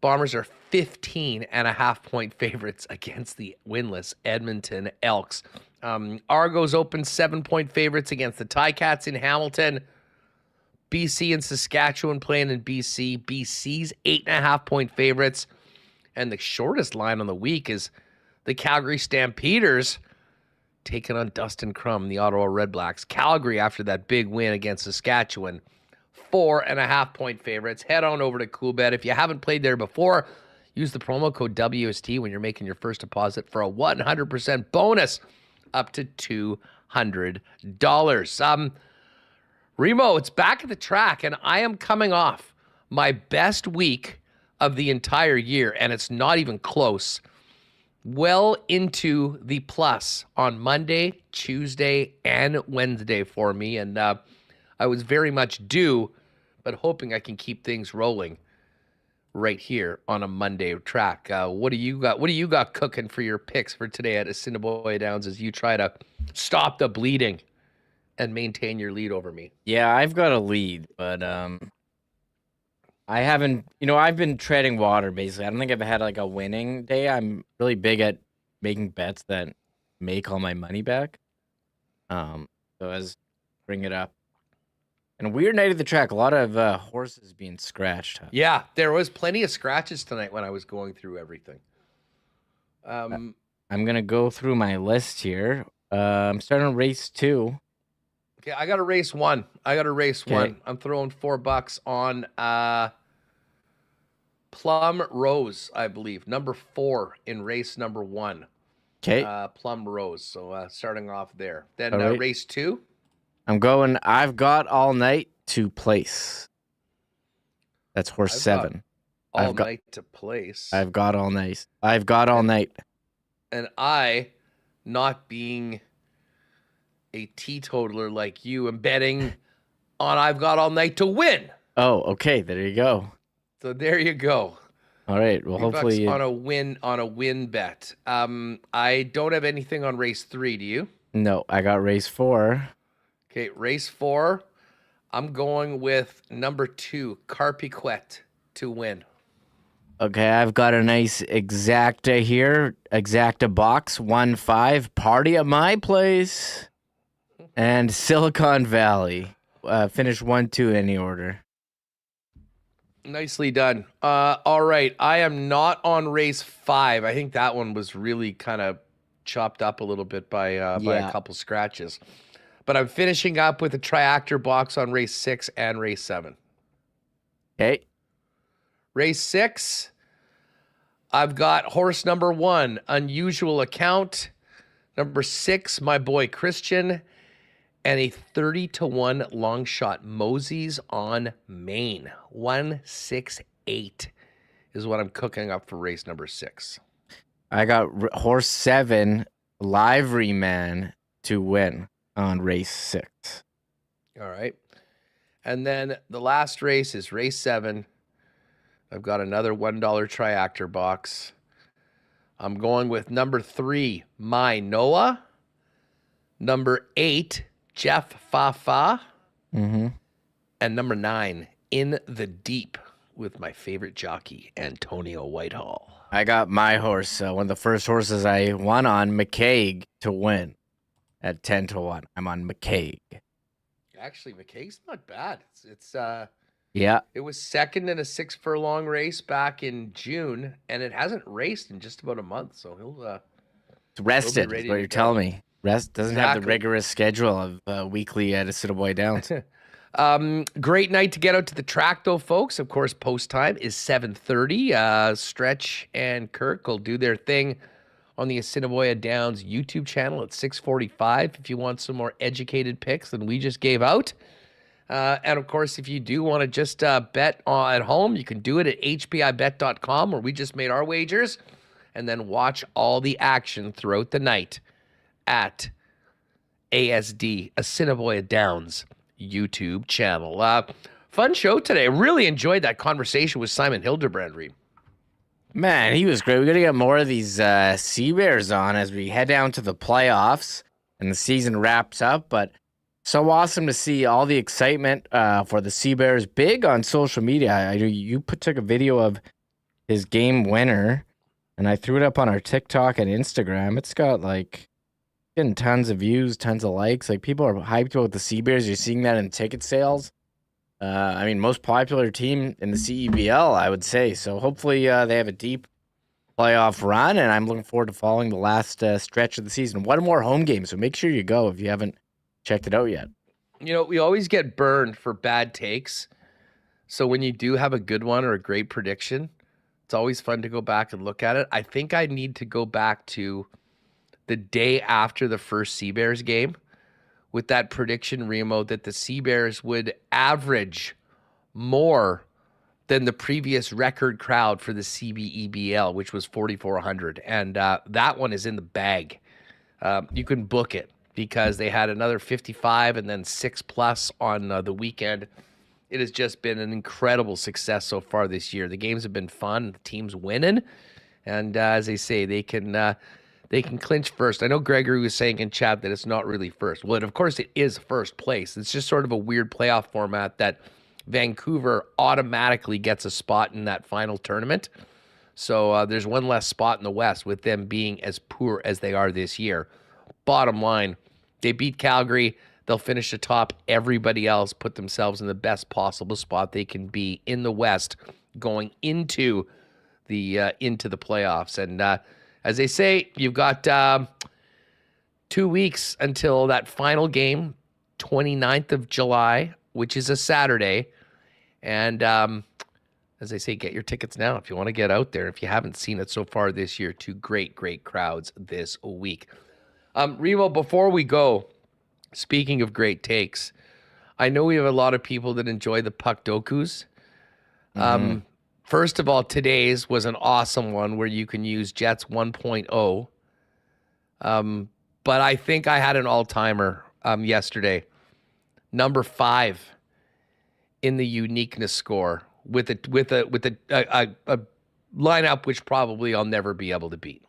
Bombers are 15.5-point favorites against the winless Edmonton Elks. Argos open 7-point favorites against the Ticats in Hamilton. BC and Saskatchewan playing in BC. BC's 8.5-point favorites. And the shortest line on the week is the Calgary Stampeders taking on Dustin Crum, the Ottawa Redblacks. Calgary, after that big win against Saskatchewan, 4.5-point favorites. Head on over to Coolbet. If you haven't played there before, use the promo code WST when you're making your first deposit for a 100% bonus up to $200. Remo, it's back at the track, and I am coming off my best week of the entire year, and it's not even close. Well into the plus on Monday, Tuesday, and Wednesday for me, and I was very much due, but hoping I can keep things rolling right here on a Monday track. What do you got? What do you got cooking for your picks for today at Assiniboia Downs as you try to stop the bleeding and maintain your lead over me? Yeah, I've got a lead, but I haven't. I've been treading water basically. I don't think I've had like a winning day. I'm really big at making bets that make all my money back. So as bring it up. And a weird night at the track. A lot of horses being scratched. Yeah, there was plenty of scratches tonight when I was going through everything. I'm going to go through my list here. I'm starting race 2. Okay, I got a race 1. Okay. I'm throwing $4 on Plum Rose, I believe. Number 4 in race number 1. Okay. Plum Rose. So starting off there. Then right. Race 2. I've got all night to place. That's horse 7. All night to place. I've got all night. I've got all night. And I, not being a teetotaler like you, am betting on I've got all night to win. Oh, okay. There you go. So there you go. All right. Well, hopefully on a win bet. I don't have anything on race 3. Do you? No, I got race 4. Okay, race 4. I'm going with number 2, Carpiquet, to win. Okay, I've got a nice exacta here. Exacta box 1-5. Party at my place. And Silicon Valley. Finish 1-2 any order. Nicely done. All right. I am not on race 5. I think that one was really kind of chopped up a little bit by a couple scratches. But I'm finishing up with a triactor box on race 6 and race 7. Okay. Race 6, I've got horse number 1, Unusual Account. Number 6, my boy Christian. And a 30-1 long shot, Mosey's on Maine. 168 is what I'm cooking up for race number 6. I got horse 7, Livery Man, to win on race 6. All right. And then the last race is race 7. I've got another $1 triactor box. I'm going with number 3, My Noah. Number 8, Jeff Fafa. Mm-hmm. And number 9, In the Deep, with my favorite jockey, Antonio Whitehall. I got my horse, one of the first horses I won on, McCaig, to win at 10-1. I'm on McCaig. Actually, McCaig's not bad. Yeah. It was second in a 6 furlong race back in June, and it hasn't raced in just about a month, so he'll It's rested, ready is what to you're go. telling me. Rest doesn't have the Exactly. rigorous schedule of weekly at Assiniboia Downs. Great night to get out to the track, though, folks. Of course, post time is 7:30. Stretch and Kirk will do their thing on the Assiniboia Downs YouTube channel at 6:45 if you want some more educated picks than we just gave out. And, of course, if you do want to just bet at home, you can do it at hpibet.com, where we just made our wagers, and then watch all the action throughout the night at ASD, Assiniboia Downs YouTube channel. Fun show today. I really enjoyed that conversation with Simon Hildebrandt, Reem. Man, he was great. We're going to get more of these Sea Bears on as we head down to the playoffs and the season wraps up. But so awesome to see all the excitement for the Sea Bears. Big on social media. You took a video of his game winner, and I threw it up on our TikTok and Instagram. It's got getting tons of views, tons of likes. People are hyped about the Sea Bears. You're seeing that in ticket sales. Most popular team in the CEBL, I would say. So hopefully they have a deep playoff run, and I'm looking forward to following the last stretch of the season. One more home game, so make sure you go if you haven't checked it out yet. You know, we always get burned for bad takes. So when you do have a good one or a great prediction, it's always fun to go back and look at it. I think I need to go back to the day after the first Sea Bears game with that prediction, Remo, that the Sea Bears would average more than the previous record crowd for the CBEBL, which was 4,400. And that one is in the bag. You can book it because they had another 55 and then 6+ on the weekend. It has just been an incredible success so far this year. The games have been fun. The team's winning. And as they say, they can clinch first. I know Gregory was saying in chat that it's not really first. Well, of course, it is first place. It's just sort of a weird playoff format that Vancouver automatically gets a spot in that final tournament. So there's one less spot in the West with them being as poor as they are this year. Bottom line, they beat Calgary. They'll finish atop everybody else, put themselves in the best possible spot they can be in the West going into the playoffs. And as they say, you've got 2 weeks until that final game, 29th of July, which is a Saturday. And as they say, get your tickets now if you want to get out there. If you haven't seen it so far this year, 2 great crowds this week. Remo, before we go, speaking of great takes, I know we have a lot of people that enjoy the Puckdokus. First of all, today's was an awesome one where you can use Jets 1.0. But I think I had an all-timer yesterday. Number 5 in the uniqueness score with a lineup which probably I'll never be able to beat.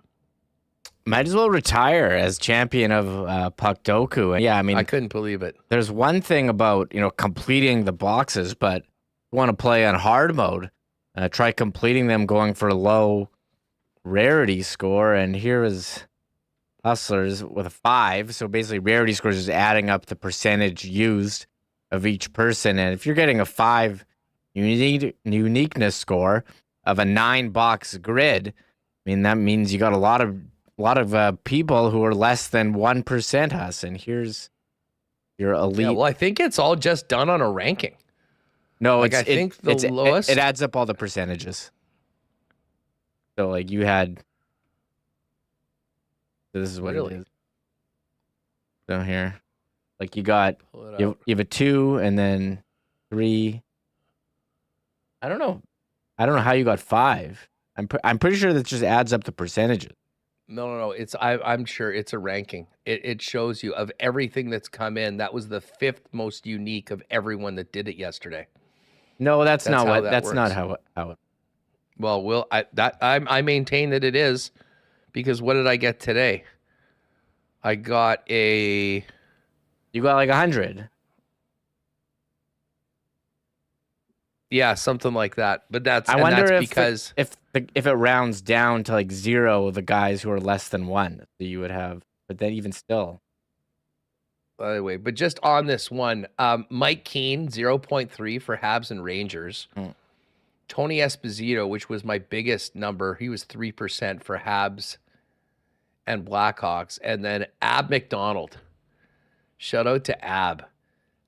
Might as well retire as champion of Puckdoku. And yeah, I couldn't believe it. There's one thing about completing the boxes, but you want to play on hard mode. Try completing them going for a low rarity score. And here is Hustlers with a 5. So basically rarity scores is adding up the percentage used of each person. And if you're getting a 5 uniqueness score of a 9-box grid. I mean, that means you got a lot of people who are less than 1%, Huss. And here's your elite. Yeah, well, I think it's all just done on a ranking. No, I think the lowest. It adds up all the percentages. So like you had. So this is what it is. So here, like you got you have a 2 and then 3. I don't know how you got 5. I'm pretty sure that just adds up the percentages. No. I'm sure it's a ranking. It shows you of everything that's come in. That was the 5th most unique of everyone that did it yesterday. No, that's not how it. Well, I maintain that it is, because what did I get today? I got a. You got like 100. Yeah, something like that. But that's because if it rounds down to like 0, the guys who are less than 1, so you would have. But then even still. By the way, but just on this one, Mike Keane 0.3 for Habs and Rangers. Tony Esposito, which was my biggest number, he was 3% for Habs and Blackhawks, and then Ab McDonald. Shout out to Ab.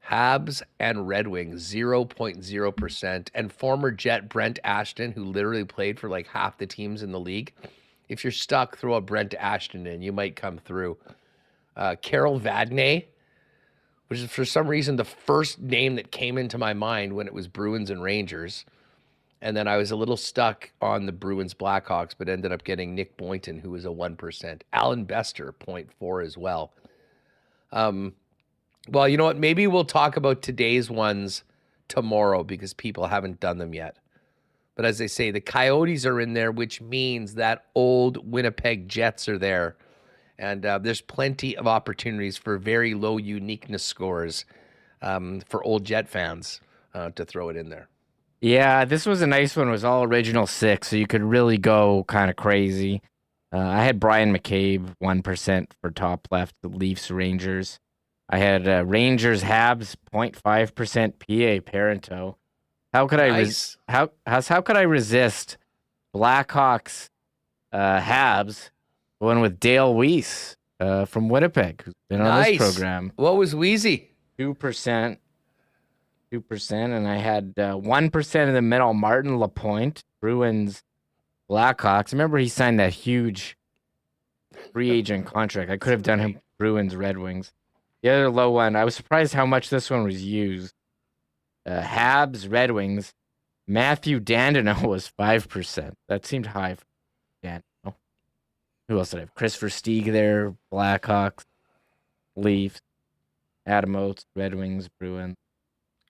Habs and Red Wings 0.0%, and former Jet Brent Ashton, who literally played for like half the teams in the league. If you're stuck, throw a Brent Ashton in, you might come through. Carol Vadnais, which is for some reason the first name that came into my mind when it was Bruins and Rangers. And then I was a little stuck on the Bruins Blackhawks, but ended up getting Nick Boynton, who was a 1%. Alan Bester, 0.4 as well. Well, you know what? Maybe we'll talk about today's ones tomorrow because people haven't done them yet. But as they say, the Coyotes are in there, which means that old Winnipeg Jets are there. And there's plenty of opportunities for very low uniqueness scores for old Jet fans to throw it in there. Yeah, this was a nice one. It was all original 6, so you could really go kind of crazy. I had Brian McCabe, 1% for top left, the Leafs, Rangers. I had Rangers, Habs, 0.5%, PA, Parento. How could how could I resist Blackhawks, Habs, going with Dale Weiss from Winnipeg, who's been on this program. What was Wheezy? 2%. 2%, and I had 1% in the middle. Martin Lapointe, Bruins, Blackhawks. Remember, he signed that huge free agent contract. I could have done him Bruins, Red Wings. The other low one, I was surprised how much this one was used. Habs, Red Wings. Matthew Dandino was 5%. That seemed high for Dandino. Who else did I have? Chris Versteeg there, Blackhawks, Leafs, Adam Oates, Red Wings, Bruins.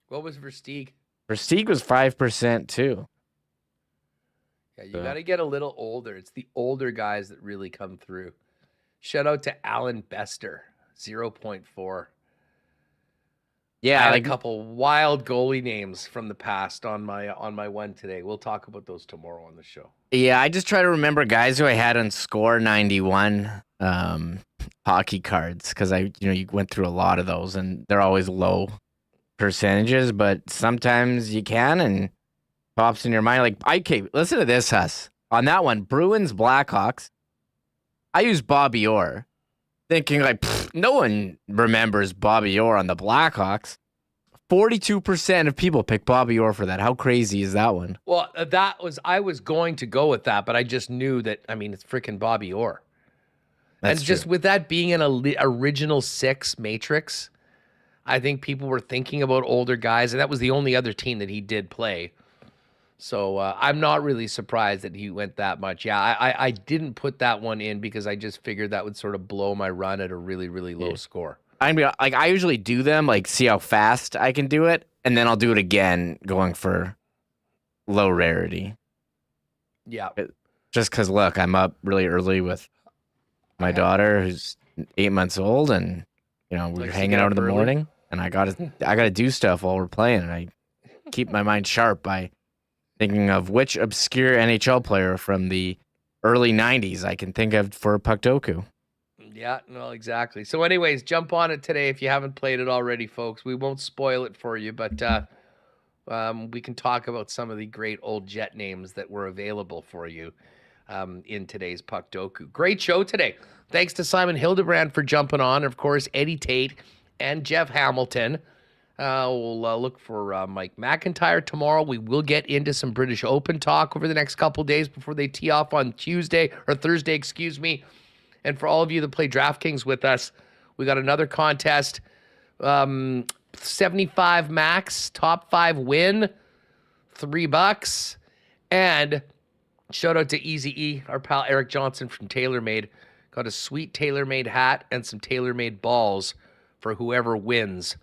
What was Versteeg? Versteeg was 5% too. Yeah, you got to get a little older. It's the older guys that really come through. Shout out to Alan Bester, 0.4. Yeah, I had a couple wild goalie names from the past on my one today. We'll talk about those tomorrow on the show. Yeah, I just try to remember guys who I had on Score 91 hockey cards because you went through a lot of those and they're always low percentages, but sometimes you can and pops in your mind. Like, okay, listen to this, Huss. On that one, Bruins, Blackhawks, I used Bobby Orr, thinking like, no one remembers Bobby Orr on the Blackhawks. 42% of people pick Bobby Orr for that. How crazy is that one? Well, I was going to go with that, but I just knew that, it's freaking Bobby Orr. That's and true. Just with that being an original 6 matrix, I think people were thinking about older guys, and that was the only other team that he did play. So I'm not really surprised that he went that much. Yeah, I didn't put that one in because I just figured that would sort of blow my run at a really, really low score. I usually do them, see how fast I can do it, and then I'll do it again going for low rarity. Yeah. Just because, look, I'm up really early with my daughter who's 8 months old, and we're hanging out in the morning, and I gotta do stuff while we're playing, and I keep my mind sharp by thinking of which obscure NHL player from the early 90s I can think of for Puckdoku. Yeah, no, exactly. So anyways, jump on it today if you haven't played it already, folks. We won't spoil it for you, but we can talk about some of the great old Jet names that were available for you in today's Puckdoku. Great show today. Thanks to Simon Hildebrandt for jumping on. Of course, Eddie Tait and Jeff Hamilton. We'll look for Mike McIntyre tomorrow. We will get into some British Open talk over the next couple days before they tee off on Thursday, excuse me. And for all of you that play DraftKings with us, we got another contest. 75 max, top 5 win, $3. And shout out to Easy E, our pal Eric Johnson from TaylorMade. Got a sweet TaylorMade hat and some TaylorMade balls for whoever wins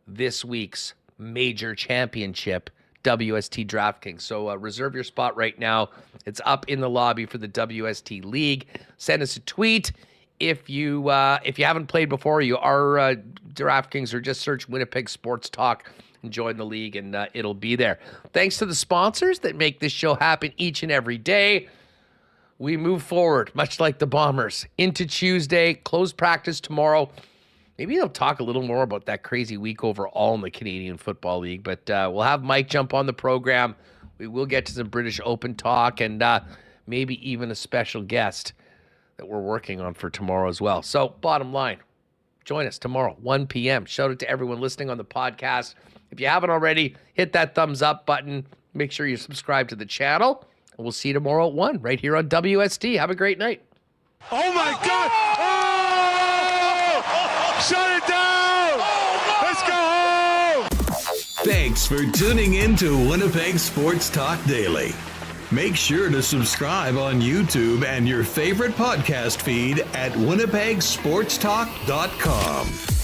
this week's major championship, WST DraftKings. So reserve your spot right now. It's up in the lobby for the WST League. Send us a tweet if you haven't played before. You are DraftKings, or just search Winnipeg Sports Talk and join the league, and it'll be there. Thanks to the sponsors that make this show happen each and every day. We move forward, much like the Bombers, into Tuesday. Closed practice tomorrow. Maybe they'll talk a little more about that crazy week overall in the Canadian Football League, but we'll have Mike jump on the program. We will get to some British Open talk and maybe even a special guest that we're working on for tomorrow as well. So bottom line, join us tomorrow, 1 p.m. Shout out to everyone listening on the podcast. If you haven't already, hit that thumbs up button. Make sure you subscribe to the channel. And we'll see you tomorrow at 1 right here on WST. Have a great night. Oh my God! Oh! Shut it down! Let's go home! Thanks for tuning in to Winnipeg Sports Talk Daily. Make sure to subscribe on YouTube and your favorite podcast feed at winnipegsportstalk.com.